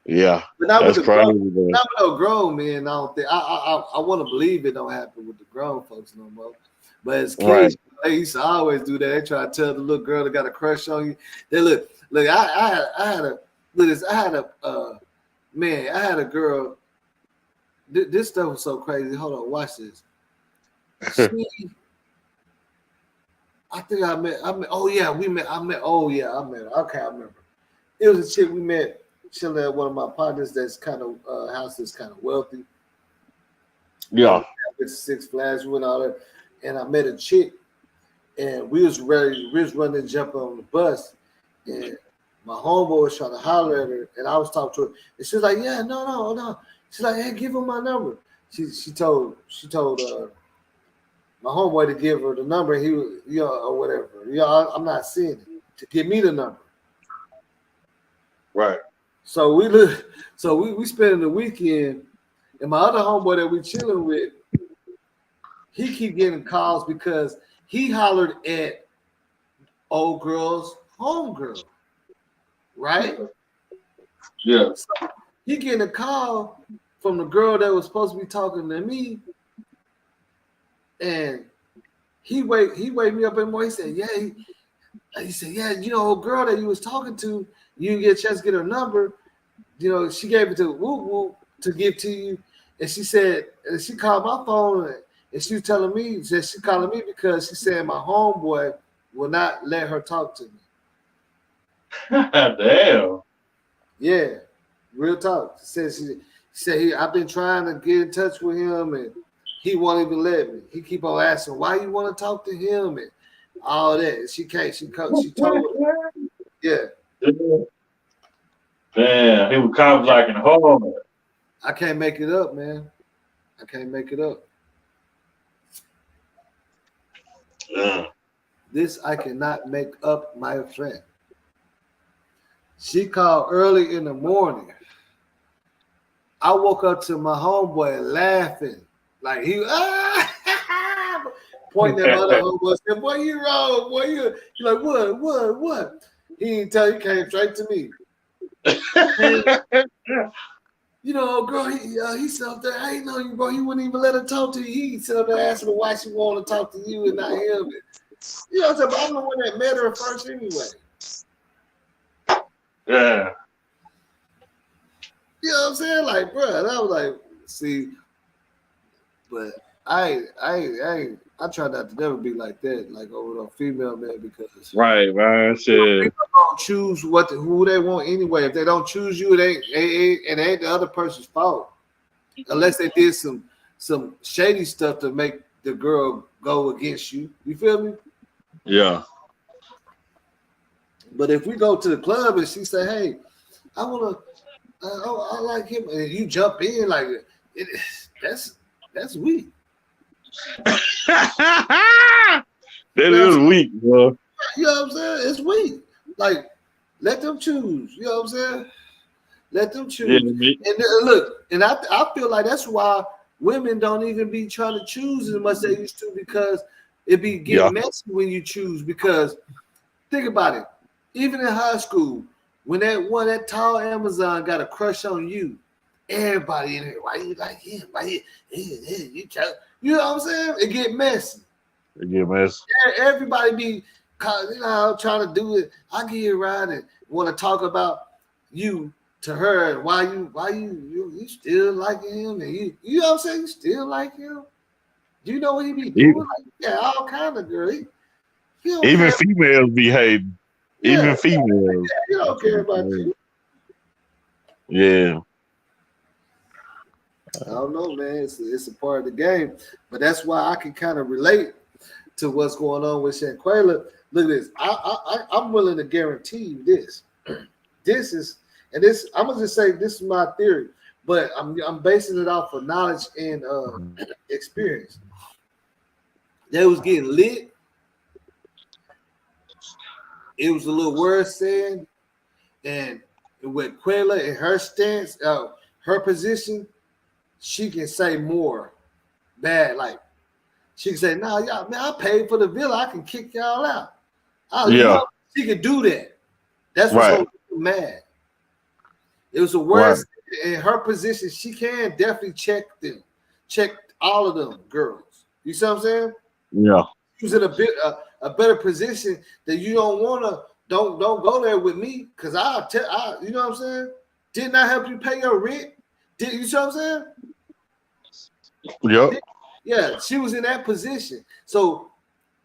Yeah. But not That's with the crazy. grown, not with no grown men. I don't think. I want to believe it don't happen with the grown folks no more. But as kids, they used to always do that. They try to tell the little girl that got a crush on you. They look. I had a look this. I had a girl. This stuff was so crazy. Hold on, watch this. I think I met. Oh yeah, we met. I met. Oh yeah, I met her. Okay, I remember. It was a chick we met chilling at one of my partners that's kind of house that's kind of wealthy. Yeah. With Six Flags, we went all that, and I met a chick, and we was running and jumping on the bus, and my homeboy was trying to holler at her, and I was talking to her, and she was like, "Yeah, no." She's like, "Hey, give him my number." She told my homeboy to give her the number. He was, or whatever. I'm not seeing it. To give me the number. Right. So we spending the weekend, and my other homeboy that we chilling with, he keep getting calls because he hollered at old girl's homegirl, right? Yeah. So he getting a call from the girl that was supposed to be talking to me, and he wake me up in the morning. He said, "Yeah, old girl that you was talking to, you didn't get a chance to get her number. She gave it to Whoop Whoop to give to you, and she said, and she called my phone, and she was telling me that she calling me because she said my homeboy will not let her talk to me." Damn. Yeah, real talk. She said I've been trying to get in touch with him, and he won't even let me. He keep on asking why you want to talk to him and all that. And she can't. She told her. Yeah. Damn, he was kind of like in home. I can't make it up, man. I can't make it up. Yeah. This I cannot make up, my friend. She called early in the morning. I woke up to my homeboy laughing. Like he pointing at my other homeboy, saying, "Boy, you wrong, boy. You like what? He didn't tell you, came straight to me. Girl, he said up there, I ain't know you, bro. He wouldn't even let her talk to you. He said up there asking her why she wanted to talk to you and not him. You know what I'm saying? But I'm the one that met her first anyway. Yeah. You know what I'm saying? Like, bro, and I was like, see, but I try not to never be like that, like over a female man, because right, man. Shit. People don't choose who they want anyway. If they don't choose you, it ain't the other person's fault, unless they did some shady stuff to make the girl go against you. You feel me? Yeah. But if we go to the club and she say, "Hey, I wanna, I like him," and you jump in like that's weak. That is weak, bro. You know what I'm saying? It's weak. Like, let them choose. You know what I'm saying? Let them choose. Yeah, and look, and I feel like that's why women don't even be trying to choose as much as they used to, because it be getting messy when you choose. Because think about it. Even in high school, when that tall Amazon got a crush on you, everybody in here, why you like him? Why you know what I'm saying? It get messy. Everybody be trying to do it. I get around and want to talk about you to her, and why you still like him, and you know what I'm saying? You still like him. Do you know what he be doing? All kind of girl. Even females be hating. Even females. You don't care about you. Yeah. I don't know, man. It's a part of the game, but that's why I can kind of relate to what's going on with Shanquella, Look at this. I'm willing to guarantee you this. This is, and this, I'm gonna just say this is my theory, but I'm basing it off of knowledge and experience. They was getting lit. It was a little word said, and with Quella and her stance, her position, she can say more bad. Like she can say, "Nah, y'all, man, I paid for the villa. I can kick y'all out." She can do that. That's what's gonna make them mad. It was a word in her position. She can definitely check all of them girls. You see what I'm saying? Yeah. She was in a better position that you don't go there with me because you know what I'm saying? Didn't I help you pay your rent? You see what I'm saying? Yep. Yeah, she was in that position. So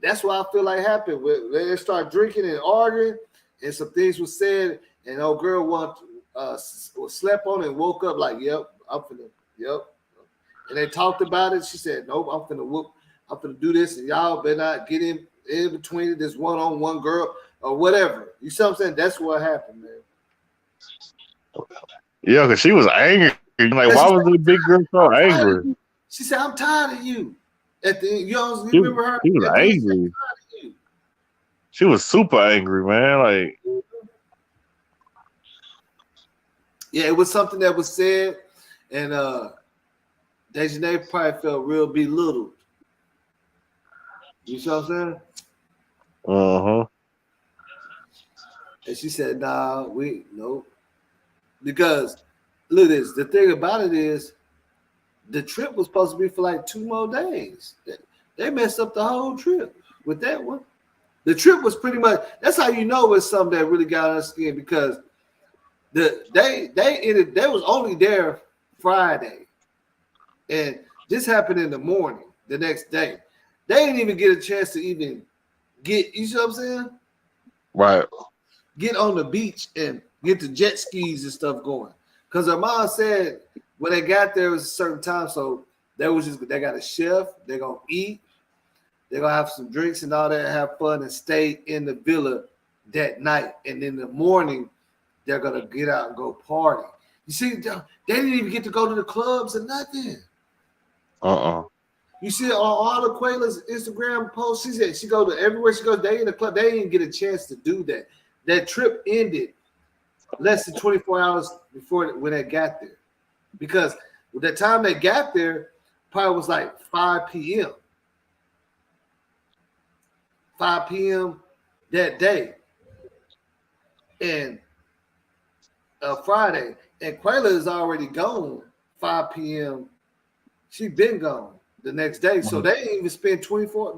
that's what I feel like happened. They start drinking and arguing, and some things were said, and old girl slept on and woke up like, yep. And they talked about it. She said, nope, I'm finna do this, and y'all better not get in between this one-on-one girl or whatever. You see what I'm saying? That's what happened, man. Yeah, because she was angry. Like, why was the big girl so angry? She said, I'm tired of you. At the end, you remember her? She was angry. She was super angry, man. Like, yeah, it was something that was said, and Dejanay probably felt real belittled. You see what I'm saying? Uh-huh. And she said, nah, nope. Because look at this. The thing about it is the trip was supposed to be for like 2 more days. They messed up the whole trip with that one. The trip was pretty much, that's how you know it's something that really got on her skin, because they was only there Friday. And this happened in the morning, the next day. They didn't even get a chance to even get, you see what I'm saying? Right. Get on the beach and get the jet skis and stuff going. Because her mom said when they got there, it was a certain time. So they got a chef, they're going to eat, they're going to have some drinks and all that, have fun and stay in the villa that night. And in the morning, they're going to get out and go party. You see, they didn't even get to go to the clubs or nothing. You see on all the Quayla's Instagram posts, she said she go to everywhere she goes, they in the club. They didn't get a chance to do that. That trip ended less than 24 hours before when they got there. Because the time they got there probably was like 5 p.m. 5 p.m. that day. And Friday. And Quayla is already gone 5 p.m. She been gone the next day. So they didn't even spend 24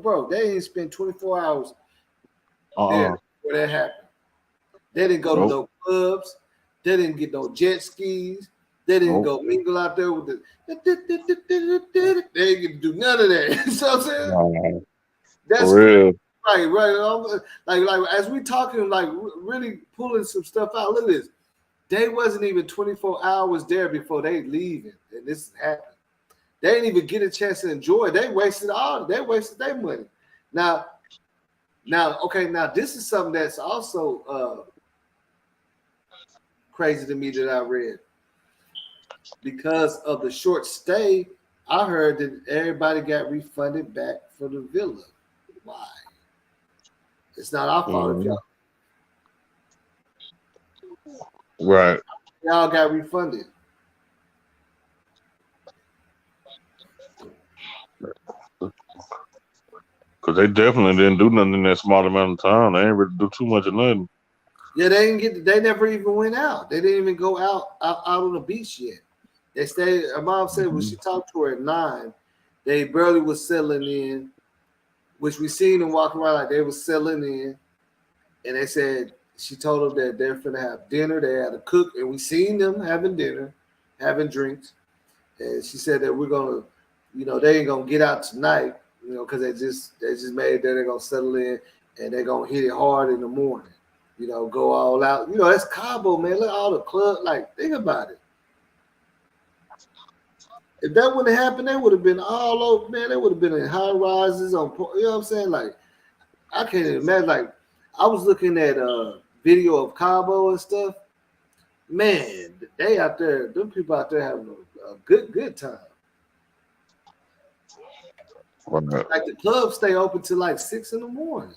hours there before that happened. They didn't go to no clubs. They didn't get no jet skis. They didn't go mingle out there with the. They didn't get to do none of that. You know what I'm saying? That's real. Right. Like as we talking, like really pulling some stuff out. Look at this. They wasn't even 24 hours there before they leaving, and this happened. They didn't even get a chance to enjoy it. They wasted their money. Now this is something that's also crazy to me that I read. Because of the short stay, I heard that everybody got refunded back for the villa. Why? It's not our fault if y'all. Right. Y'all got refunded. Because they definitely didn't do nothing in that small amount of time. They ain't really do too much of nothing. Yeah, they never even went out. They didn't even go out on the beach yet. They stayed. Her mom said when she talked to her at 9, they barely was settling in, which we seen them walking around like they was settling in. And they said, she told them that they're finna have dinner. They had to cook, and we seen them having dinner, having drinks. And she said that we're gonna, they ain't gonna get out tonight, because they just made that they're gonna settle in and they're gonna hit it hard in the morning. Go all out. That's Cabo, man. Look at all the club. Like, think about it. If that wouldn't have happened, they would have been all over, man. They would have been in high rises on, you know what I'm saying? Like, I can't even imagine. Like, I was looking at video of Cabo and stuff. Man, they out there, them people out there having a good time. Like the clubs stay open till like 6 in the morning.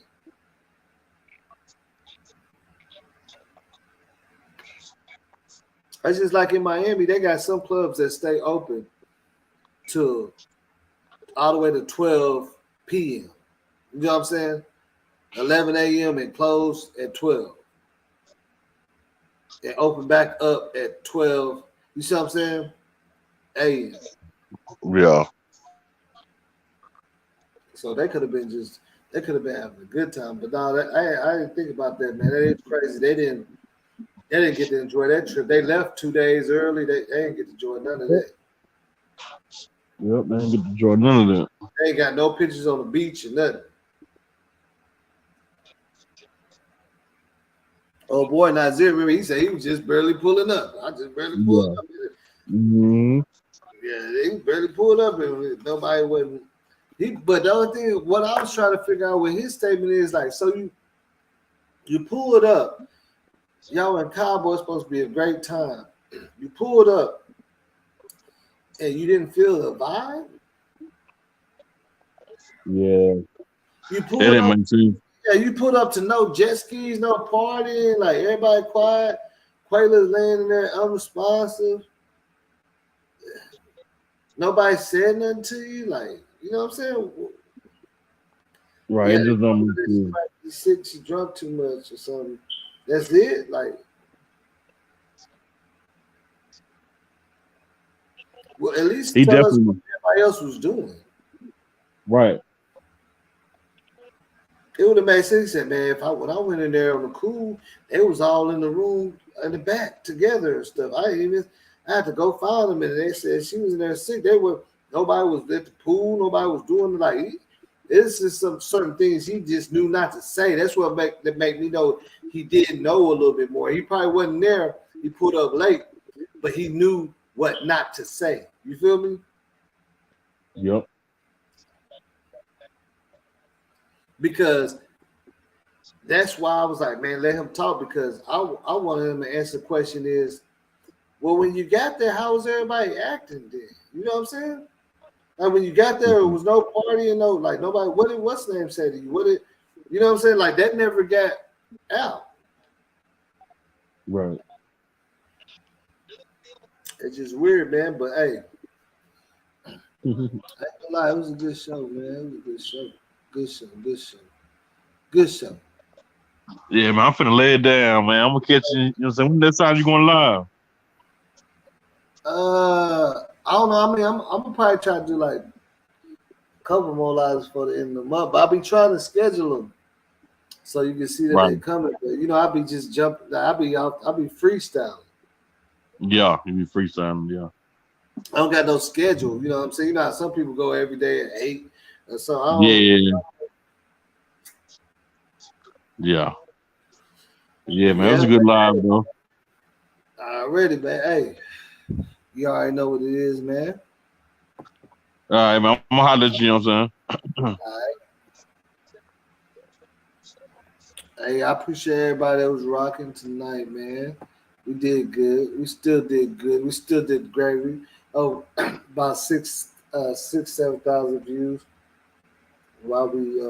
It's just like in Miami, they got some clubs that stay open till all the way to 12 p.m. You know what I'm saying? 11 a.m. and close at 12. And open back up at 12. You see what I'm saying? A.m. Yeah. So they could have been having a good time. But no, I didn't think about that, man. That is crazy. They didn't get to enjoy that trip. They left 2 days early. They didn't get to enjoy none of that. Yep, they didn't get to enjoy none of that. They ain't got no pictures on the beach and nothing. Oh boy, Nazir, remember he said he was just barely pulling up. I just barely pulled up. Mm-hmm. Yeah, he barely pulled up and nobody wasn't. But the other thing, what I was trying to figure out with his statement is like, so you pulled up, y'all in Cabo, it's supposed to be a great time. You pulled up and you didn't feel the vibe? Yeah. You pulled That didn't up. make sense. Yeah, you put up to no jet skis, no partying, like everybody quiet. Quayla's laying in there unresponsive. Nobody said nothing to you, like, you know what I'm saying? Right, it just don't make sense. She's sick, she drunk too much or something. That's it, like. Well, at least He tell us what definitely everybody else was doing. right. It would have made sense. He said, man, when I went in there on the cool, they was all in the room in the back together and stuff. I had to go find them, and they said she was in there sick. Nobody was at the pool, nobody was doing it's just some certain things he just knew not to say. That's what make me know he did know a little bit more. He probably wasn't there. He pulled up late, but he knew what not to say. You feel me? Yep. Because that's why I was like, man, let him talk, because I wanted him to answer the question is, well, when you got there, how was everybody acting then? You know what I'm saying? Like when you got there, it was no party and no, like nobody, what's the name say to you? You know what I'm saying? Like that never got out. Right. It's just weird, man. But hey, I ain't gonna lie, it was a good show, man. It was a good show. Good show. Yeah, man, I'm finna lay it down, man. I'm gonna catch you. You know what I'm saying? When next time you going live? I don't know. I mean, I'm gonna probably try to do like a couple more lives for the end of the month. But I'll be trying to schedule them so you can see that they're coming. But you know, I'll be just jumping. I'll be freestyling. Yeah, you be freestyling. Yeah. I don't got no schedule. You know what I'm saying? You know how some people go every day at 8. So I don't, yeah, man. It was a good live, though. Already, man. Hey, you already know what it is, man. All right, man. I'm gonna holler at you. You know what I'm saying? All right. Hey, I appreciate everybody that was rocking tonight, man. We did good. We still did good. We still did great. About 7,000 views while we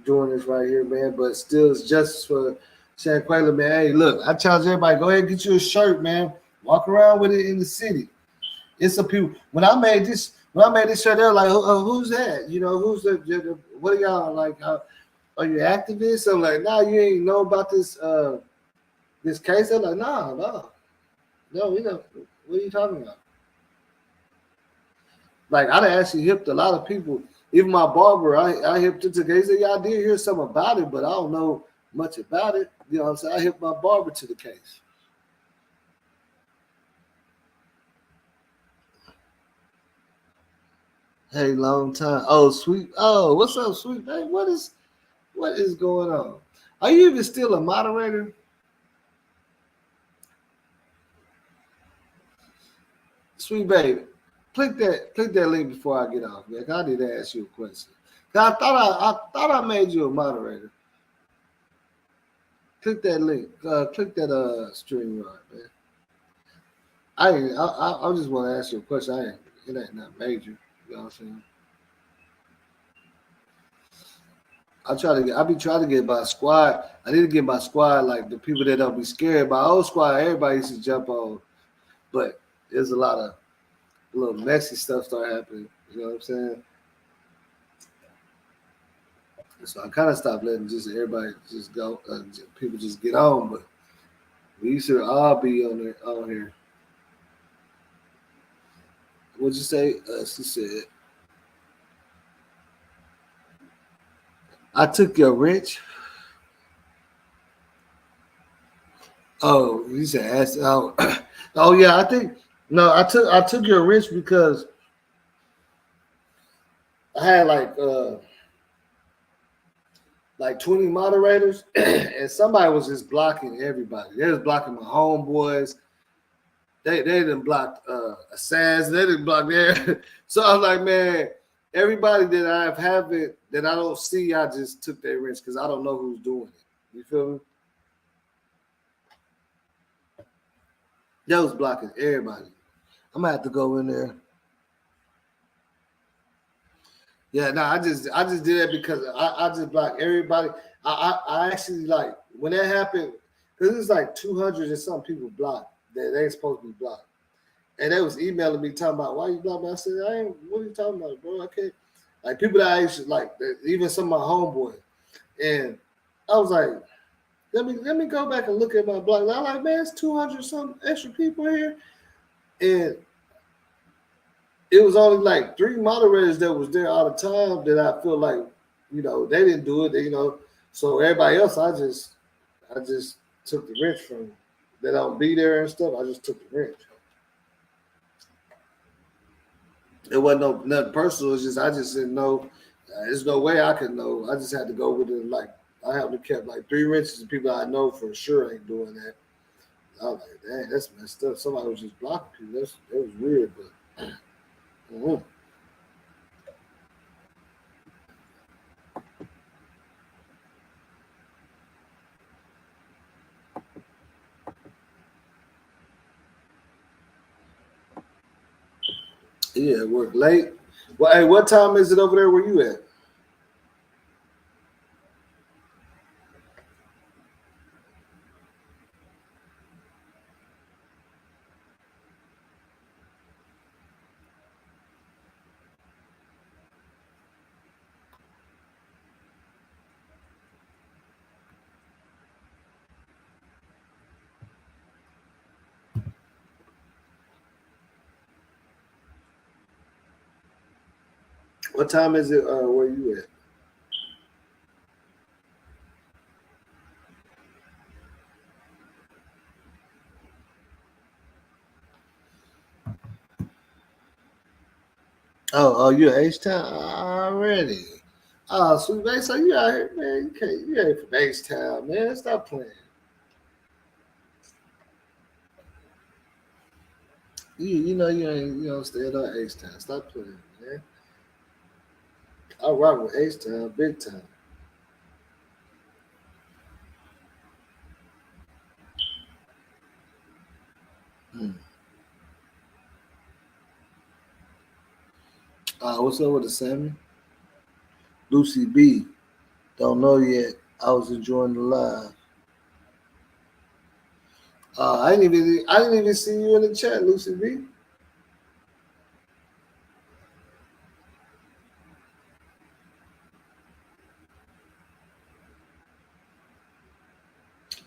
doing this right here, man. But still, it's justice for Shanquella, man. Hey, look, I challenge everybody, go ahead and get you a shirt, man. Walk around with it in the city. It's some people. When I made this shirt, they're like, who's that? You know, who's the what are y'all like? Are you activists? I'm like, nah, you ain't know about this this case. They're like, no, we know. What are you talking about? Like, I actually hipped a lot of people. Even my barber, I hipped it to the case. He said, yeah, I did hear something about it, but I don't know much about it. You know what I'm saying? I hipped my barber to the case. Hey, long time. Oh, sweet. Oh, what's up, sweet? Hey, what is going on? Are you even still a moderator? Sweet baby, click that link before I get off, man. I need to ask you a question. I thought I made you a moderator. Click that link. Click that stream right, man. I just want to ask you a question. It ain't not major. You know what I'm saying? I be trying to get my squad. I need to get my squad like the people that don't be scared. My old squad, everybody used to jump on, but there's a lot of little messy stuff start happening. You know what I'm saying? So I kind of stopped letting just everybody just go. People just get on, but we should all be on here. What'd you say? She said, I took your wrench. Oh, he said, ask, oh yeah, I think no, I took your wrench because I had like 20 moderators, and somebody was just blocking everybody. They was blocking my homeboys. They didn't block Assange. They didn't block there. So I was like, man, everybody that I have it that I don't see, I just took their wrench because I don't know who's doing it. You feel me? That was blocking everybody. I'm gonna have to go in there. Yeah, no, I just did that because I just blocked everybody. I actually like when that happened because it's like 200 and some people blocked that they ain't supposed to be blocked, and they was emailing me talking about why you blocked me. I said I ain't. What are you talking about, bro? I can't. Like people that I used to like, even some of my homeboys, and I was like, let me go back and look at my block. And I'm like, man, it's 200 some extra people here, and it was only like 3 moderators that was there all the time that I feel like, you know, they didn't do it. They, you know, so everybody else, I just took the wrench from them. They don't be there and stuff. I just took the wrench. It wasn't nothing personal. It's just I just didn't know. There's no way I could know. I just had to go with it. Like I have to kept like 3 wrenches of people I know for sure ain't doing that. I was like, dang, that's messed up. Somebody was just blocking people. That was weird, but. Mm-hmm. Yeah, work late. Well, hey, what time is it over there where you at? What time is it where you at? Oh, you at H-Town already? Oh, sweet baby, so you out here, man? You ain't from H-Town, man. Stop playing. You know you don't stay at H-Town. Stop playing, man. I rock with H-Town big time. What's up with the Sammy? Lucy B. Don't know yet. I was enjoying the live. I didn't even see you in the chat, Lucy B.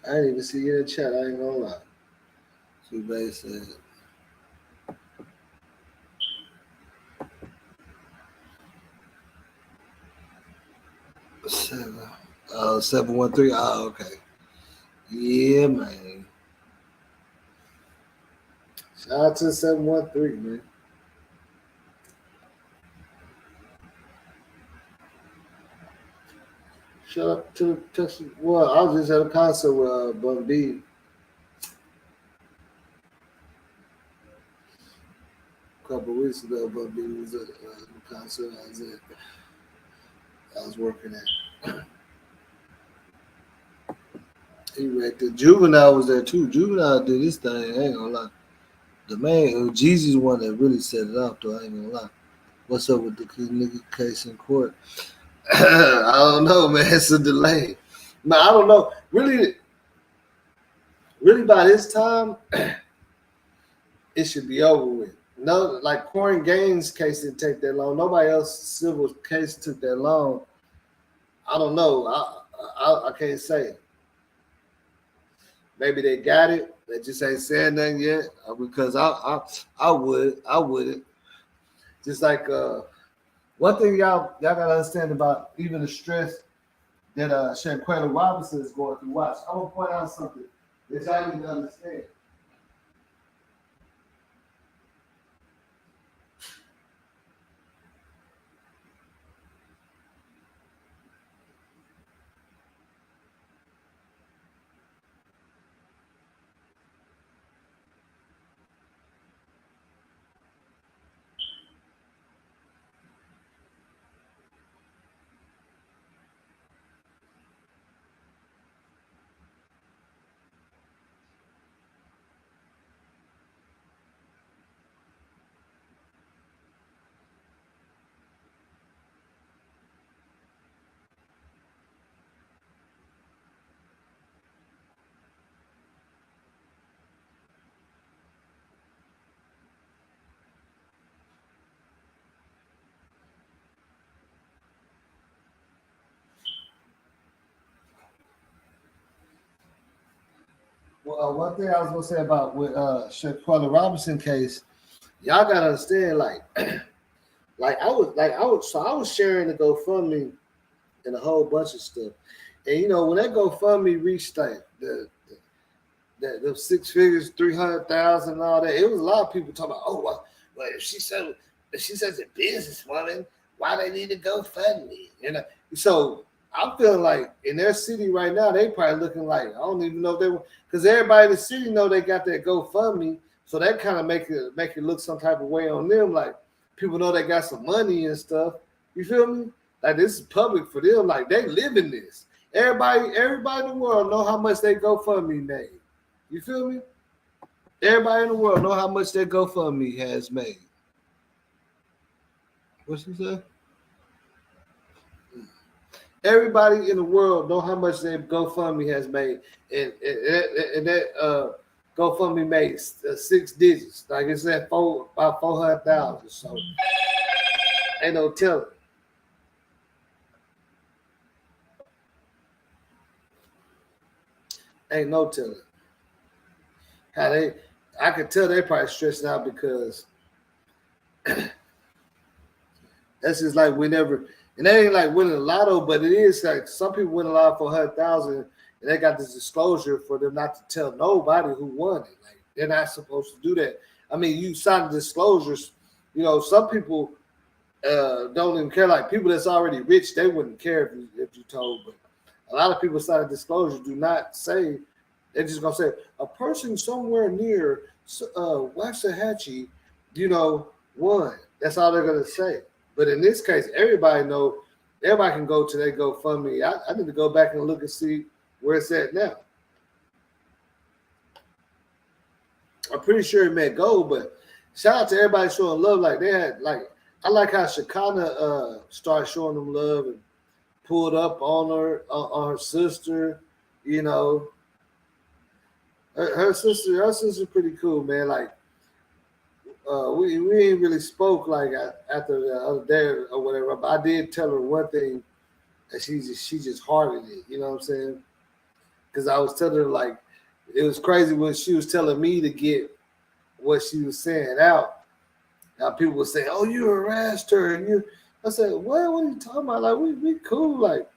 I didn't even see you in the chat. I ain't gonna lie. Sweet baby said. Seven. 713. Oh, okay. Yeah, man. Shout out to 713, man. Shout out to Texas. Well, I was just at a concert with Bun B. A couple of weeks ago, Bun B was at the concert I was working at. He wrecked it. Juvenile was there too. Juvenile did his thing. I ain't gonna lie. The man, Jeezy's one that really set it off, though. I ain't gonna lie. What's up with the nigga case in court? I don't know, man. It's a delay. Man, I don't know. Really by this time, it should be over with. No, like Corey Gaines' case didn't take that long. Nobody else's civil case took that long. I don't know. I can't say. Maybe they got it. They just ain't saying nothing yet. Because I wouldn't. Just like one thing y'all gotta understand about even the stress that Shanquella Robinson is going through. Watch, I'm gonna point out something that y'all need to understand. Well, one thing I was gonna say about with Shanquella Robinson case, y'all gotta understand, like I was sharing the GoFundMe and a whole bunch of stuff, and you know when that GoFundMe reached like the 6 figures, 300,000, and all that, it was a lot of people talking about, oh, well if she's a businesswoman, why they need to GoFundMe? You know, so I'm feeling like in their city right now, they probably looking like, I don't even know if they were, because everybody in the city know they got that GoFundMe, so that kind of make it look some type of way on them, like people know they got some money and stuff. You feel me? Like this is public for them, like they live in this. Everybody in the world know how much they GoFundMe made. You feel me? Everybody in the world know how much their GoFundMe has made. What she said? Everybody in the world know how much their GoFundMe has made, and that GoFundMe made 6 digits. Like it said, about 400,000. So ain't no telling. Ain't no telling. I could tell they probably stressed out because that's just like whenever. And that ain't like winning a lotto, but it is like some people win a lotto for 100,000, and they got this disclosure for them not to tell nobody who won it. Like they're not supposed to do that. I mean, you sign disclosures. You know, some people don't even care. Like people that's already rich, they wouldn't care if you told. But a lot of people sign disclosures do not say. They're just gonna say a person somewhere near Waxahachie, you know, won. That's all they're gonna say. But in this case, everybody can go to their GoFundMe. I need to go back and look and see where it's at now. I'm pretty sure it may go, but shout out to everybody showing love. Like they had, like I like how Shakana started showing them love and pulled up on her sister. You know, her sister's pretty cool, man. Like. We ain't really spoke like after the other day or whatever, but I did tell her one thing that she just hearted it, you know what I'm saying? Because I was telling her like it was crazy when she was telling me to get what she was saying out. Now people were saying, "Oh, you harassed her," and I said, "What are you talking about? Like we cool, like."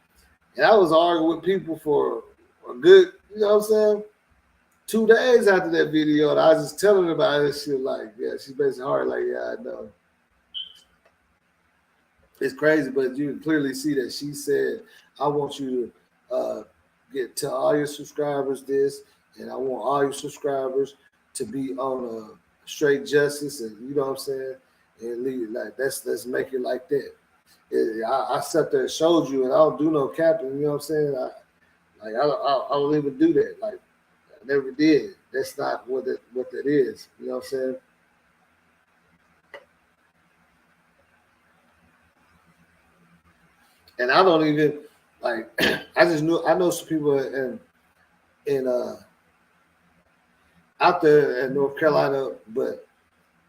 And I was arguing with people for a good, you know what I'm saying? 2 days after that video, and I was just telling her about it. She was like, yeah, she's basically hard, like, yeah, I know. It's crazy, but you can clearly see that she said, I want you to tell all your subscribers this, and I want all your subscribers to be on straight justice, and you know what I'm saying? And leave like let's make it like that. I sat there and showed you, and I don't do no capping, you know what I'm saying? Like I don't even do that. Like I never did. That's not what that is. You know what I'm saying? And I don't even like. I know some people in out there in North Carolina, but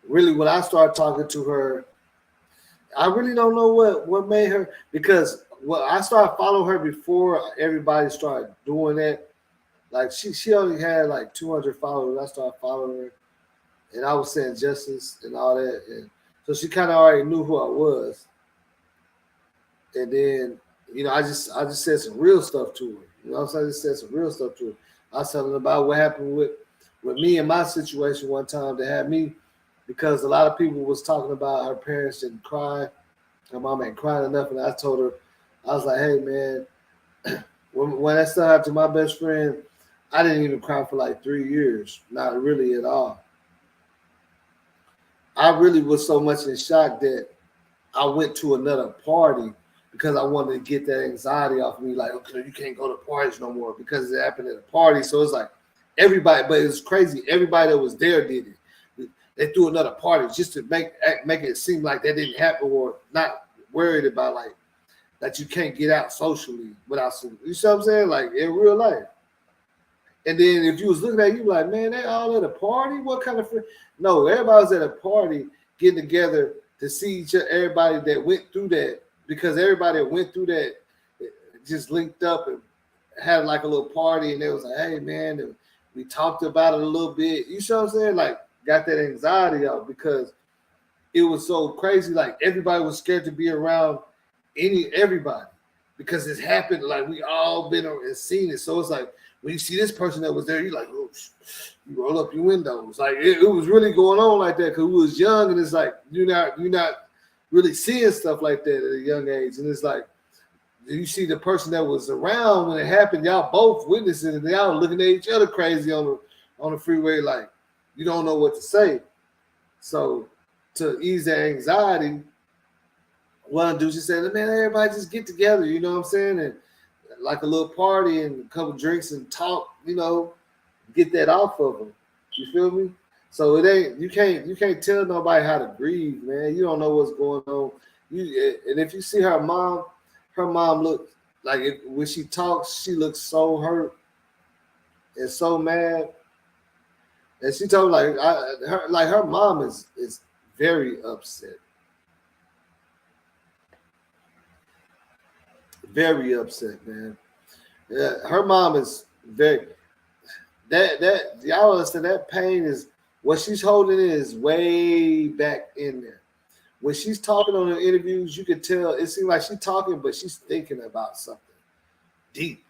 really when I started talking to her, I really don't know what made her, because I started following her before everybody started doing that. Like she only had like 200 followers. I started following her, and I was saying justice and all that, and so she kind of already knew who I was. And then I just said some real stuff to her. You know what I'm saying? I just said some real stuff to her. I was telling her about what happened with me and my situation one time that had me, because a lot of people was talking about her parents didn't cry. Her mom ain't crying enough, and I told her, I was like, hey man, when that stuff happened to my best friend, I didn't even cry for like 3 years, not really at all. I really was so much in shock that I went to another party because I wanted to get that anxiety off of me. Like, okay, you can't go to parties no more because it happened at a party. So it's like everybody, but it was crazy. Everybody that was there did it. They threw another party just to make it seem like that didn't happen, or not worried about like that you can't get out socially without some. You see what I'm saying? Like in real life. And then if you was looking at you like, man, they all at a party? What kind of friend? No, everybody was at a party getting together to see everybody that went through that, because everybody that went through that just linked up and had like a little party, and they was like, hey man, and we talked about it a little bit. You see what I'm saying? Like got that anxiety out because it was so crazy. Like everybody was scared to be around everybody because it happened. Like we all been and seen it. So it's like when you see this person that was there, you're like, oh, you roll up your windows. Like it was really going on like that because we was young, and it's like you're not really seeing stuff like that at a young age. And it's like you see the person that was around when it happened, y'all both witnessing it, and y'all looking at each other crazy on the freeway, like you don't know what to say. So to ease that anxiety, one dude just said, man, everybody just get together, you know what I'm saying? And like a little party and a couple drinks and talk, get that off of them. You feel me? So it ain't, you can't tell nobody how to grieve, man. You don't know what's going on. And if you see her mom looks like when she talks, she looks so hurt and so mad. And she told me her mom is very upset. Very upset, man. Yeah, her mom is very that y'all understand that pain is what she's holding is way back in there. When she's talking on the interviews, you can tell it seems like she's talking, but she's thinking about something deep.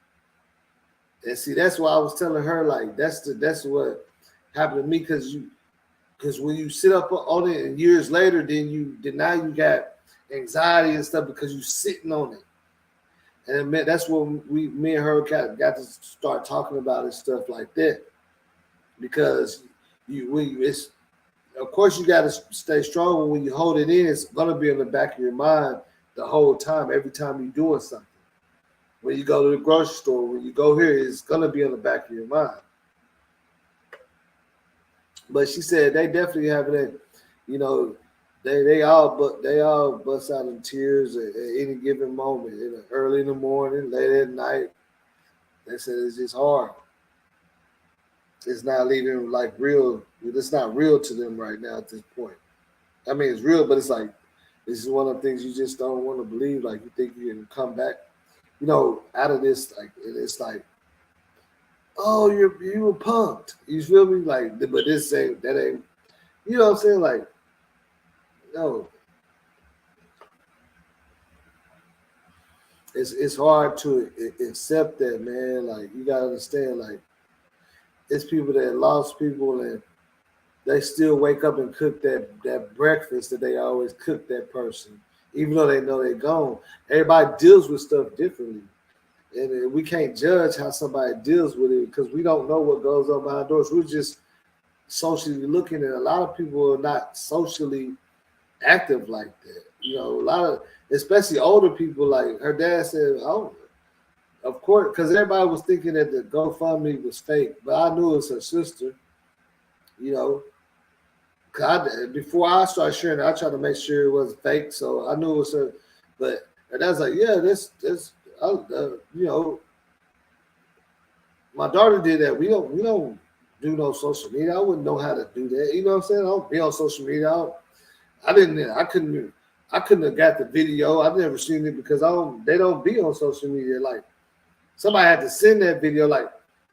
And see, that's why I was telling her, like, that's what happened to me, because when you sit up on it and years later, then now you got anxiety and stuff because you're sitting on it. And that's when me and her got to start talking about it, stuff like that. Because of course you got to stay strong. When you hold it in, it's gonna be in the back of your mind the whole time. Every time you're doing something, when you go to the grocery store, when you go here, it's gonna be on the back of your mind. But she said they definitely have it. They all bust out in tears at any given moment, early in the morning, late at night. They said it's just hard. It's not even like real. It's not real to them right now at this point. I mean, it's real, but it's like this is one of the things you just don't want to believe. Like you think you can come back, out of this. Like it's like, oh, you were punked. You feel me? Like, but this ain't that ain't. You know what I'm saying? Like, no. It's hard to accept that, man. Like you gotta understand, like it's people that lost people and they still wake up and cook that breakfast that they always cook that person, even though they know they're gone. Everybody deals with stuff differently, and we can't judge how somebody deals with it because we don't know what goes on behind doors. We're just socially looking, and a lot of people are not socially active like that. A lot of, especially older people, like her dad said, of course, because everybody was thinking that the GoFundMe was fake, but I knew it was her sister. You know, before I started sharing it, I tried to make sure it was fake, so I knew it was her. But and I was like, yeah, this, you know, my daughter did that. We don't do no social media. I wouldn't know how to do that. You know what I'm saying? I don't be on social media. I couldn't have got the video. I've never seen it because they don't be on social media. Like somebody had to send that video. Like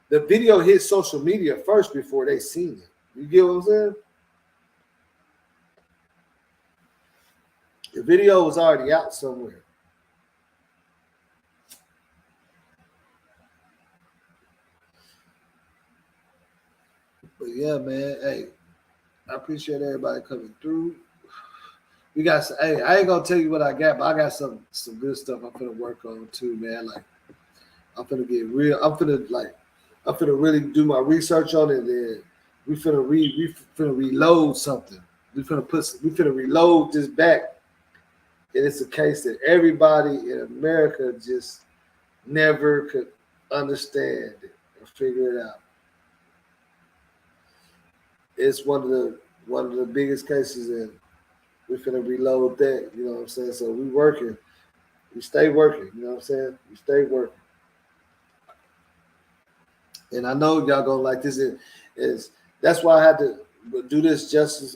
the video hit social media first before they seen it. You get what I'm saying? The video was already out somewhere. But yeah, man. Hey, I appreciate everybody coming through. We got some, hey, I ain't gonna tell you what I got, but I got some good stuff I'm finna work on too, man. Like I'm finna get real. I'm finna really do my research on it. And we finna reload something. We finna reload this back. And it's a case that everybody in America just never could understand it or figure it out. It's one of the biggest cases, and we're finna reload that. You know what I'm saying? So we working. We stay working. You know what I'm saying? We stay working. And I know y'all gonna like this. Is that's why I had to do this justice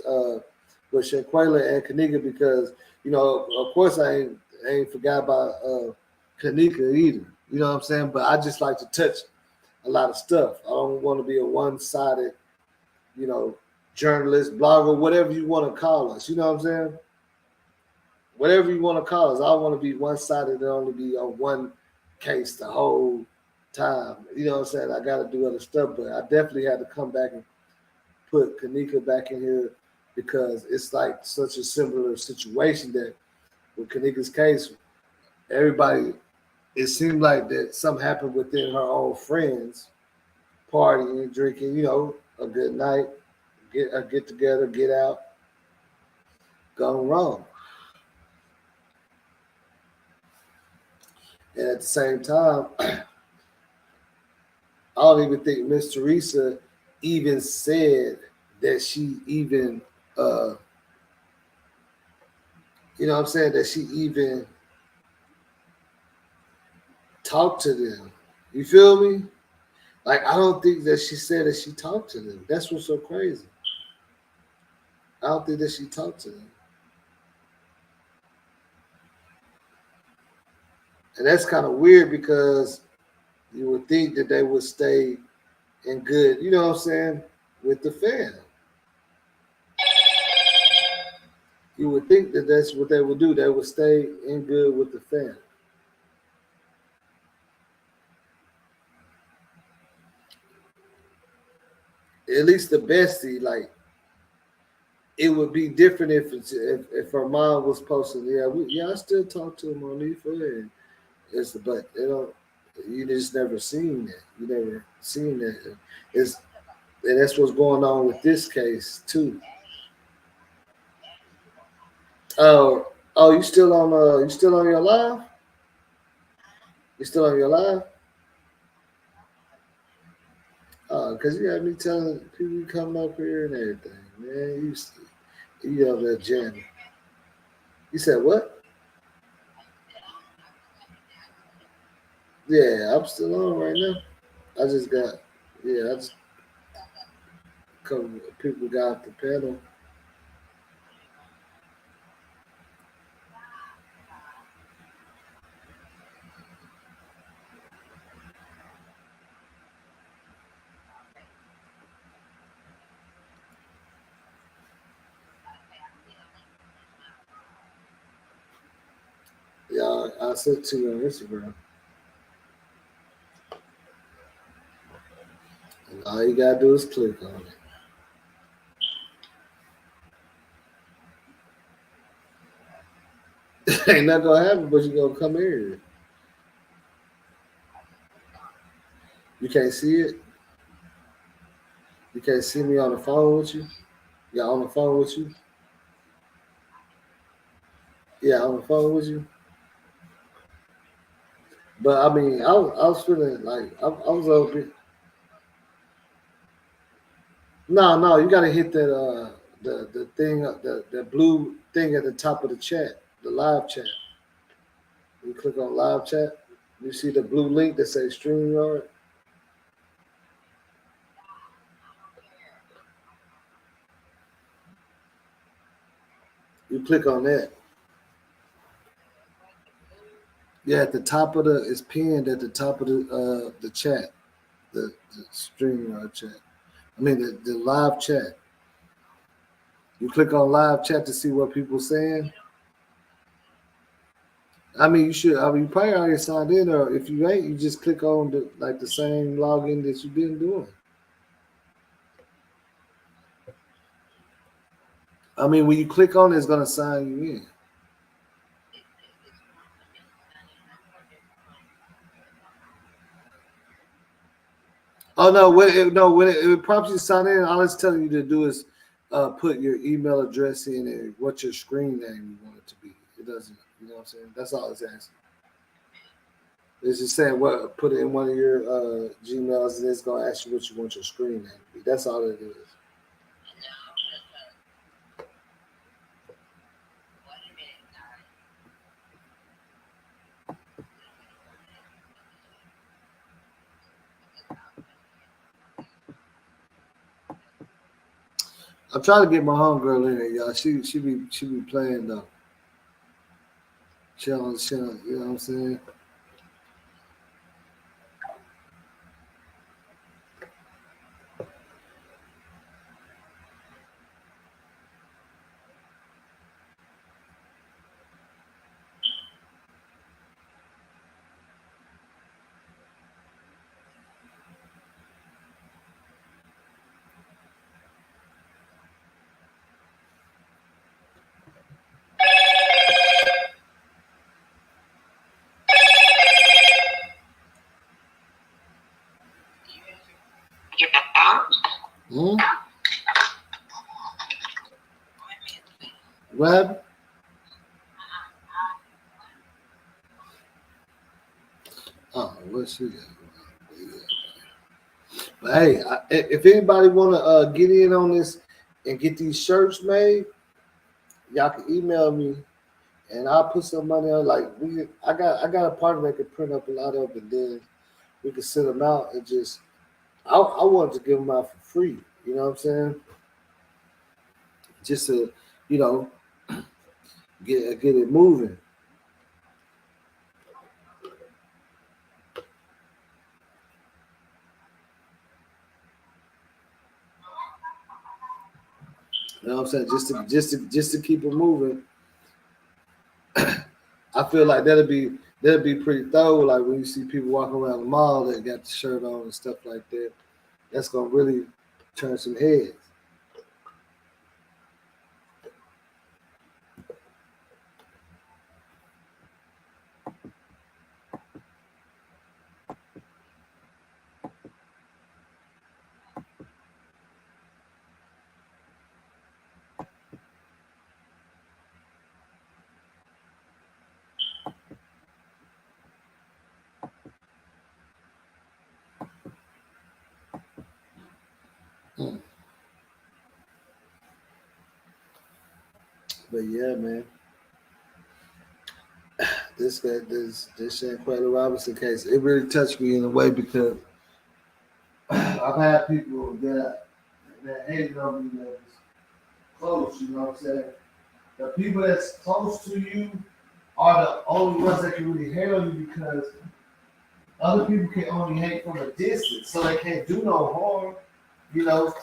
with Shanquella and Kenneka, because you know, of course, I ain't forgot about Kenneka either. You know what I'm saying? But I just like to touch a lot of stuff. I don't want to be a one-sided, you know, journalist, blogger, whatever you want to call us. You know what I'm saying? Whatever you want to call us, I want to be one-sided and only be on one case the whole time. You know what I'm saying? I got to do other stuff, but I definitely had to come back and put Kenneka back in here because it's like such a similar situation that with Kenneka's case, everybody, it seemed like that something happened within her own friends, partying, drinking, you know, a good night, get together, get out, gone wrong. And at the same time, I don't even think Miss Teresa even said that she even, you know what I'm saying, that she even talked to them. You feel me? Like, I don't think that she said that she talked to them. That's what's so crazy. I don't think that she talked to them. And that's kind of weird because you would think that they would stay in good, you know what I'm saying, with the fam. You would think that that's what they would do. They would stay in good with the fam. At least the bestie, like, it would be different if her mom was posting, I still talk to Monifa, and but you just never seen that. You never seen that. And that's what's going on with this case too. Oh, you still on your live? You still on your live? Because you had me telling people to come up here and everything, man. You over there jamming. You said what? Yeah, I'm still on right now. I just a couple of people got off the panel. Yeah, I sent to you on Instagram. And all you gotta do is click on it. Ain't nothing gonna happen, but you gonna come here. You can't see it. You can't see me on the phone with you. Yeah, on the phone with you. Yeah, on the phone with you. But I mean, I was feeling like I was a little bit. No, you gotta hit that the thing the blue thing at the top of the chat, the live chat. You click on live chat, you see the blue link that says StreamYard. You click on that. Yeah, at the top of it's pinned at the top of the chat, the StreamYard chat. I mean the live chat. You click on live chat to see what people saying. I mean, you should. I mean, you probably already signed in, or if you ain't, you just click on the same login that you've been doing. I mean, when you click on it, it's gonna sign you in. Oh no, when it prompts you to sign in, all it's telling you to do is put your email address in and what your screen name you want it to be. It doesn't, you know what I'm saying? That's all it's asking. It's just saying what put it in one of your Gmails and it's gonna ask you what you want your screen name to be. That's all it is. I'm trying to get my homegirl in here, y'all. She be playing though. She on, you know what I'm saying? Hmm? What happened? Oh, what she got? But hey, if anybody want to get in on this and get these shirts made, y'all can email me and I'll put some money on. Like I got a partner that can print up a lot of them, and then we can send them out and just. I wanted to give them out for free. You know what I'm saying? Just to, you know, get it moving. You know what I'm saying? Just to keep it moving. I feel like that'd be pretty thorough. Like when you see people walking around the mall that got the shirt on and stuff like that, that's gonna really turn some heads. But yeah, man, this Shanquella Robinson case, it really touched me in a way because I've had people that hated on me that was close. You know what I'm saying? The people that's close to you are the only ones that can really hate on you because other people can only hate from a distance, so they can't do no harm. You know,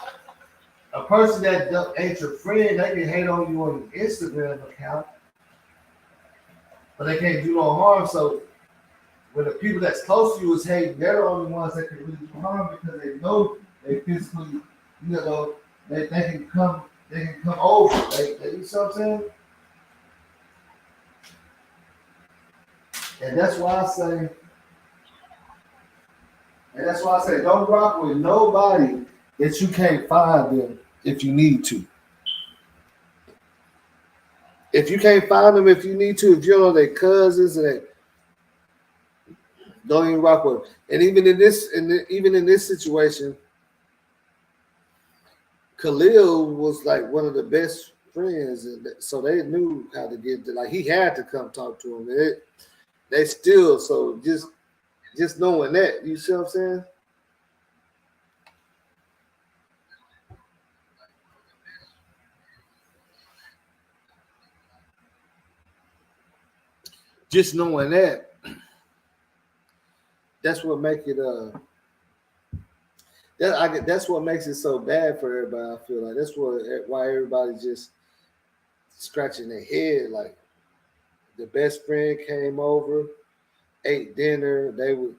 a person that ain't your friend, they can hate on you on your Instagram account, but they can't do no harm. So when the people that's close to you is hating, they're the only ones that can really do harm because they know they physically, you know, they can come over. You see what I'm saying? And that's why I say, don't rock with nobody that you can't find them if you need to. If you can't find them if you need to, if you don't know their cousins and Don't even rock with him. And even in this situation, Khalil was like one of the best friends, and so they knew how to get to, like, he had to come talk to him. They still, so just knowing that, you see what I'm saying? Just knowing that, that's what make it that's what makes it so bad for everybody. I feel like that's why everybody's just scratching their head. Like, the best friend came over, ate dinner, they would,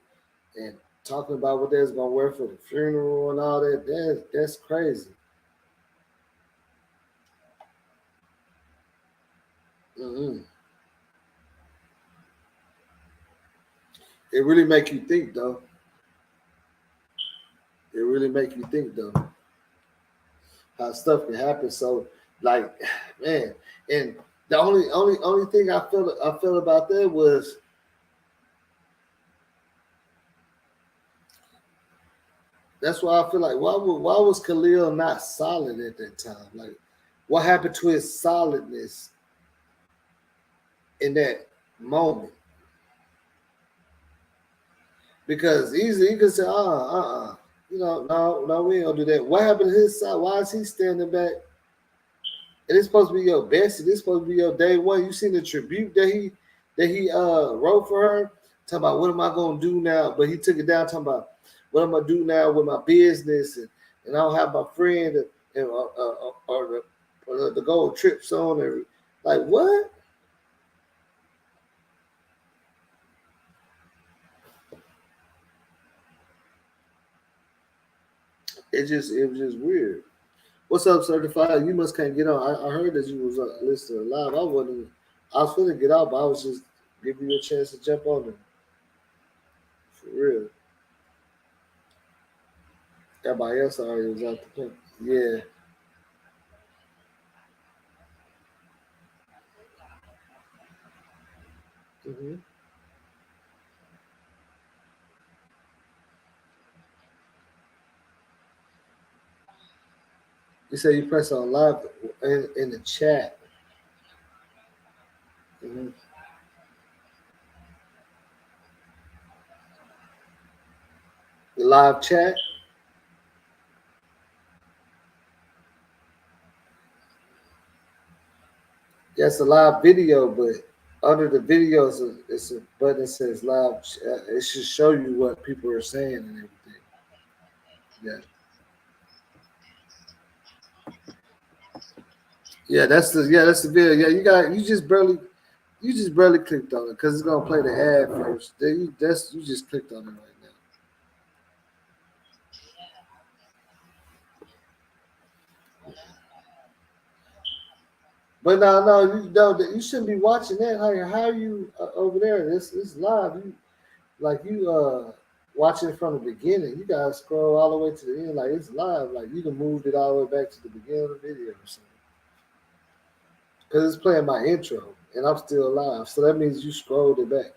and talking about what they was gonna wear for the funeral and all that. That's crazy. Mm-hmm. It really make you think, though. It really make you think, though, how stuff can happen. So, like, man, and the only thing I felt about that was, that's why I feel like, why was Khalil not solid at that time? Like, what happened to his solidness in that moment? Because easily he could say, no, we ain't gonna do that. What happened to his side? Why is he standing back? And it's supposed to be your best. It's supposed to be your day one. You seen the tribute that he wrote for her, talking about what am I gonna do now? But he took it down, talking about what am I do now with my business, and I don't have my friend or the gold trips on, and like, what? It was just weird. What's up, certified? You must can't get on. I heard that you was listening live. I was finna get out, but I was just giving you a chance to jump on there. For real. Everybody else already was out the point. Yeah. Mm-hmm. You say you press on live in the chat. Mm-hmm. The live chat. That's a live video, but under the video it's a button that says live. It should show you what people are saying and everything. Yeah. That's the video. Yeah, you just barely clicked on it because it's gonna play the ad first. You just clicked on it right now. But you shouldn't be watching that. How are you over there? This live. You watching it from the beginning. You gotta scroll all the way to the end. Like, it's live. Like, you can move it all the way back to the beginning of the video or something. Because it's playing my intro and I'm still live. So that means you scrolled it back.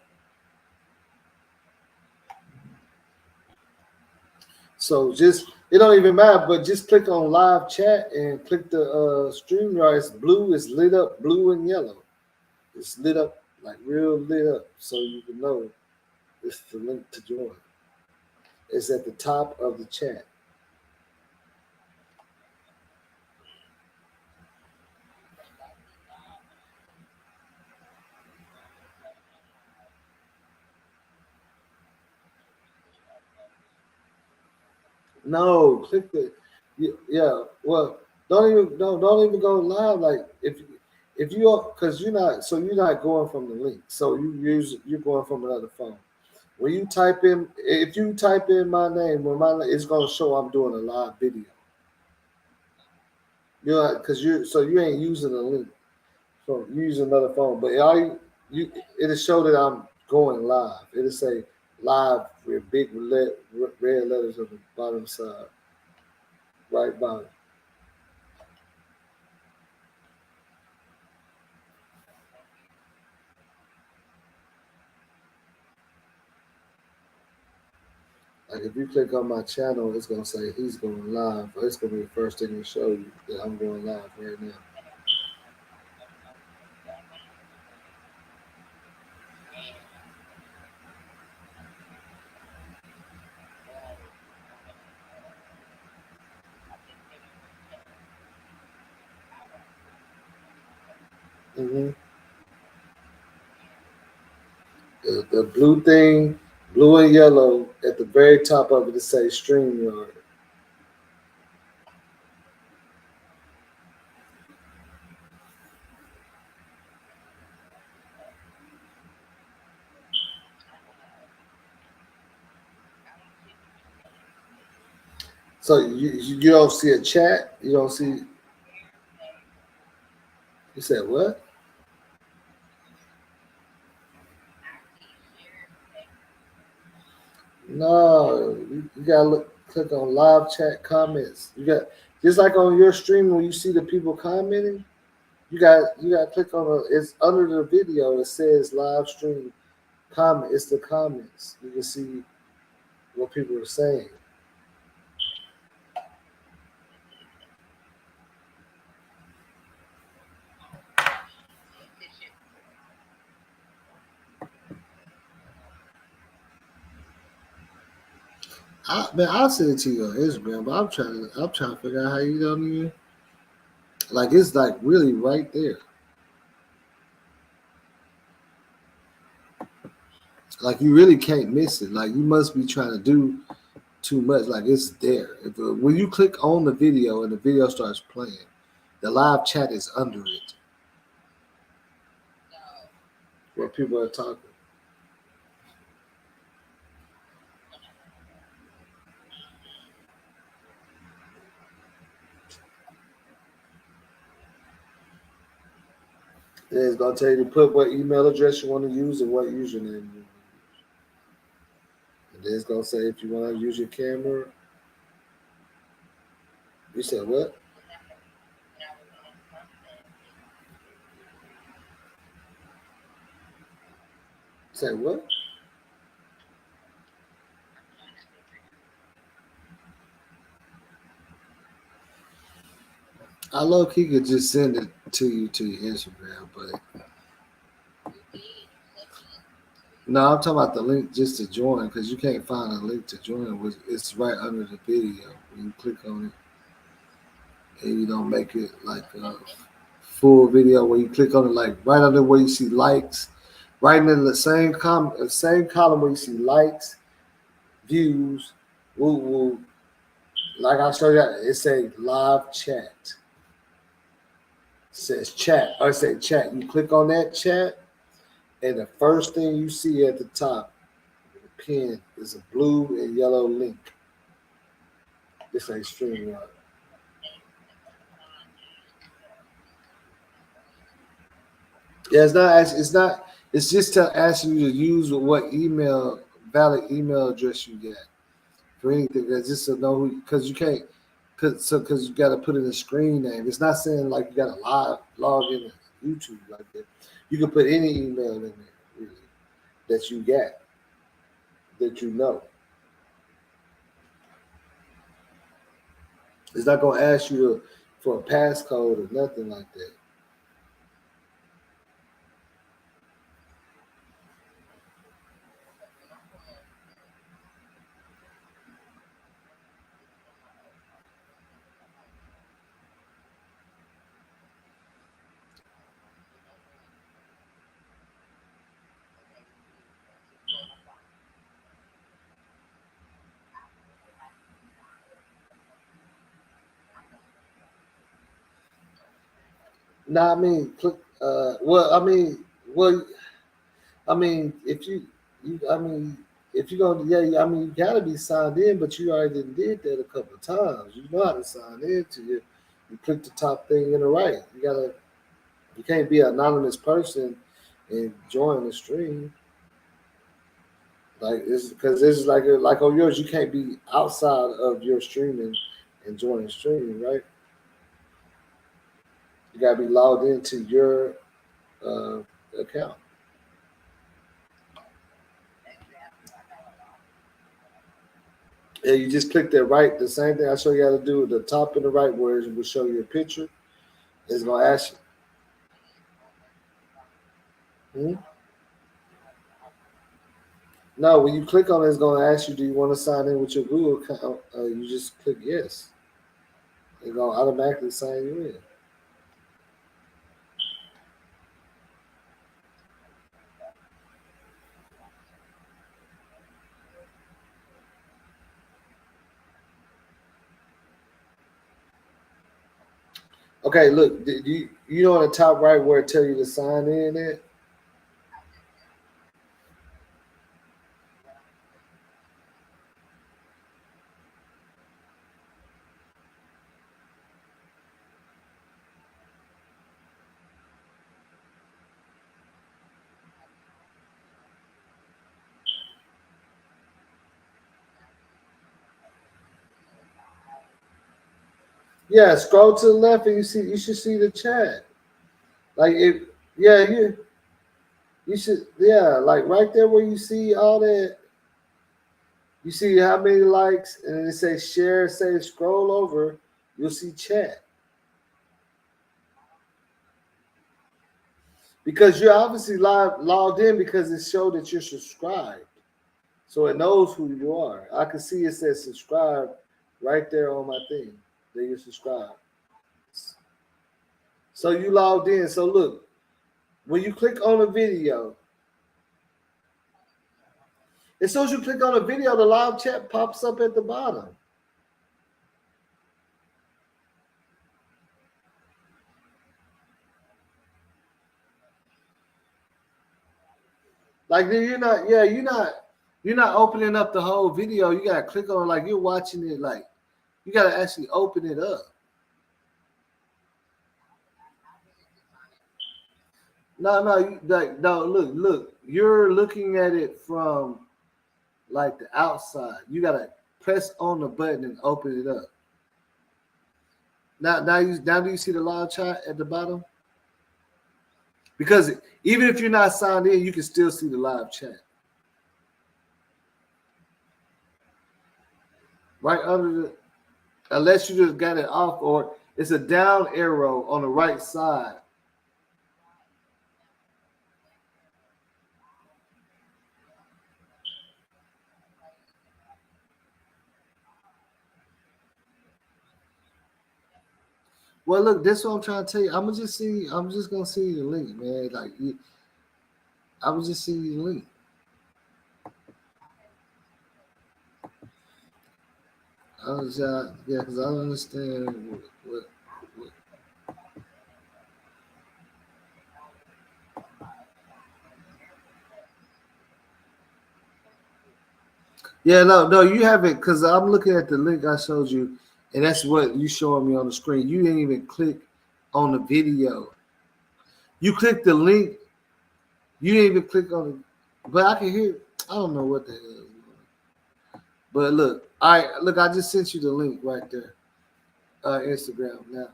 So it don't even matter, but just click on live chat and click the stream yard. It's blue, it's lit up blue and yellow. It's lit up, like real lit up, so you can know it's the link to join. It's at the top of the chat. No, click the yeah. Well, don't even go live. Like, if you, because you're not going from the link. So you're going from another phone. When you type in, if you type in my name, it's gonna show I'm doing a live video. Because you ain't using a link. So you use another phone, but it'll show that I'm going live. It'll say live with big red letters on the bottom side, right bottom. Like if you click on my channel, it's gonna say he's going live. Or it's gonna be the first thing to show you that I'm going live right now. hmm The blue thing, blue and yellow, at the very top of it, it says StreamYard. So you don't see a chat? You don't see? You said what? No, you gotta click on live chat comments. You got just like on your stream when you see the people commenting. You got to click on it's under the video. It says live stream comment. It's the comments. You can see what people are saying. I'll send it to you on Instagram, but I'm trying to figure out how you don't even like it's like really right there. Like you really can't miss it. Like you must be trying to do too much. Like it's there. When you click on the video and the video starts playing, the live chat is under it, where people are talking. And it's gonna tell you to put what email address you want to use and what username you want to use. And then it's gonna say if you want to use your camera. You said what? Say what? I low key could just send it to you to your Instagram, but no, I'm talking about the link just to join because you can't find a link to join. It's right under the video. When you click on it, and you don't make it like a full video where you click on it, like right under where you see likes, right in the same column where you see likes, views, woo woo. Like I showed you, it says live chat. It says chat. Or it says chat. You click on that chat, and the first thing you see at the top, the pin, is a blue and yellow link. This ain't StreamYard. Yeah, it's not. It's not. It's just asking you to use what valid email address you get for anything. That's just to know who, because you can't, because you got to put in a screen name. It's not saying like you got to log in to YouTube like that. You can put any email in there really that you get that you know. It's not gonna ask you for a passcode or nothing like that. No, I mean, click. I mean, if you gonna, yeah, I mean, you gotta be signed in, but you already did that a couple of times. You know how to sign in to you. You click the top thing in the right. You can't be an anonymous person and join the stream. Like it's because this is like on yours, you can't be outside of your streaming and join the stream, right? You gotta be logged into your account. Yeah, you just click that right. The same thing I show you how to do at the top and the right where it will show you a picture. It's gonna ask you. No, when you click on it, it's gonna ask you, do you want to sign in with your Google account? You just click yes. It's gonna automatically sign you in. Okay, look, you know on the top right where it tell you to sign in at? Yeah, scroll to the left and you should see the chat. Like you should like right there where you see all that. You see how many likes, and then it says share, save, scroll over, you'll see chat. Because you're obviously logged in because it showed that you're subscribed. So it knows who you are. I can see it says subscribe right there on my thing that you're subscribed. So you logged in. So look, when you click on a video, as soon as you click on a video, the live chat pops up at the bottom. Like you're not opening up the whole video. You gotta click on it like you're watching it. Like you gotta actually open it up. No. Look. You're looking at it from like the outside. You gotta press on the button and open it up. Now do you see the live chat at the bottom? Because even if you're not signed in, you can still see the live chat. Right under the, unless you just got it off, or it's a down arrow on the right side. Well, look, this is what I'm trying to tell you. I'm just gonna send you the link, man. Like, I was just sending you the link. Because I don't understand what. Yeah, no, you haven't, because I'm looking at the link I showed you, and that's what you showing me on the screen. You didn't even click on the video. You clicked the link. You didn't even click on it, but I can hear. I don't know what the hell is going on. But look, I just sent you the link right there, Instagram now.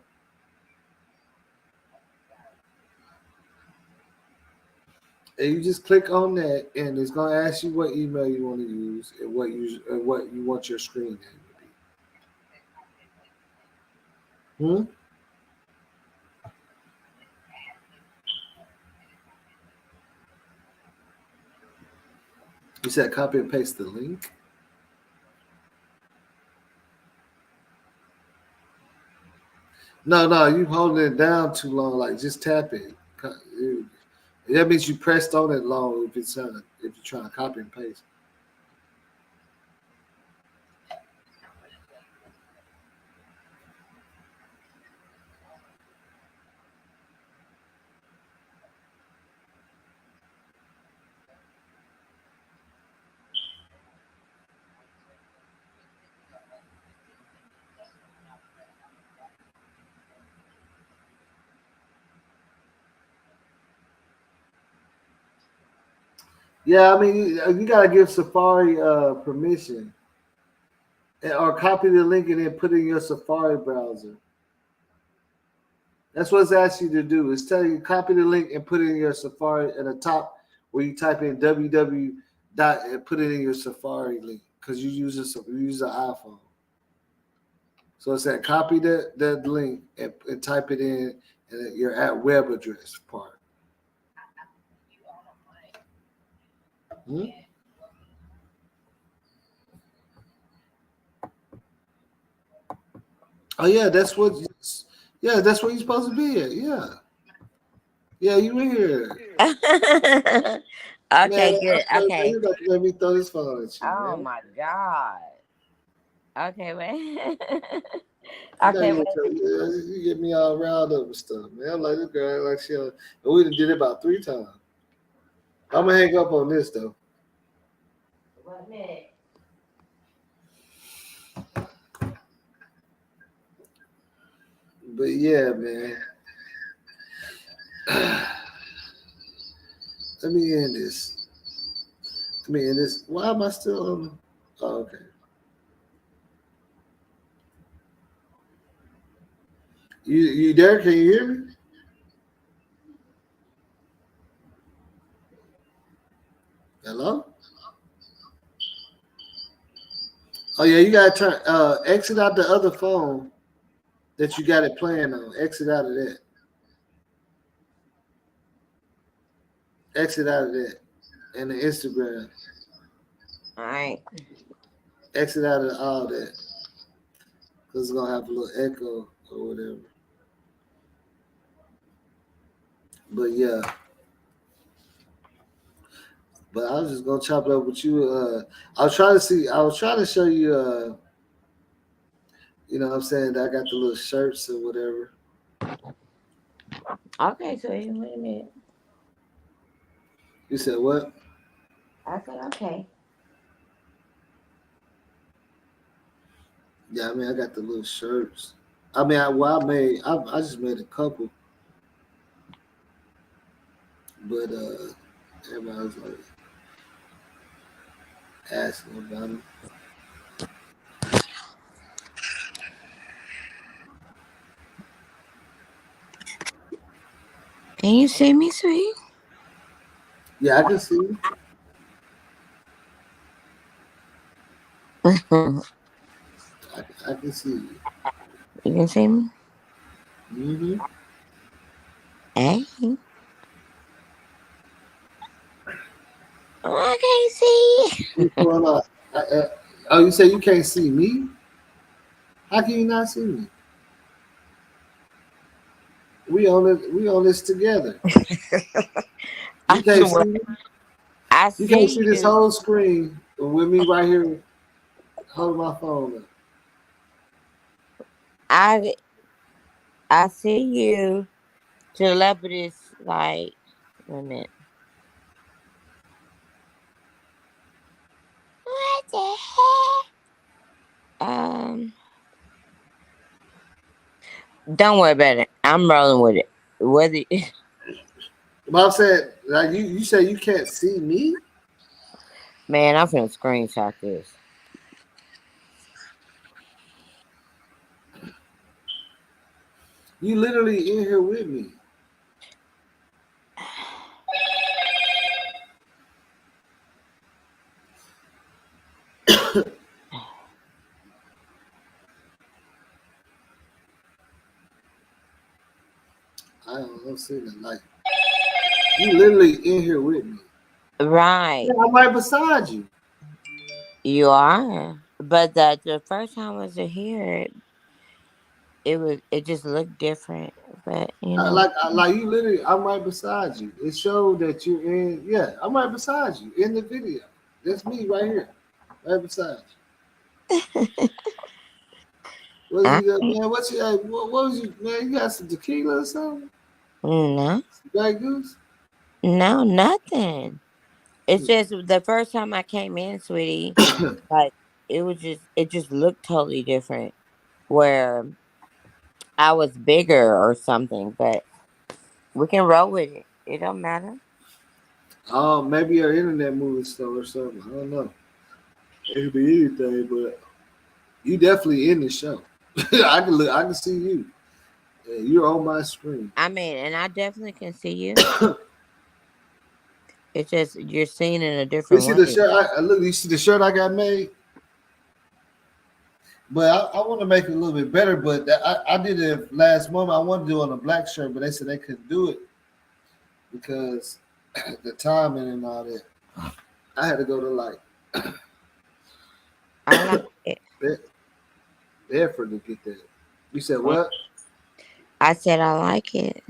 And you just click on that, and it's gonna ask you what email you want to use and what you want your screen name to be. You said copy and paste the link? No, you holding it down too long. Like just tap it. That means you pressed on it long if you're trying to copy and paste. Yeah, I mean, you gotta give Safari permission, or copy the link and then put it in your Safari browser. That's what it's asking you to do. It's telling you copy the link and put it in your Safari at the top where you type in www. and put it in your Safari link because you use an iPhone. So it said copy that link and type it in and your web address part. Hmm? Oh yeah, that's what you're supposed to be at. Yeah. Yeah, you in here. Okay, Man, good. Okay. you about to let me throw this phone at you, Oh man. my God. Okay, wait. You know Okay, you get me all riled up and stuff, man. I'm like, this girl like she and we done did it about 3 times. I'm gonna hang up on this though. 1 minute. But yeah, man. Let me end this. Why am I still on? Oh, okay. You there? Can you hear me? Hello? Oh yeah, you gotta turn exit out the other phone that you got it playing on. Exit out of that. Exit out of that. And the Instagram. All right. Exit out of all that. Because it's gonna have a little echo or whatever. But yeah. But I was just gonna chop it up with you. I was trying to show you you know what I'm saying, that I got the little shirts or whatever. Okay, so wait a minute. You said what? I said okay. Yeah, I mean I got the little shirts. I mean I just made a couple. But everybody was like asking about them. Can you see me, sweetie? Yeah, I can see you. I can see you. You can see me? Mm-hmm. Hey. Oh, I can't see. Oh, you say you can't see me? How can you not see me? We on this together. You can't see me? I You can't see see this you. whole screen with me right here holding my phone up. I see you to the left of this, like, wait a minute. What the heck? Don't worry about it. I'm rolling with it. Whether But I'm saying, like you say you can't see me? man, I'm finna screenshot this. You literally in here with me. I don't see the light. You literally in here with me. Right. Yeah, I'm right beside you. You are. But the first time I was here, it just looked different. But you know, Like you literally, I'm right beside you. It showed that you're in. Yeah, I'm right beside you in the video. That's me right here, right beside you. What was you, man? You got some tequila or something? no, Grey Goose? no, nothing. It's just the first time I came in, sweetie. Like it just looked totally different. Where I was bigger or something, but we can roll with it. It don't matter. Oh, maybe your internet moving slow or something. I don't know. It could be anything, but you definitely in the show. I can see you. Yeah, you're on my screen. I mean, and I definitely can see you. It's just you're seeing in a You different see way. the shirt? Look. You see the shirt I got made? But I want to make it a little bit better. But I did it last month. I wanted to do it on a black shirt, but they said they couldn't do it because the timing and all that. I had to go to like I like it. the effort to get that. You said what? I said I like it.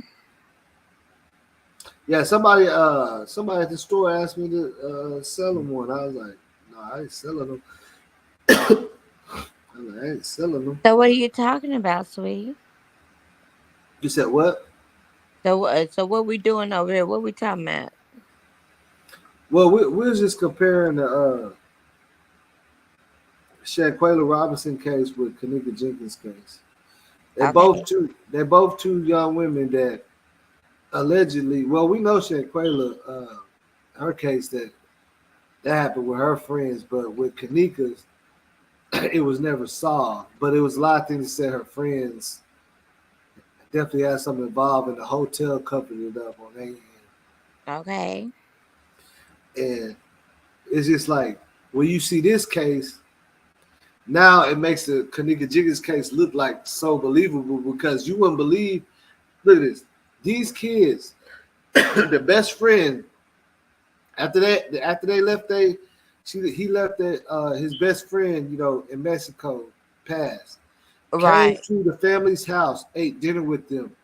Yeah, somebody at the store asked me to sell them one. I was like, no, I ain't selling them. I was like, I ain't selling them. So what are you talking about, sweetie? You said what? So what we doing over here? What we talking about? Well, we was just comparing the Shanquella Robinson case with Kenneka Jenkins case. They're both two young women that allegedly, well, we know Shanquella, her case that happened with her friends, but with Kenneka's, it was never solved. But it was a lot of things that said her friends definitely had something involved, in the hotel covered it up on their end. Okay. And it's just like when you see this case, now it makes the Kenneka Jenkins case look like so believable because you wouldn't believe. Look at this. These kids, the best friend, after they left, he left his best friend, in Mexico, passed. Right. Came to the family's house, ate dinner with them.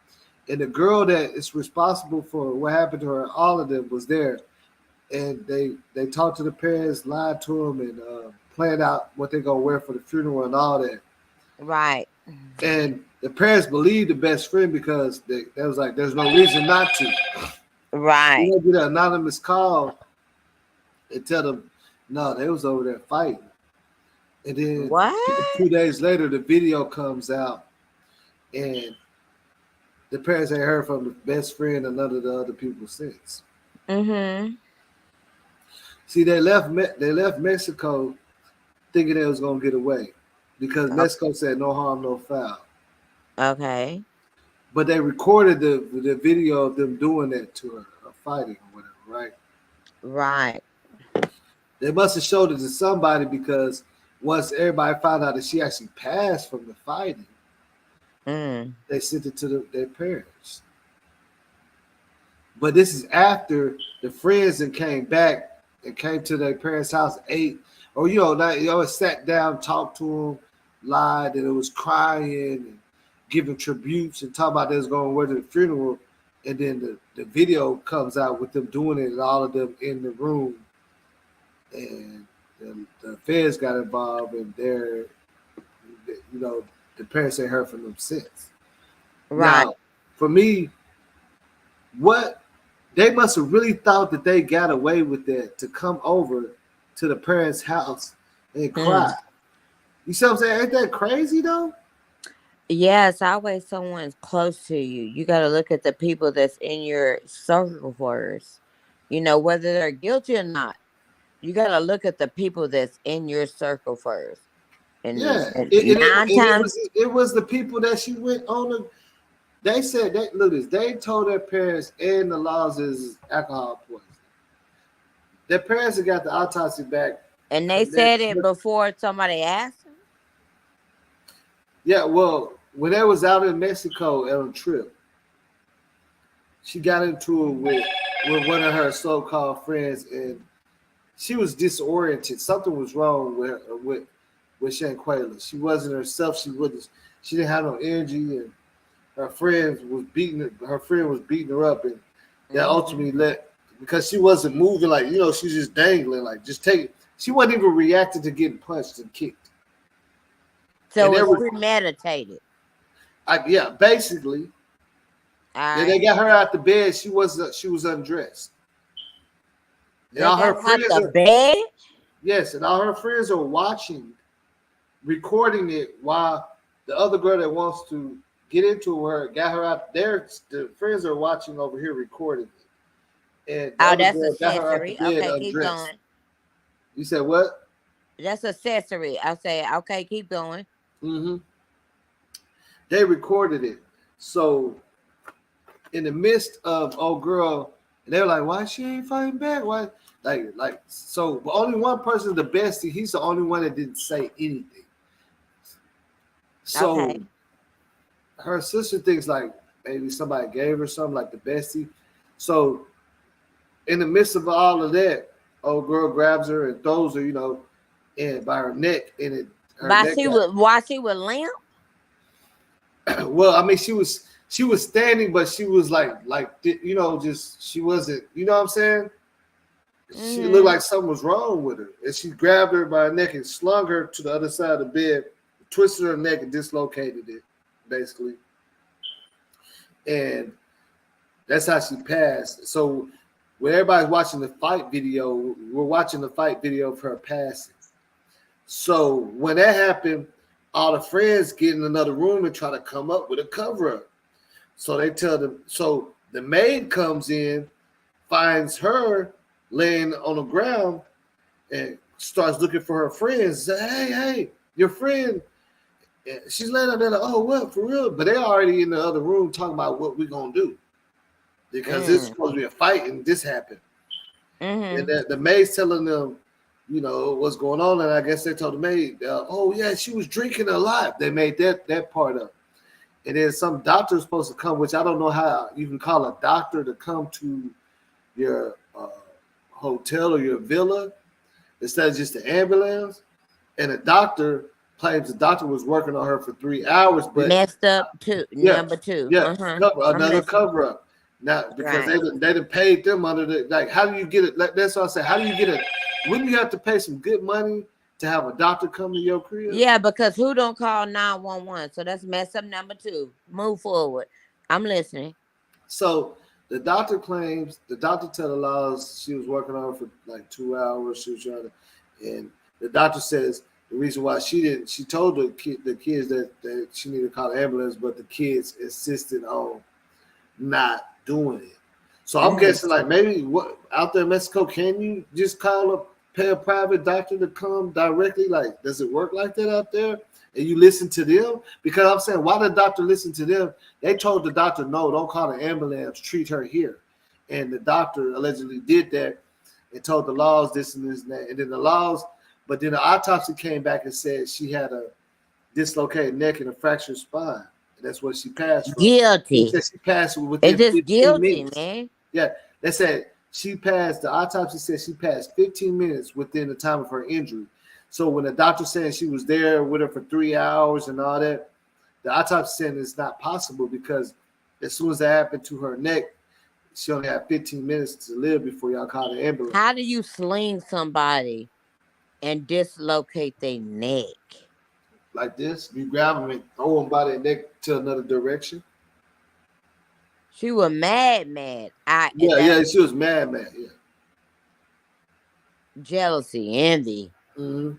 And the girl that is responsible for what happened to her, all of them was there. And they talked to the parents, lied to them, and planned out what they're going to wear for the funeral and all that. Right. And the parents believed the best friend because they was like, there's no reason not to. Right. You get an anonymous call and tell them, no, they was over there fighting. And then what? 2 days later, the video comes out, and the parents ain't heard from the best friend or none of the other people since. Mm-hmm. See, they left Mexico thinking they was gonna get away because Mexico said no harm, no foul. Okay. But they recorded the video of them doing that to her, or fighting or whatever, right? Right. They must have showed it to somebody because once everybody found out that she actually passed from the fighting, they sent it to their parents. But this is after the friends and came back and came to their parents' house, ate, or sat down, talked to them, lied, and it was crying and giving tributes and talking about they was going to wear to the funeral. And then the video comes out with them doing it and all of them in the room. And the feds got involved, and the parents ain't heard from them since. Right. Now, for me, what they must have really thought that they got away with that to come over to the parents' house and cry. You see what I'm saying? Ain't that crazy though? Yeah, it's always someone close to you. You got to look at the people that's in your circle first. Whether they're guilty or not. You got to look at the people that's in your circle first. And Yeah, it was the people that she went on. They said they told their parents and the laws is alcohol poisoning. Their parents had got the autopsy back. And they said it before somebody asked them? Yeah, well, when they was out in Mexico on a trip, she got into it with one of her so-called friends, and she was disoriented. Something was wrong with Shanquella. She wasn't herself. She didn't have no energy, and her friend was beating her up, and that ultimately because she wasn't moving, like, she was just dangling, like, just take it. She wasn't even reacting to getting punched and kicked. So it was premeditated. Yeah, basically. Then they got her out the bed. She was undressed. And all her friends the bed? Yes, and all her friends are watching, recording it while the other girl that wants to get into her got her out there. The friends are watching over here recording it. And that's accessory. Okay, keep going. You said what? That's accessory. I say, okay, keep going. They recorded it. So in the midst of girl, they were like, why she ain't fighting back? Why? So only one person, the bestie, he's the only one that didn't say anything. So Okay. her sister thinks like maybe somebody gave her something like the bestie. So in the midst of all of that, old girl grabs her and throws her, in by her neck, and her But neck while she was limp. well, I mean, she was standing, but she was just she wasn't. You know what I'm saying? She looked like something was wrong with her, and she grabbed her by her neck and slung her to the other side of the bed, twisted her neck and dislocated it, basically. And that's how she passed. So when everybody's watching the fight video, we're watching the fight video of her passing. So when that happened, all the friends get in another room and try to come up with a cover up. So they tell them. So the maid comes in, finds her laying on the ground, and starts looking for her friends. Say, hey, your friend. And she's laying out there like, oh, what, for real? But they're already in the other room talking about what we're going to do. Because this is supposed to be a fight and this happened. And the maid's telling them, what's going on. And I guess they told the maid, oh, yeah, she was drinking a lot. They made that part up. And then some doctor is supposed to come, which I don't know how you can call a doctor to come to your hotel or your villa instead of just the ambulance. And the doctor claims the doctor was working on her for 3 hours, but messed up too. Number two. Another cover up. Now because they done paid them under the how do you get it? That's what I say. How do you get it? Wouldn't you have to pay some good money to have a doctor come to your crib? Yeah, because who don't call 911? So that's mess up number two. Move forward. I'm listening. So the doctor claims, the doctor tell the laws she was working on for like 2 hours. She was trying to, and the doctor says the reason why she told the kids that she needed to call the ambulance, but the kids insisted on not doing it. So I'm guessing like maybe out there in Mexico, can you just pay a private doctor to come directly? Like, does it work like that out there? And you listen to them? Because I'm saying, why the doctor listen to them? They told the doctor, no, don't call the ambulance, treat her here. And the doctor allegedly did that and told the laws this and this and that. And then but then the autopsy came back and said she had a dislocated neck and a fractured spine. And that's what she passed from. Guilty. She passed within it's just 15 guilty, minutes. Man. Yeah, they said she passed. The autopsy said she passed 15 minutes within the time of her injury. So when the doctor said she was there with her for 3 hours and all that, the autopsy said it's not possible because as soon as that happened to her neck, she only had 15 minutes to live before y'all called the ambulance. How do you sling somebody and dislocate their neck? Like this? You grab them and throw them by their neck to another direction? She was mad. She was mad. Yeah. Jealousy, envy. Mm-hmm.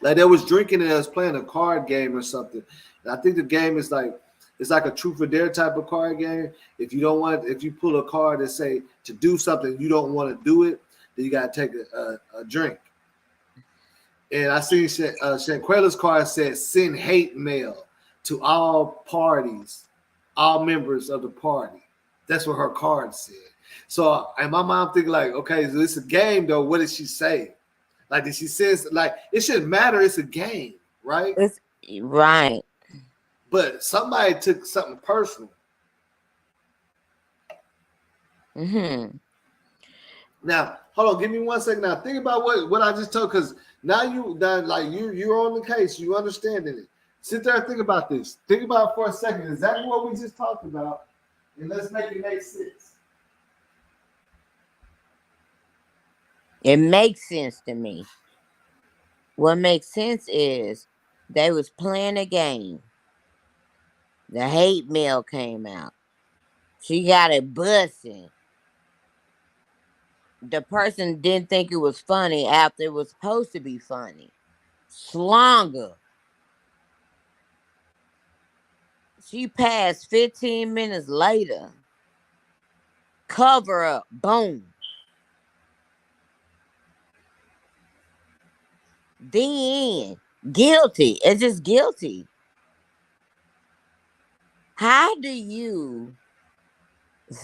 Like they was drinking and they was playing a card game or something. And I think the game is it's like a truth or dare type of card game. If you pull a card and say to do something you don't want to do it, then you gotta take a drink. And I seen Shanquella's card said send hate mail to all parties, all members of the party. That's what her card said. So, and my mom thinking like, okay, so it's a game though. What did she say? Like, did she say like it shouldn't matter? It's a game, right? It's right. But somebody took something personal. Now, hold on, give me 1 second. Now, think about what I just told, because now you're on the case, you understanding it. Sit there and think about this. Think about it for a second. Exactly what we just talked about, and let's make it make sense. It makes sense to me. What makes sense is they was playing a game. The hate mail came out. She got it bussing. The person didn't think it was funny after it was supposed to be funny. Slung her. She passed 15 minutes later. Cover up. Boom. Then guilty. It's just guilty. How do you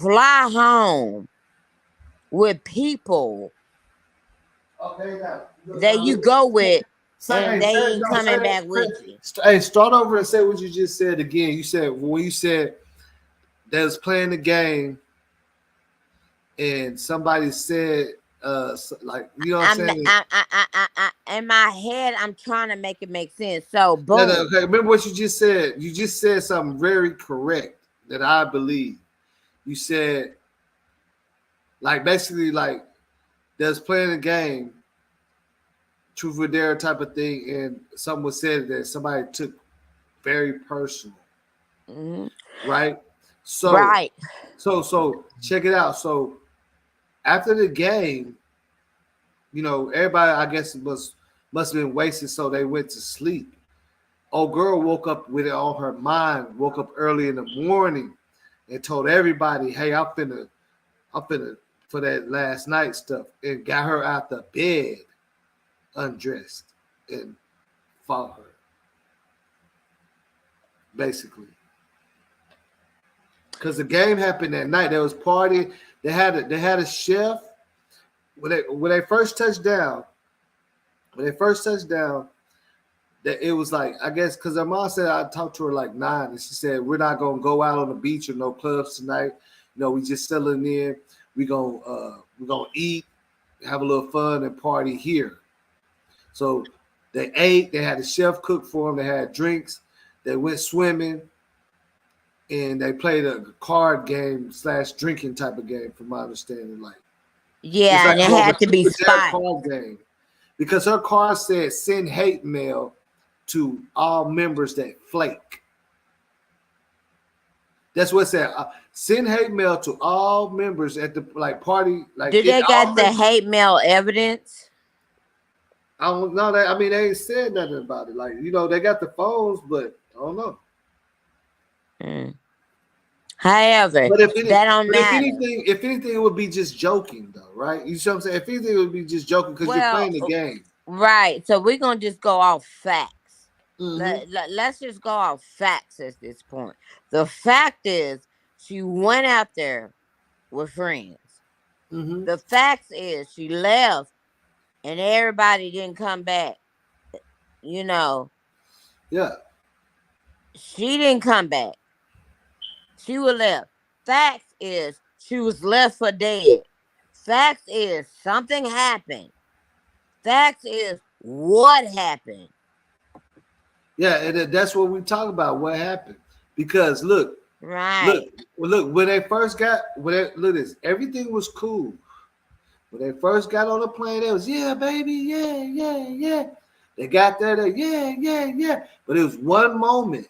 fly home with people that you go with and they ain't coming back with you. Hey, start over and say what you just said again. You said when you said they was playing the game, and somebody said, like, you know what I'm saying? In my head, I'm trying to make it make sense. So boom. No, okay. Remember what you just said. You just said something very correct that I believe. You said, like, basically, like, there's playing a game, truth or dare type of thing, and someone said that somebody took very personal, right? So, right. So check it out. So after the game, you know, everybody, I guess, must have been wasted, so they went to sleep. Old girl woke up with it on her mind, woke up early in the morning and told everybody, hey, I'm finna for that last night stuff, and got her out the bed undressed and fought her. Basically. Because the game happened that night. There was party. They had a chef. When they first touched down, that it was like, I guess, because her mom said I talked to her like 9, and she said, we're not gonna go out on the beach or no clubs tonight. You know, we just settling in. We're gonna eat, have a little fun, and party here. So they ate. They had a chef cook for them. They had drinks. They went swimming, and they played a card game / drinking type of game, from my understanding. Like, yeah, like, and it had to be spot card game, because her card said send hate mail to all members that flake. That's what it said. Send hate mail to all members at the party. Like, did they got the hate mail evidence? I don't know that. I mean, they ain't said nothing about it. Like, you know, they got the phones, but I don't know. However, but that don't matter. If anything, it would be just joking, though, right? You see what I'm saying? If anything, it would be just joking because you're playing the game. Right. So we're gonna just go off facts. Let's just go off facts at this point. The fact is, she went out there with friends. The fact is, she left, and everybody didn't come back. You know. Yeah. She didn't come back. She was left. Facts is, she was left for dead. Facts is, something happened. Facts is, what happened? Yeah, and that's what we talk about. What happened? Because look, right? Look. When they first got, look this, everything was cool. When they first got on the plane, it was yeah, baby, yeah. They got there, yeah. But it was one moment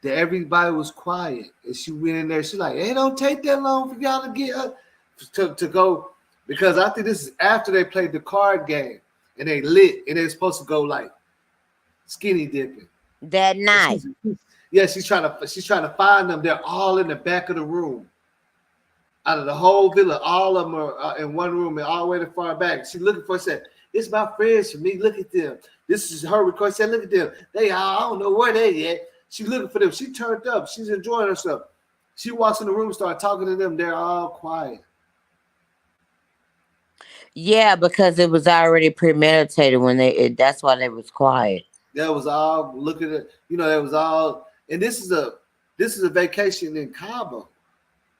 that everybody was quiet, and she went in there. She's like, "It don't take that long for y'all to get up to go," because I think this is after they played the card game and they lit, and they're supposed to go like skinny dipping that night. She's trying to find them. They're all in the back of the room. Out of the whole villa, all of them are in one room and all the way to far back. She's looking for. Said, "It's my friends for me. Look at them. This is her request." Said, "Look at them. I don't know where they at." She's looking for them. She turned up. She's enjoying herself. She walks in the room, start talking to them. They're all quiet. Yeah, because it was already premeditated when that's why they was quiet. That was all looking at, you know, that was all, and this is a vacation in Cabo.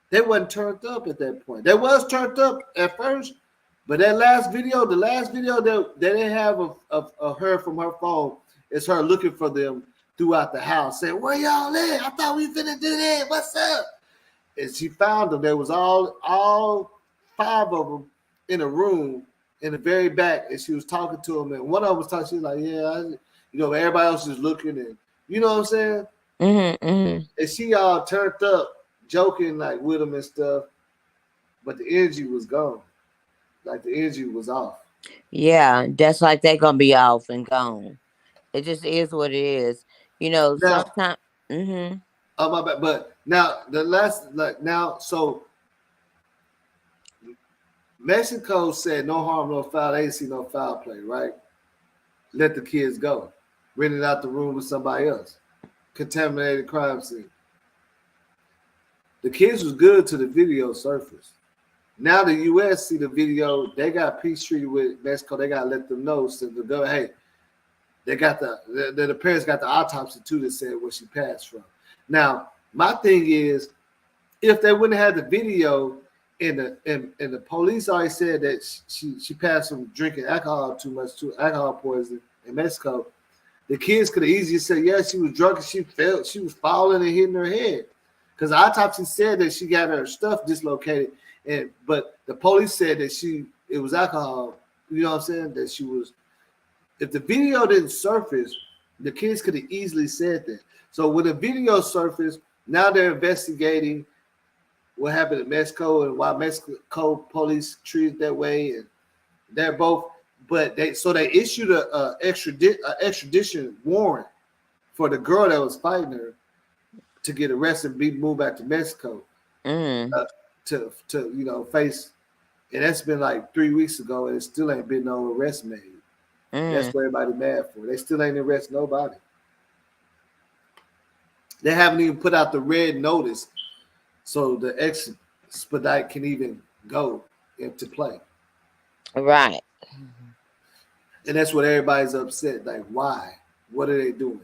They wasn't turned up at that point. They was turned up at first, but the last video that they have of her from her phone is her looking for them throughout the house, saying, "Where y'all at? I thought we finna do that. What's up?" And she found them. There was all 5 of them in a room in the very back, and she was talking to them. And one of them was talking. She was like, "Yeah, you know," everybody else is looking, and you know what I'm saying. And she all turned up, joking like with them and stuff, but the energy was gone. Like the energy was off. Yeah, that's like they're gonna be off and gone. It just is what it is. You know, sometimes. Oh my bad. But now the last, so Mexico said no harm, no foul. They didn't see no foul play, right? Let the kids go. Rented out the room with somebody else. Contaminated crime scene. The kids was good till the video surfaced. Now the U.S. see the video, they got peace treaty with Mexico. They gotta let them know, so to go, hey, They got the parents got the autopsy too that said where she passed from. Now, my thing is, if they wouldn't have had the video and the police already said that she passed from drinking alcohol too much, to alcohol poisoning in Mexico, the kids could have easily said, yeah, she was drunk and she was falling and hitting her head. Because the autopsy said that she got her stuff dislocated, but the police said that it was alcohol. You know what I'm saying? That she was. If the video didn't surface, the kids could have easily said that. So when the video surfaced, now they're investigating what happened in Mexico and why Mexico police treated that way, and they're both. But they issued a extradition warrant for the girl that was fighting her to get arrested and be moved back to Mexico to face. And that's been like 3 weeks ago, and it still ain't been no arrest made. That's what everybody mad for. They still ain't arrest nobody. They haven't even put out the red notice so the expedite can even go into play. Right. And that's what everybody's upset. Like, why? What are they doing?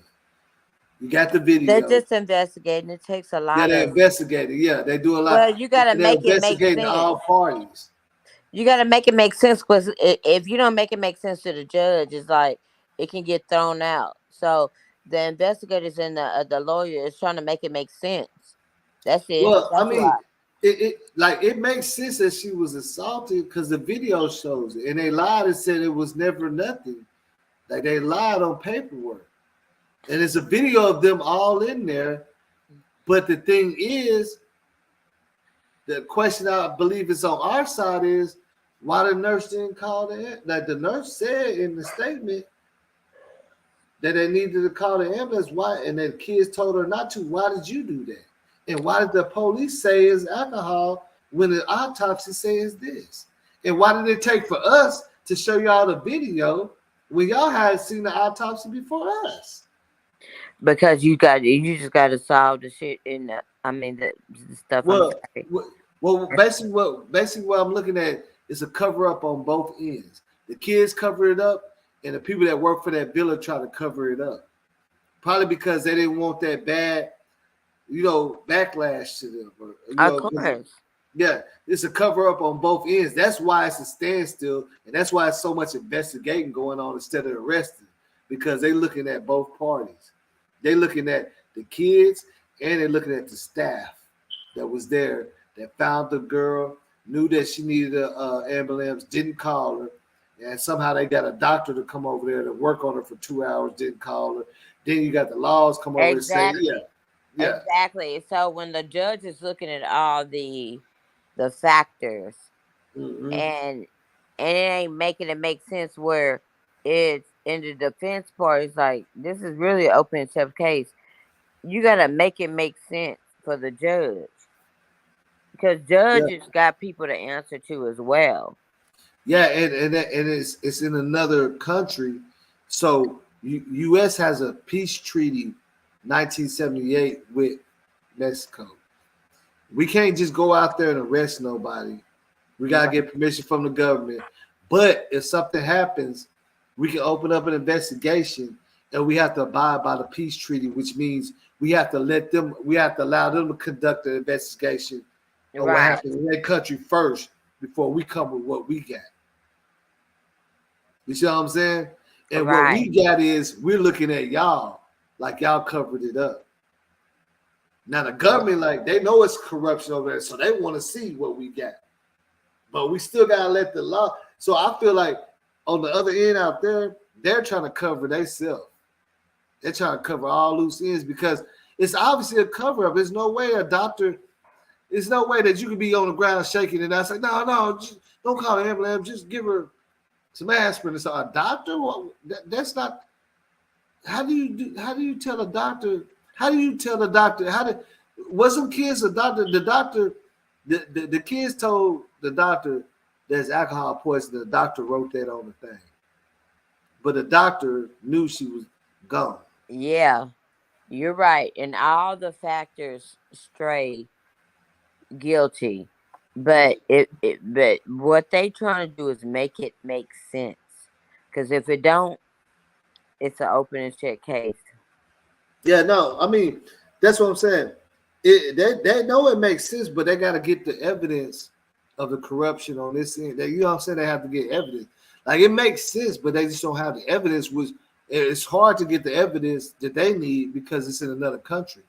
You got the video. They're just investigating. It takes a lot. Yeah, they're investigating. Yeah, they do a lot. Well, you got to make it make sense. All parties. You got to make it make sense, because if you don't make it make sense to the judge, it's like it can get thrown out. So the investigators and the lawyer is trying to make it make sense. That's it. Well, That's I mean, it makes sense that she was assaulted because the video shows it, and they lied and said it was never nothing. Like, they lied on paperwork, and it's a video of them all in there. But the thing is, the question I believe is on our side is why the nurse didn't call the. Like, the nurse said in the statement that they needed to call the ambulance. Why? And the kids told her not to. Why did you do that? And why did the police say it's alcohol when the autopsy says this? And why did it take for us to show y'all the video when y'all had seen the autopsy before us? Because you just got to solve the shit in the stuff. Well, basically what I'm looking at is a cover up on both ends. The kids cover it up, and the people that work for that villa try to cover it up. Probably because they didn't want that bad, backlash to them. Of course. Yeah, it's a cover up on both ends. That's why it's a standstill, and that's why it's so much investigating going on instead of arresting, because they're looking at both parties. They're looking at the kids, and they're looking at the staff that was there that found the girl, knew that she needed an ambulance, didn't call her, and somehow they got a doctor to come over there to work on her for 2 hours, didn't call her. Then you got the laws come over and say, yeah. Exactly. So when the judge is looking at all the factors, and it ain't making it make sense, where it's in the defense part, it's like, this is really an open and shut case. You got to make it make sense for the judge, because judges got people to answer to as well. Yeah, and it's in another country. So U.S. has a peace treaty, 1978, with Mexico. We can't just go out there and arrest nobody. We gotta get permission from the government. But if something happens, we can open up an investigation, and we have to abide by the peace treaty, which means we have to allow them to conduct the investigation of what happened in their country first before we come with what we got. You see what I'm saying? And what we got is, we're looking at y'all like y'all covered it up. Now the government, like, they know it's corruption over there, so they want to see what we got. But we still gotta let the law. So I feel like on the other end out there, they're trying to cover themselves. They're trying to cover all loose ends, because it's obviously a cover up. There's no way there's no way that you could be on the ground shaking and I say, no, just don't call the ambulance, just give her some aspirin. It's a doctor. Well, that's not. How do you tell a doctor? Was some kids a doctor? The kids told the doctor there's alcohol poisoning. The doctor wrote that on the thing, but the doctor knew she was gone. Yeah, you're right, and all the factors stray guilty. But but what they trying to do is make it make sense. Because if it don't, it's an open and shut case. Yeah, no, I mean that's what I'm saying. They know it makes sense, but they got to get the evidence of the corruption on this end. You know what I'm saying? They have to get evidence. Like it makes sense, but they just don't have the evidence. Which it's hard to get the evidence that they need because it's in another country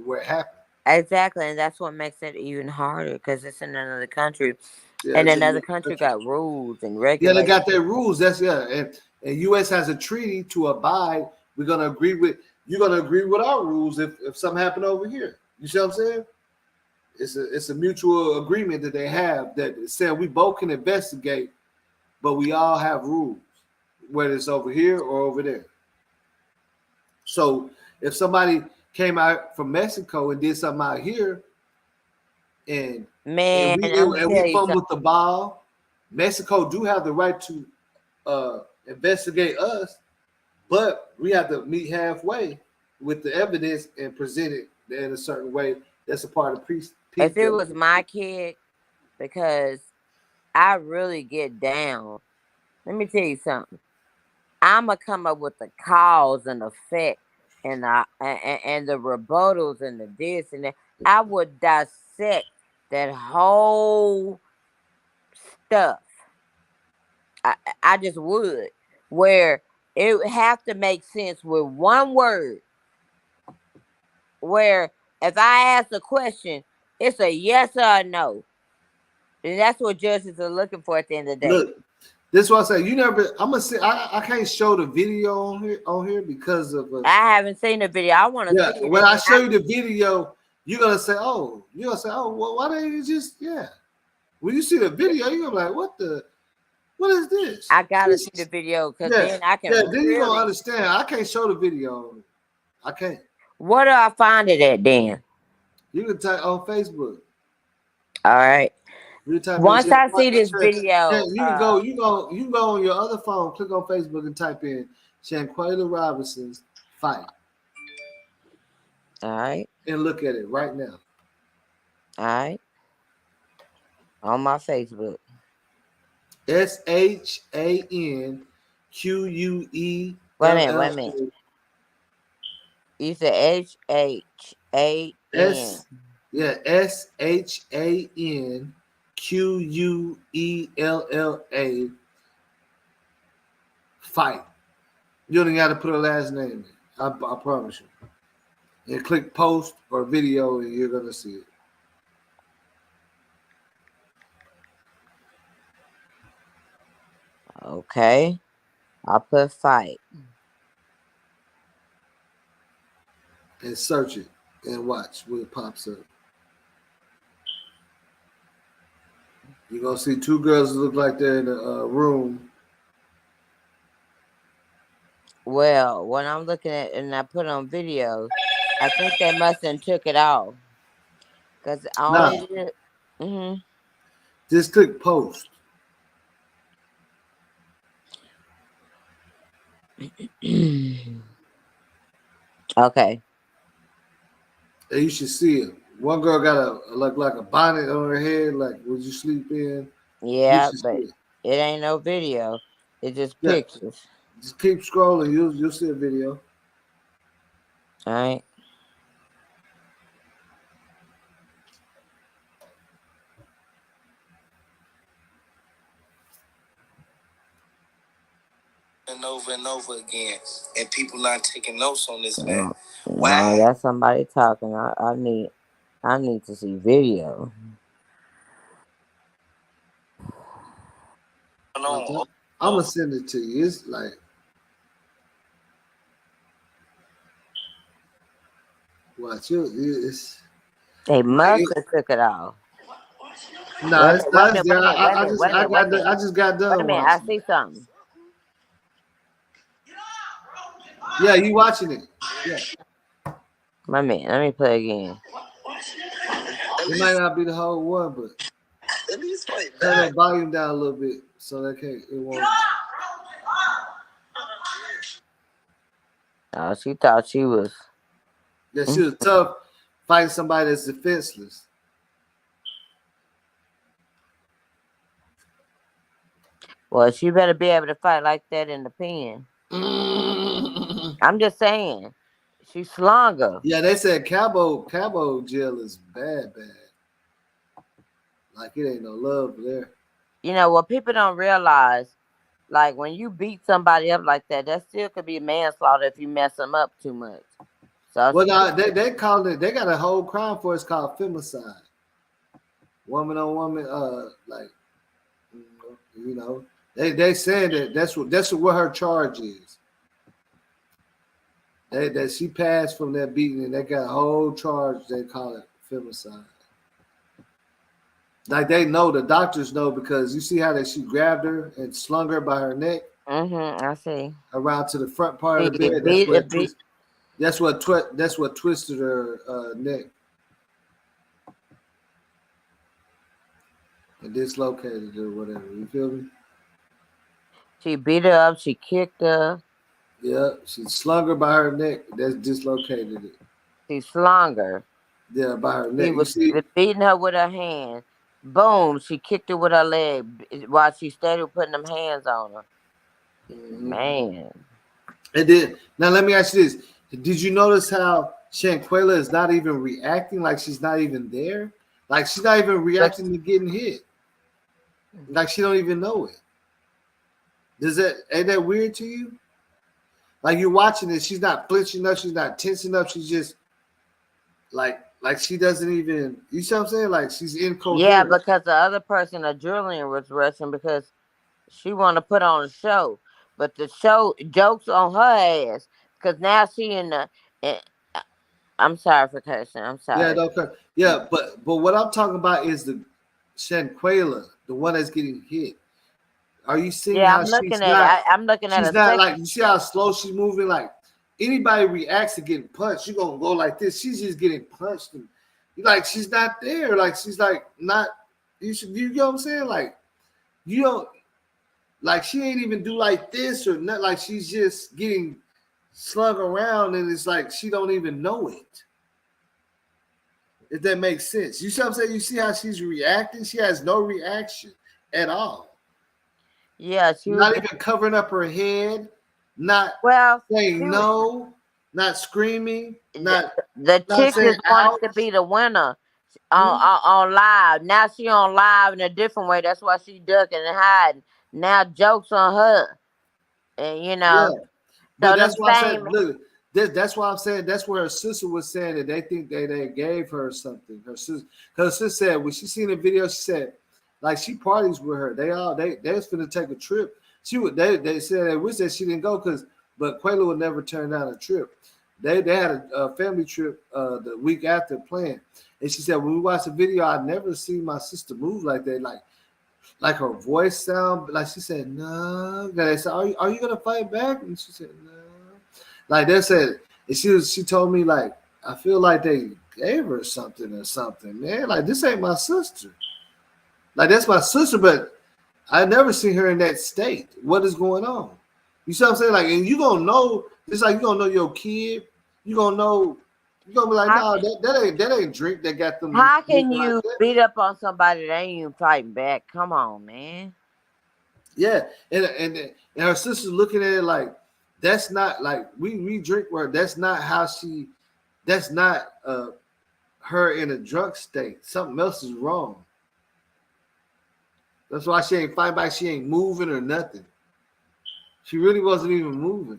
where it happened. Exactly, and that's what makes it even harder because it's in another country, Yeah, and it's in another another country country. got rules and Yeah, regulations. they got their rules. That's and U.S. has a treaty to abide. We're gonna agree with you're gonna agree with our rules if something happened over here. You see what I'm saying? It's a mutual agreement that they have that said we both can investigate, but we all have rules, whether it's over here or over there. So if somebody came out from Mexico and did something out here, and Man, we I'm gonna tell you fumbled the ball, Mexico do have the right to investigate us, but we have to meet halfway with the evidence and present it in a certain way. That's a part of peace. if it was my kid, because I really get down. Let me tell you something. I'ma come up with the cause and effect and the rebuttals and the this and that. I would dissect that whole stuff. I just would. Where it would have to make sense with one word. Where if I ask a question, it's a yes or a no. And that's what judges are looking for at the end of the day. Look, this is what I say. You never. I'm gonna say I can't show the video on here because of. I haven't seen the video. I want to see it. When I show you the video, you're gonna say, "Oh, well, why didn't you just When you see the video, you're gonna be like, what is this?" I gotta see the video because then I can. Then you're gonna understand. I can't show the video. I can't. Where do I find it at, Dan? You can type on Facebook. All right. Once I see this video, you can go. You can go on your other phone. Click on Facebook and type in Shanquella Robinson's fight. All right. And look at it right now. All right. On my Facebook. SHANQUE. Wait a minute. You said SHAN. Yeah, SHANQUELLA. Fight. You don't got to put a last name in. I promise you. And click post or video, and you're gonna see it. Okay. I'll put fight. And search it and watch when it pops up. You're gonna see two girls that look like they're in a room. Well, when I'm looking at and I put on video, I think they must have took it off. Because just click post. Okay. And you should see it. One girl got like a bonnet on her head, like would you sleep in? Yeah, but it ain't no video. It's just pictures. Just keep scrolling. You'll see a video. All right. And over again, and people not taking notes on this man. Wow, that's somebody talking. I need to see video. I'm gonna send it to you. It's like watch you. They must have took it off. No, it's not there. I just got done. Wait a minute, I see something. Yeah, you watching it. Yeah. My man, let me play again. It might not be the whole one, but turn that volume down a little bit so that it won't. Oh, she thought she was. Yeah, she was tough fighting somebody that's defenseless. Well, she better be able to fight like that in the pen. I'm just saying, she slung her. Yeah, they said Cabo jail is bad. Like it ain't no love there. You know what people don't realize, like when you beat somebody up like that still could be manslaughter if you mess them up too much. So Well, she, now, they call it. They got a whole crime for it. It's called femicide. Woman on woman. Like you know, they said that that's what her charge is. That she passed from that beating, and they got a whole charge. They call it femicide. Like they know, the doctors know, because you see how that she grabbed her and slung her by her neck. I see. Around to the front part of the She bed. That's what twisted her neck and dislocated or whatever. You feel me? She beat her up. She kicked her. Yeah, she slung her by her neck. That's dislocated it. She slung her. Yeah, by her neck. He was beating her with her hand. Boom! She kicked her with her leg while she started putting them hands on her. Mm-hmm. Man. And then now let me ask you this: did you notice how Shanquella is not even reacting? Like she's not even there. Like she's not even reacting to getting hit. Like she don't even know it. Ain't that weird to you? Like you're watching it, she's not flinching up, she's not tensing up, she's just like she doesn't even. You see what I'm saying? Like she's incoherent. Yeah, because the other person, adrenaline was rushing because she want to put on a show, but the show jokes on her ass because now she in the. I'm sorry for cursing. I'm sorry. Yeah, don't curse. Yeah, but what I'm talking about is the Shanquella, the one that's getting hit. Are you seeing how she's not? I'm looking at. She's not like, you see how slow she's moving. Like anybody reacts to getting punched, you gonna go like this. She's just getting punched, and like she's not there. Like she's like not. You know what I'm saying? Like you don't. Like she ain't even do like this or not. Like she's just getting slung around, and it's like she don't even know it. If that makes sense. You see what I'm saying? You see how she's reacting? She has no reaction at all. Yeah, she not even covering up her head, not saying no, not screaming, not the chick just wants to be the winner on live. Now she on live in a different way. That's why she ducking and hiding. Now jokes on her, and you know. Yeah. But so that's why I said, look, that's why I'm saying that's where her sister was saying that they think they gave her something. Her sister, because her sister said when she seen the video, she said, like she parties with her. They was finna take a trip. They said they wish that she didn't go but Quayla would never turn down a trip. They had a family trip the week after playing, and she said when we watched the video, I'd never seen my sister move like that. Like her voice sound like she said no. They said, "Are you gonna fight back?" And she said no. Like they said, and she told me like I feel like they gave her something or something, man. Like this ain't my sister. Like that's my sister, but I never seen her in that state. What is going on? You see what I'm saying? Like, and you gonna know, just like you gonna know your kid, you gonna know, you gonna be like, no, that ain't drink that got them. How can you beat up on somebody that ain't even fighting back? Come on, man. Yeah, and her sister's looking at it like that's not like we drink where that's not how that's not her in a drunk state. Something else is wrong. That's why she ain't fighting back. She ain't moving or nothing. She really wasn't even moving.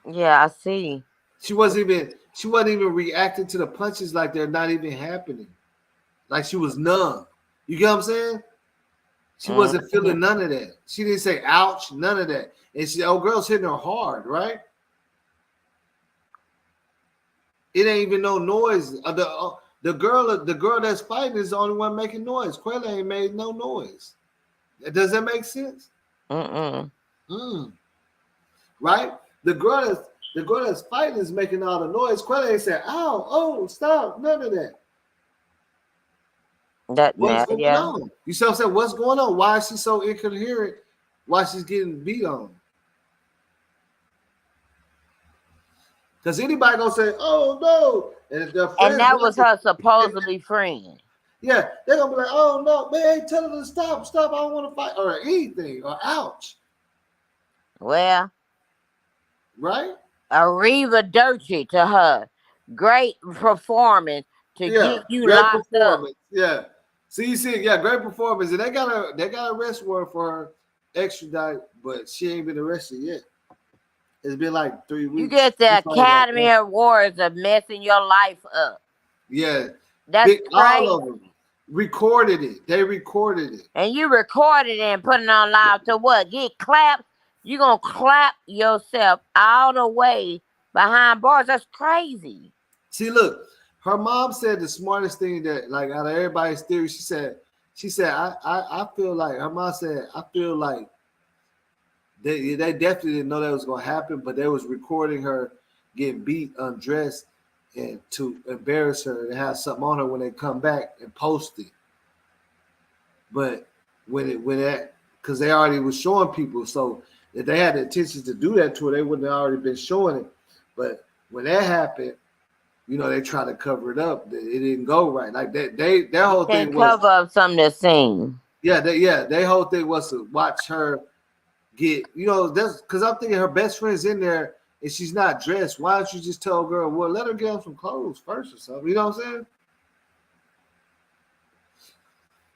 Yeah, I see. She wasn't even reacting to the punches like they're not even happening. Like she was numb. You get what I'm saying? She wasn't feeling none of that. She didn't say ouch, none of that. And she, girl's hitting her hard, right? It ain't even no noise. The girl that's fighting is the only one making noise. Quayla ain't made no noise. Does that make sense? Right? The girl that's fighting is making all the noise. Quayla ain't saying, "Ow, oh, stop!" None of that. What's going on? You see what I'm saying? What's going on? Why is she so incoherent? Why she's getting beat on? Because anybody gonna say, "Oh no," and that was her supposedly friend. Yeah, they're gonna be like, "Oh no, man, tell her to stop, I don't want to fight," or anything, or ouch. Well, right? arrivederci to her. Great performance to Yeah, get you great locked up. performance. Yeah. See, yeah, great performance. And they got a arrest warrant for her extradite, but she ain't been arrested yet. It's been like 3 You weeks. get the She probably like, Academy Awards of messing your life up. yeah, That's all of crazy. them recorded it. They recorded it. And you recorded it and put it on live to what? Get clapped? You gonna clap yourself all the way behind bars? That's crazy. See, look, her mom said the smartest thing that, like, out of everybody's theory, she said, I feel like, her mom said, I feel like they definitely didn't know that was gonna happen, but they was recording her getting beat, undressed, and to embarrass her and have something on her when they come back and post it. But because they already was showing people, so if they had the intention to do that to her, they wouldn't have already been showing it. But when that happened, they tried to cover it up. It didn't go right. Like that, their whole Can't thing was, cover up something that's seen. their whole thing was to watch her get, that's because I'm thinking her best friend's in there and she's not dressed. Why don't you just tell a girl, well, let her get on some clothes first or something? You know what I'm saying?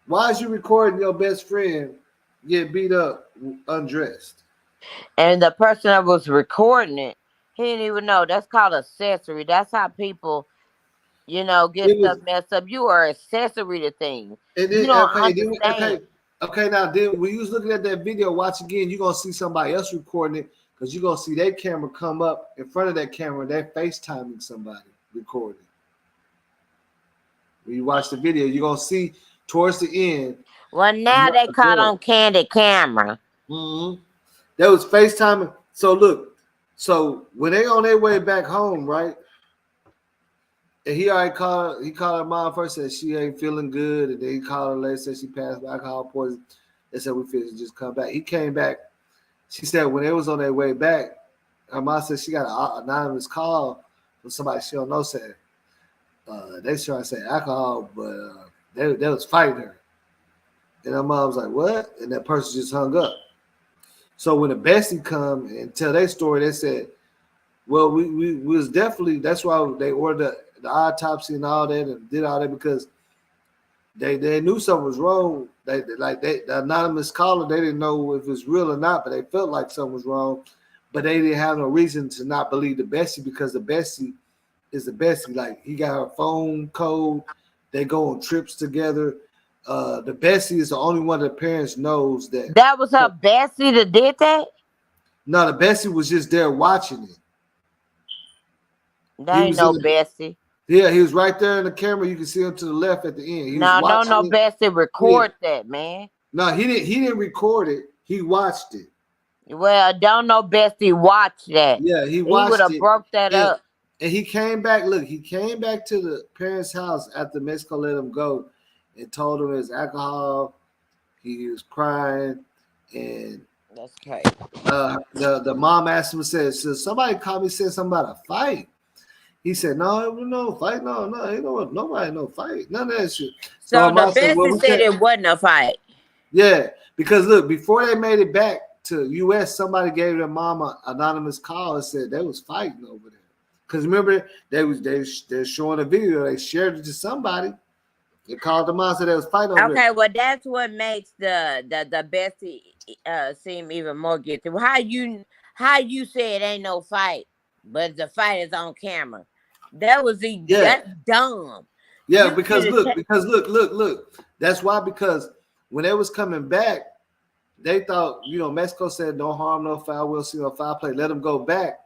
Why is you recording your best friend get beat up undressed? And the person that was recording it, he didn't even know. That's called accessory. That's how people, get stuff messed up. You are accessory to things. And You then, don't okay. understand. Now then, when you was looking at that video, watch again, you're gonna see somebody else recording it because you're gonna see their camera come up in front of that camera. They're FaceTiming somebody recording. When you watch the video, you're gonna see towards the end. Well, now they caught on candid camera. Mm-hmm. That was FaceTiming. So look, when they on their way back home, right? And he called her mom first, said she ain't feeling good, and then he called her later, said she passed by alcohol poison. They said we feel just come back. He came back. She said when they was on their way back, her mom said she got an anonymous call from somebody she don't know, said they trying to say alcohol, but they was fighting her. And her mom was like, what? And that person just hung up. So when the bestie come and tell their story, they said, well, we was definitely, that's why they ordered the autopsy and all that and did all that, because they knew something was wrong. The anonymous caller, they didn't know if it was real or not, but they felt like something was wrong. But they didn't have no reason to not believe the bestie, because the bestie is the bestie. Like, he got her phone code. They go on trips together. The bestie is the only one the parents knows that. That was her bestie that did that? No, the bestie was just there watching it. That ain't no bestie. Yeah, he was right there in the camera. You can see him to the left at the end. He was watching no bestie record that, man. No, he didn't record it. He watched it. Well, don't no bestie watch that. Yeah, he watched it. He would have broke that up. And he came back. Look, he came back to the parents' house after Mexico let him go and told him his alcohol. He was crying, and that's crazy. The mom asked him, said, somebody called me, said something about a fight. He said, no, it was no fight. No, ain't nobody no fight. None of that shit. So the bestie said it wasn't a fight. Yeah, because look, before they made it back to U.S., somebody gave their mom an anonymous call and said they was fighting over there. Because remember, they're showing a video. They shared it to somebody. They called the mom and said they was fighting over there. Okay, well, that's what makes the bestie seem even more guilty. How you say it ain't no fight, but the fight is on camera? That's dumb. Yeah, because look. That's why, because when they was coming back, they thought, Mexico said no harm, no foul, we'll see no foul play, let them go back.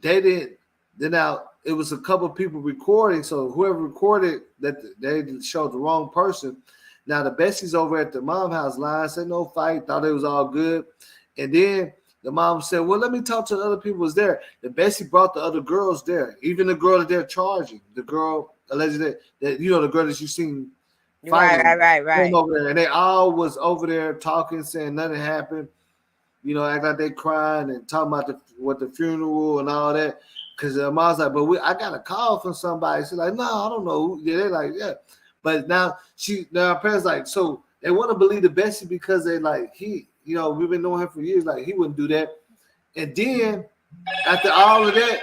They didn't. Then now it was a couple of people recording, so whoever recorded that, they showed the wrong person. Now the bestie's over at the mom house line, said no fight, thought it was all good, and then the mom said, well, let me talk to the other people who was there. The bestie brought the other girls there, even the girl that they're charging, the girl allegedly that the girl that you seen fighting. Right. Over there, and they all was over there talking, saying nothing happened. Act like they crying and talking about the funeral and all that. Because the mom's like, but I got a call from somebody. She's like, no, I don't know. Yeah, they're like, yeah. But now her parents like, so they want to believe the bestie because they like he we've been knowing him for years. Like he wouldn't do that. And then after all of that,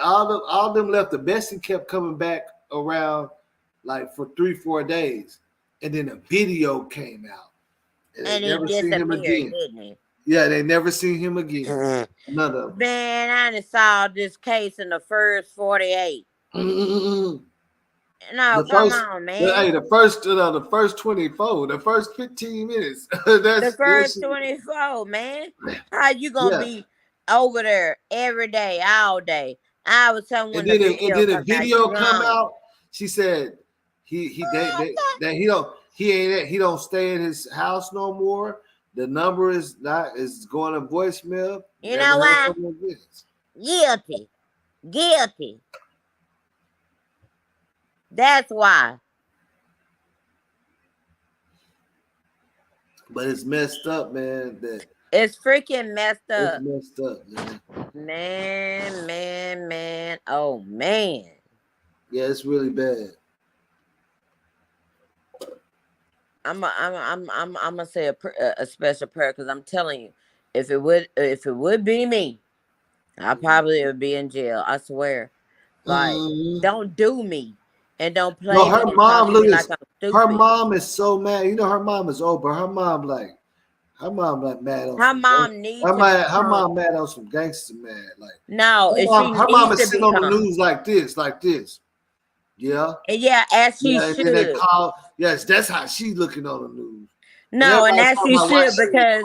all of them left. The Bessie kept coming back around like for 3-4 days, and then a video came out, and they And he never seen him disappeared, again. didn't he? Yeah, they never seen him again. None of them. Man, I done saw this case in the first 48. No, come on, man. The first 24, the first 15 minutes. The first 24, man. How you gonna be over there every day, all day? I was telling when the video come out, she said he don't stay in his house no more. The number is going to voicemail. You know why? Guilty. That's why. But it's messed up, man. It's freaking messed up. It's messed up, man. Man. Oh man. Yeah, it's really bad. I'm gonna say a special prayer because I'm telling you, if it would be me, I probably would be in jail. I swear. Like, don't do me and don't play me. Her mom, look, like I'm stupid. Her mom is so mad. Her mom is old, but her mom like mad on. Her mom needs. Her mom mad on some gangster mad. Like no, her mom is sitting on the news like this. Yeah. Yeah, as she should. And then they call. Yes, that's how she's looking on the news. No, and as she should because.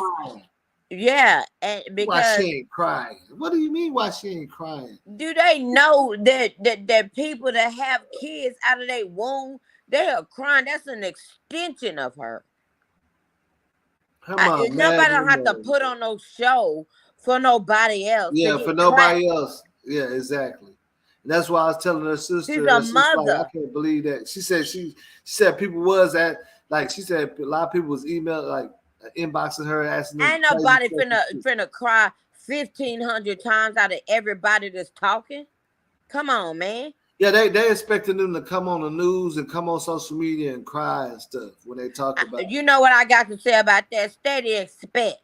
Yeah, and because why she ain't crying? What do you mean? Why she ain't crying? Do they know that people that have kids out of their womb, they are crying? That's an extension of her. Nobody don't have to put on no show for nobody else. Yeah, for nobody else. Yeah, exactly. And that's why I was telling her sister. She's a mother. Like, I can't believe that. She said people was at she said a lot of people was emailing like inboxing her asking. Ain't nobody finna cry 1,500 times out of everybody that's talking. Come on, man. Yeah, they expecting them to come on the news and come on social media and cry and stuff when they talk about. You know what I got to say about that? Steady expect,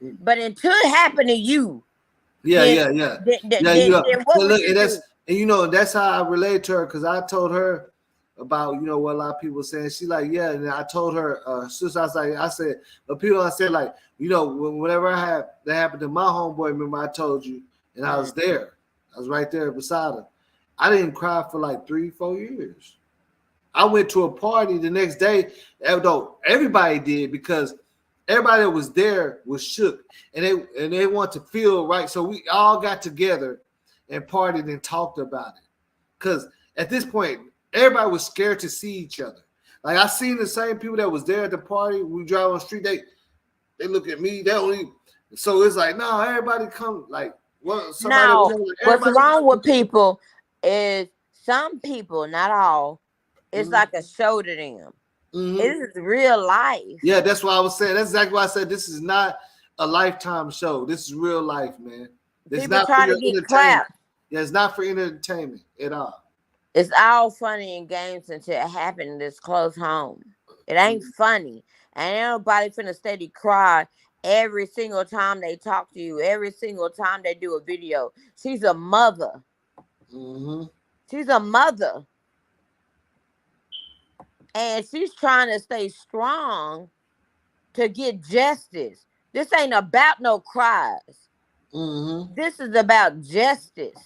but until it happened to you. Yeah. Look, and that's how I relate to her because I told her about what a lot of people saying. She like, yeah, and I told her sister, I said, but people I said like, whenever that happened to my homeboy, remember I told you, and I was there, I was right there beside her. I didn't cry for like 3-4 years. I went to a party the next day, though everybody did because everybody that was there was shook, and they want to feel right. So we all got together and partied and talked about it, because at this point. Everybody was scared to see each other. Like I seen the same people that was there at the party. We drive on the street. They look at me. They don't even. So it's like, no, everybody come. Like, what? What's wrong with people is some people, not all. It's like a show to them. This is real life. Yeah, that's what I was saying. That's exactly why I said this is not a Lifetime show. This is real life, man. It's people not try for to get entertainment. clapped. Yeah, it's not for entertainment at all. It's all funny and games until it happened this close home. It ain't funny. And ain't nobody finna steady cry every single time they talk to you, every single time they do a video. She's a mother. She's a mother. And she's trying to stay strong to get justice. This ain't about no cries. This is about justice.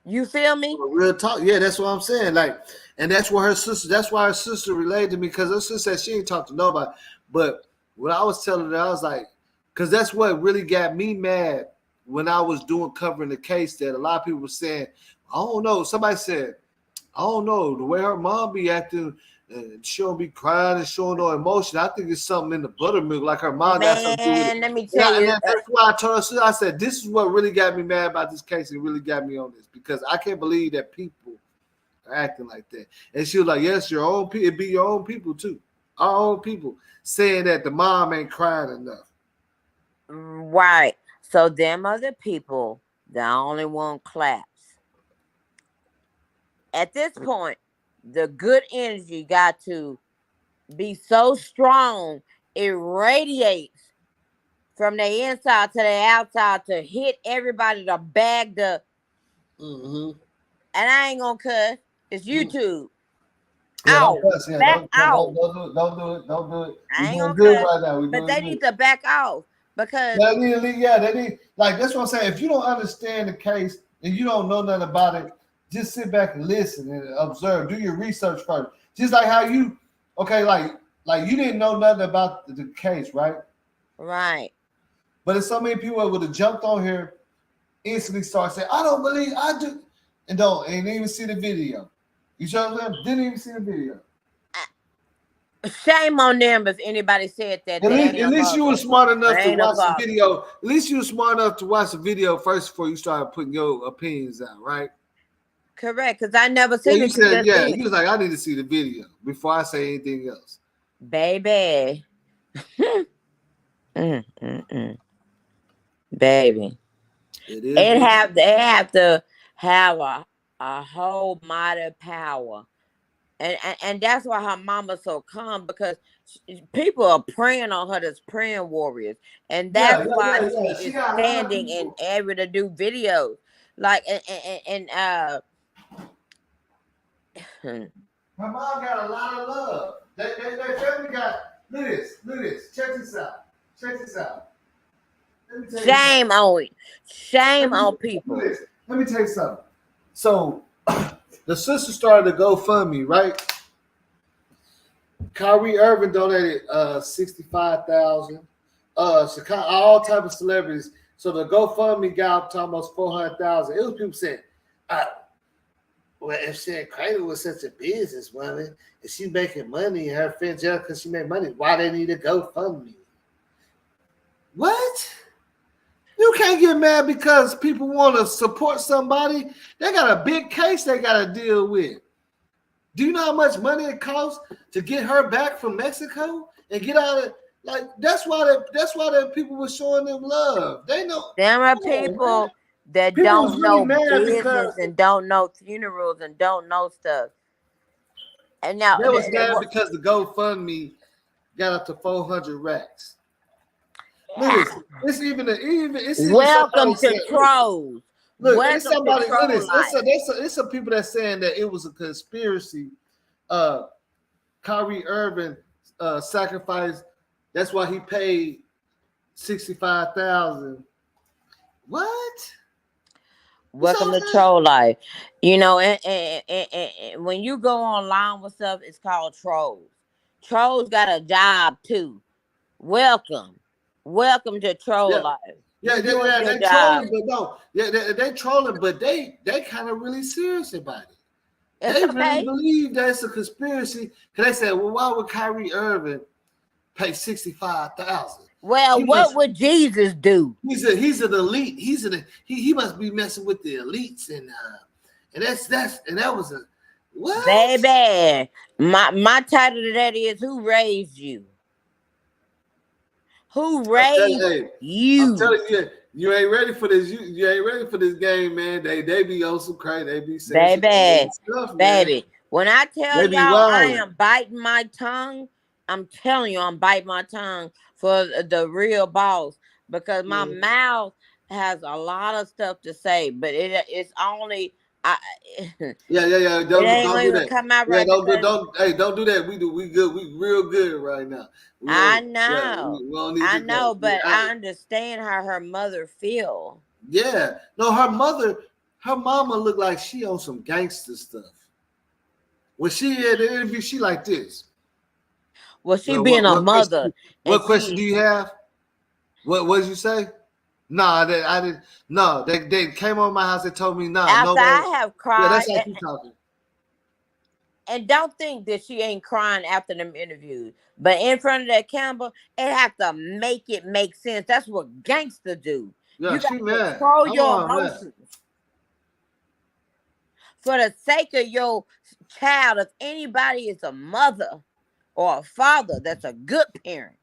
You feel me? Real talk. Yeah, that's what I'm saying. Like, and that's why her sister related to me, because her sister said she ain't talked to nobody. But what I was telling her, I was like, because that's what really got me mad when I was covering the case, that a lot of people were saying, I don't know. Somebody said, I don't know, the way her mom be acting, and she don't be crying and showing no emotion. I think it's something in the buttermilk, like her mom got something to do with it. Let me tell you. That's why I told her, I said, this is what really got me mad about this case. It really got me on this, because I can't believe that people are acting like that. And she was like, yes, your own people, it be your own people too. Our own people saying that the mom ain't crying enough. Right. So them other people, the only one claps. At this point, the good energy got to be so strong, it radiates from the inside to the outside to hit everybody to bag the. Mm-hmm. And I ain't gonna cuss. It's YouTube. Yeah, don't Ow, cuss. Yeah, back don't off. do it. Don't do it. Don't do it. We're I ain't doing gonna good cuss, right now. We're but doing they good. need to back off because They need, like that's what I'm saying. If you don't understand the case and you don't know nothing about it, just sit back and listen and observe. Do your research first. Just like how you, okay, like you didn't know nothing about the case, right? right. But there's so many people that would have jumped on here, instantly start saying, "I don't believe I do," and ain't even see the video. You sure them? Didn't even see the video. Shame on them if anybody said that they ain't At a least you were mother smart or enough to ain't a watch the father. video. At least you were smart enough to watch the video first before you started putting your opinions out, right? Correct, because I never Well, seen you it. You said, just yeah. seen You it, was like, I need to see the video before I say anything else. baby. Baby, It is. they have to have a whole mighty power. And that's why her mama's so calm because people are praying on her as praying warriors, and Yeah, that's why she yeah. She is got a lot of standing and people. able to do videos like and Her mom got a lot of love. They family got. Look at this. Check this out. Check this out. Let me tell you something. shame on it, shame on Look at people. this. Let me tell you something. So the sister started a GoFundMe, right? Kyrie Irving donated 65,000. All type of celebrities. So the GoFundMe got up to almost 400,000. It was people saying, well, if Shanquella was such a businesswoman and she's making money and her friend jealous because she made money, why they need a GoFundMe? What? You can't get mad because people want to support somebody. They got a big case they got to deal with. Do you know how much money it costs to get her back from Mexico and get out of like that's why the people were showing them love. They know There are people that people was don't really know mad because business and don't know funerals and don't know stuff. And now they was mad because the GoFundMe got up to 400 racks. Look at this. It's even welcome somebody to saying, trolls. look, Welcome it's somebody. to troll Look at life. this. It's some people that saying that it was a conspiracy. Kyrie Irving sacrificed. That's why he paid 65,000. What? Welcome to troll life. You know, and when you go online with stuff, it's called trolls. Trolls got a job too. Welcome to troll life. Yeah, they trolling, but no, they trolling, but they kind of really serious about it. They really believe that's a conspiracy. Cause they said, well, why would Kyrie Irving pay 65,000? Well, what would Jesus do? He's an elite. He must be messing with the elites and that was a what? Baby, my title to that is who raised you? Who raised you? I'm telling you, you ain't ready for this. You ain't ready for this game, man. They be on some crazy. They be saying baby, stuff, baby. When I tell they be y'all I wilding. am biting my tongue, I'm telling you I'm biting my tongue for the real boss because my mouth has a lot of stuff to say, but it's only Yeah. it ain't even come out right. Don't do that. We good. We real good right now. I know. We don't need I to know, go. but I understand how her mother feel. Yeah. No, her mama looked like she on some gangster stuff. When she had the interview, she like this. Well, she being a mother. What question do you have? What did you say? No, I didn't. No, they came on my house. They told me no. After I have cried. Yeah, that's how she talking. And don't think that she ain't crying after them interviews. But in front of that camera, it have to make it make sense. That's what gangsters do. Yeah, you got she to mad. control your emotions. For the sake of your child, if anybody is a mother or a father, that's a good parent.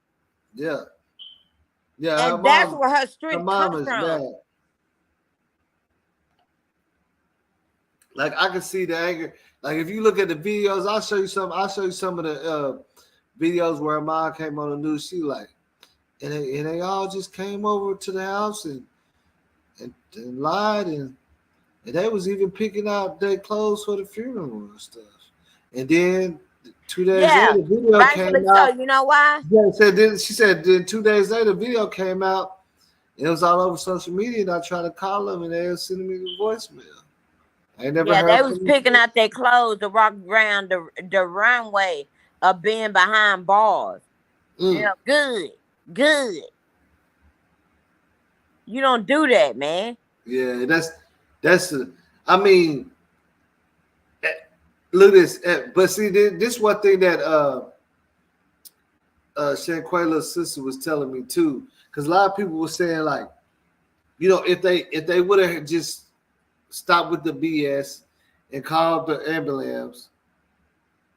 Yeah. Yeah. And that's where her strength comes from. Mad. Like I can see the anger. Like if you look at the videos, I'll show you some of the videos where her mom came on the news. She like, and they all just came over to the house and lied and they was even picking out their clothes for the funeral and stuff. And then 2 days Yeah, later, the video rightfully came so. out. You know why? Yeah, she said then 2 days later, the video came out. It was all over social media, and I tried to call them, and they were sending me the voicemail. I ain't never Yeah, they heard was from them. picking out their clothes to walk around the runway of being behind bars. Mm. Good, good. You don't do that, man. Yeah, that's. I mean, look at this. But see, this one thing that Shanquella's sister was telling me too, because a lot of people were saying like, if they would have just stopped with the BS and called the ambulance,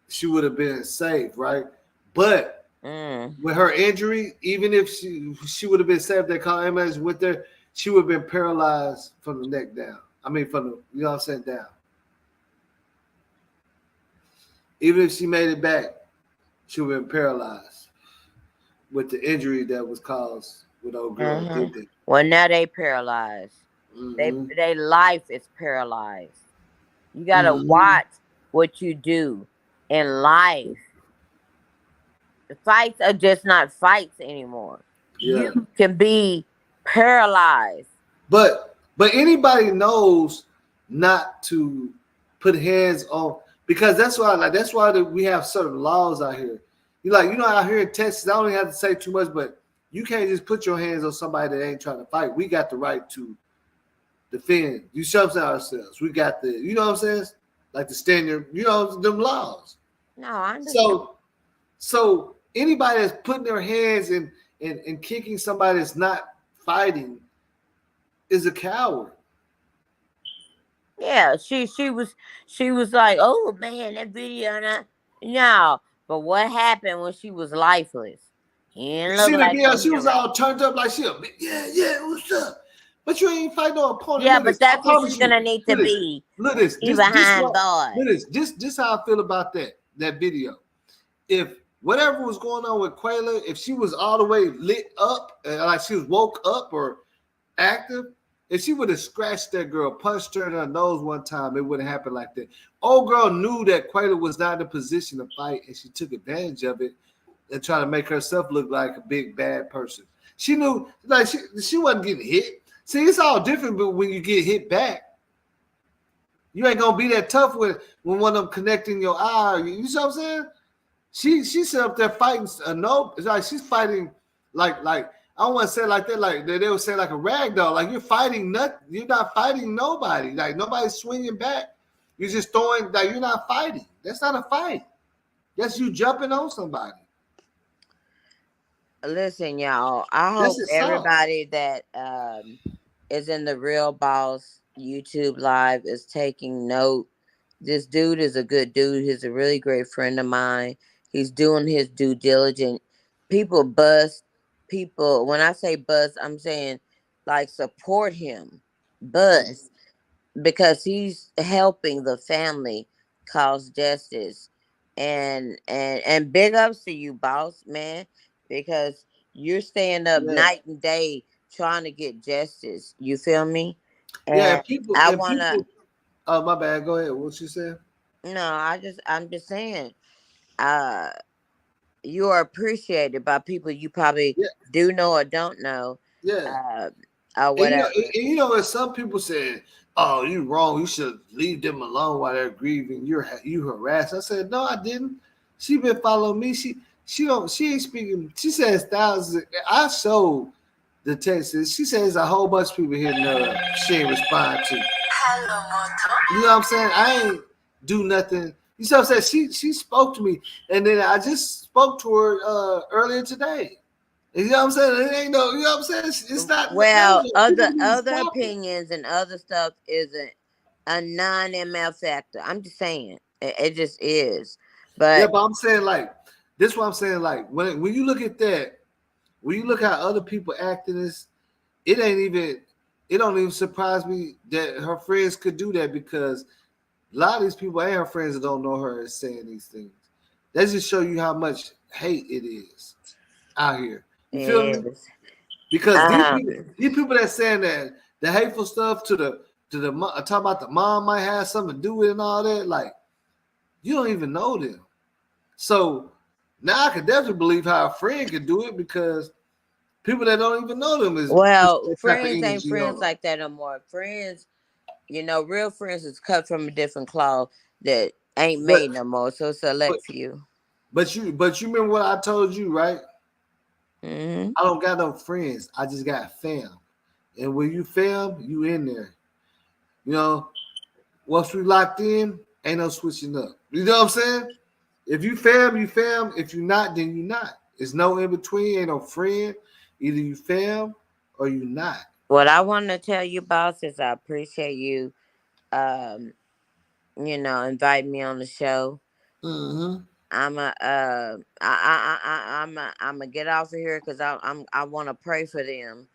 she would have been safe, right? But with her injury, even if she would have been safe, they called ambulance with her, she would have been paralyzed from the neck down. I mean, from the you know what I'm saying down. Even if she made it back, she would have been paralyzed with the injury that was caused with old girl did that. Well, now they paralyzed. Mm-hmm. They life is paralyzed. You gotta watch what you do in life. The fights are just not fights anymore. Yeah. You can be paralyzed. But anybody knows not to put hands on because that's why we have certain laws out here. Out here in Texas, I don't even have to say too much, but you can't just put your hands on somebody that ain't trying to fight. We got the right to defend. You see what I'm saying? Ourselves. We got the, you know what I'm saying? Like the standard, them laws. No, I understand. So anybody that's putting their hands in and kicking somebody that's not fighting is a coward. Yeah, she was like, oh man, that video no. But what happened when she was lifeless? He didn't You look see the like video? a She was hero. all turned up like what's up? But you ain't fight no opponent. Yeah, Look but this, I that's what she's promise you. gonna need to be. Look this. Be This behind what. bars. Look this how I feel about that video. If whatever was going on with Quayla, if she was all the way lit up, like she was woke up or active, if she would have scratched that girl, punched her in her nose one time, it wouldn't happen like that. Old girl knew that Quayla was not in a position to fight, and she took advantage of it and trying to make herself look like a big bad person. She knew, like she wasn't getting hit. See, it's all different, but when you get hit back, you ain't gonna be that tough when one of them connecting your eye. You see what I'm saying? She's up there fighting. No, it's like she's fighting like I don't want to say it like that. Like they would say like a rag doll. Like you're fighting nothing. You're not fighting nobody. Like nobody's swinging back. You're just throwing. Like you're not fighting. That's not a fight. That's you jumping on somebody. Listen, y'all. I hope everybody that is in the Real Boss YouTube live is taking note. This dude is a good dude. He's a really great friend of mine. He's doing his due diligence. People bust. People, when I say bust, I'm saying like support him. Bust. Because he's helping the family cause justice. And big ups to you, boss man, because you're staying up night and day trying to get justice. You feel me? Yeah, And people. I And wanna. people. Oh my bad. Go ahead. What you saying? No, I'm just saying. Uh, you are appreciated by people you probably do know or don't know. Yeah. Or whatever. And as some people say, "Oh, you wrong. You should leave them alone while they're grieving. You harassed." I said, "No, I didn't. She been following me. She ain't speaking. She says thousands. I showed the text. She says a whole bunch of people hitting her up. She ain't respond to. You know what I'm saying? I ain't do nothing. You see what I'm saying? She spoke to me, and then I just spoke to her earlier today. You know what I'm saying? It ain't no. You know what I'm saying? It's not. Well, other stop opinions and other stuff isn't a non-ML factor. I'm just saying it just is. Yeah, But but I'm saying like this. Is what I'm saying like when you look at that, when you look how other people act in this, it ain't even. It don't even surprise me that her friends could do that because a lot of these people ain't her friends that don't know her is saying these things. That just show you how much hate it is out here. You feel me? Yes. Because Um, these people that saying that the hateful stuff to the talk about the mom might have something to do with it and all that, like you don't even know them. So now I can definitely believe how a friend could do it because people that don't even know them is pushing well, that type of friends ain't energy on friends them. like that no more. Friends, real friends is cut from a different cloth that ain't But made no more. So but select few. you remember what I told you, right? Hmm. I don't got no friends. I just got fam. And when you fam, you in there. You know, once we locked in, ain't no switching up. You know what I'm saying? If you fam, you fam. If you not, then you not. There's no in between. Ain't no friend. Either you fam or you not. What I want to tell you, boss, is I appreciate you, um, inviting me on the show. Mm-hmm. I'm a get off of here because I want to pray for them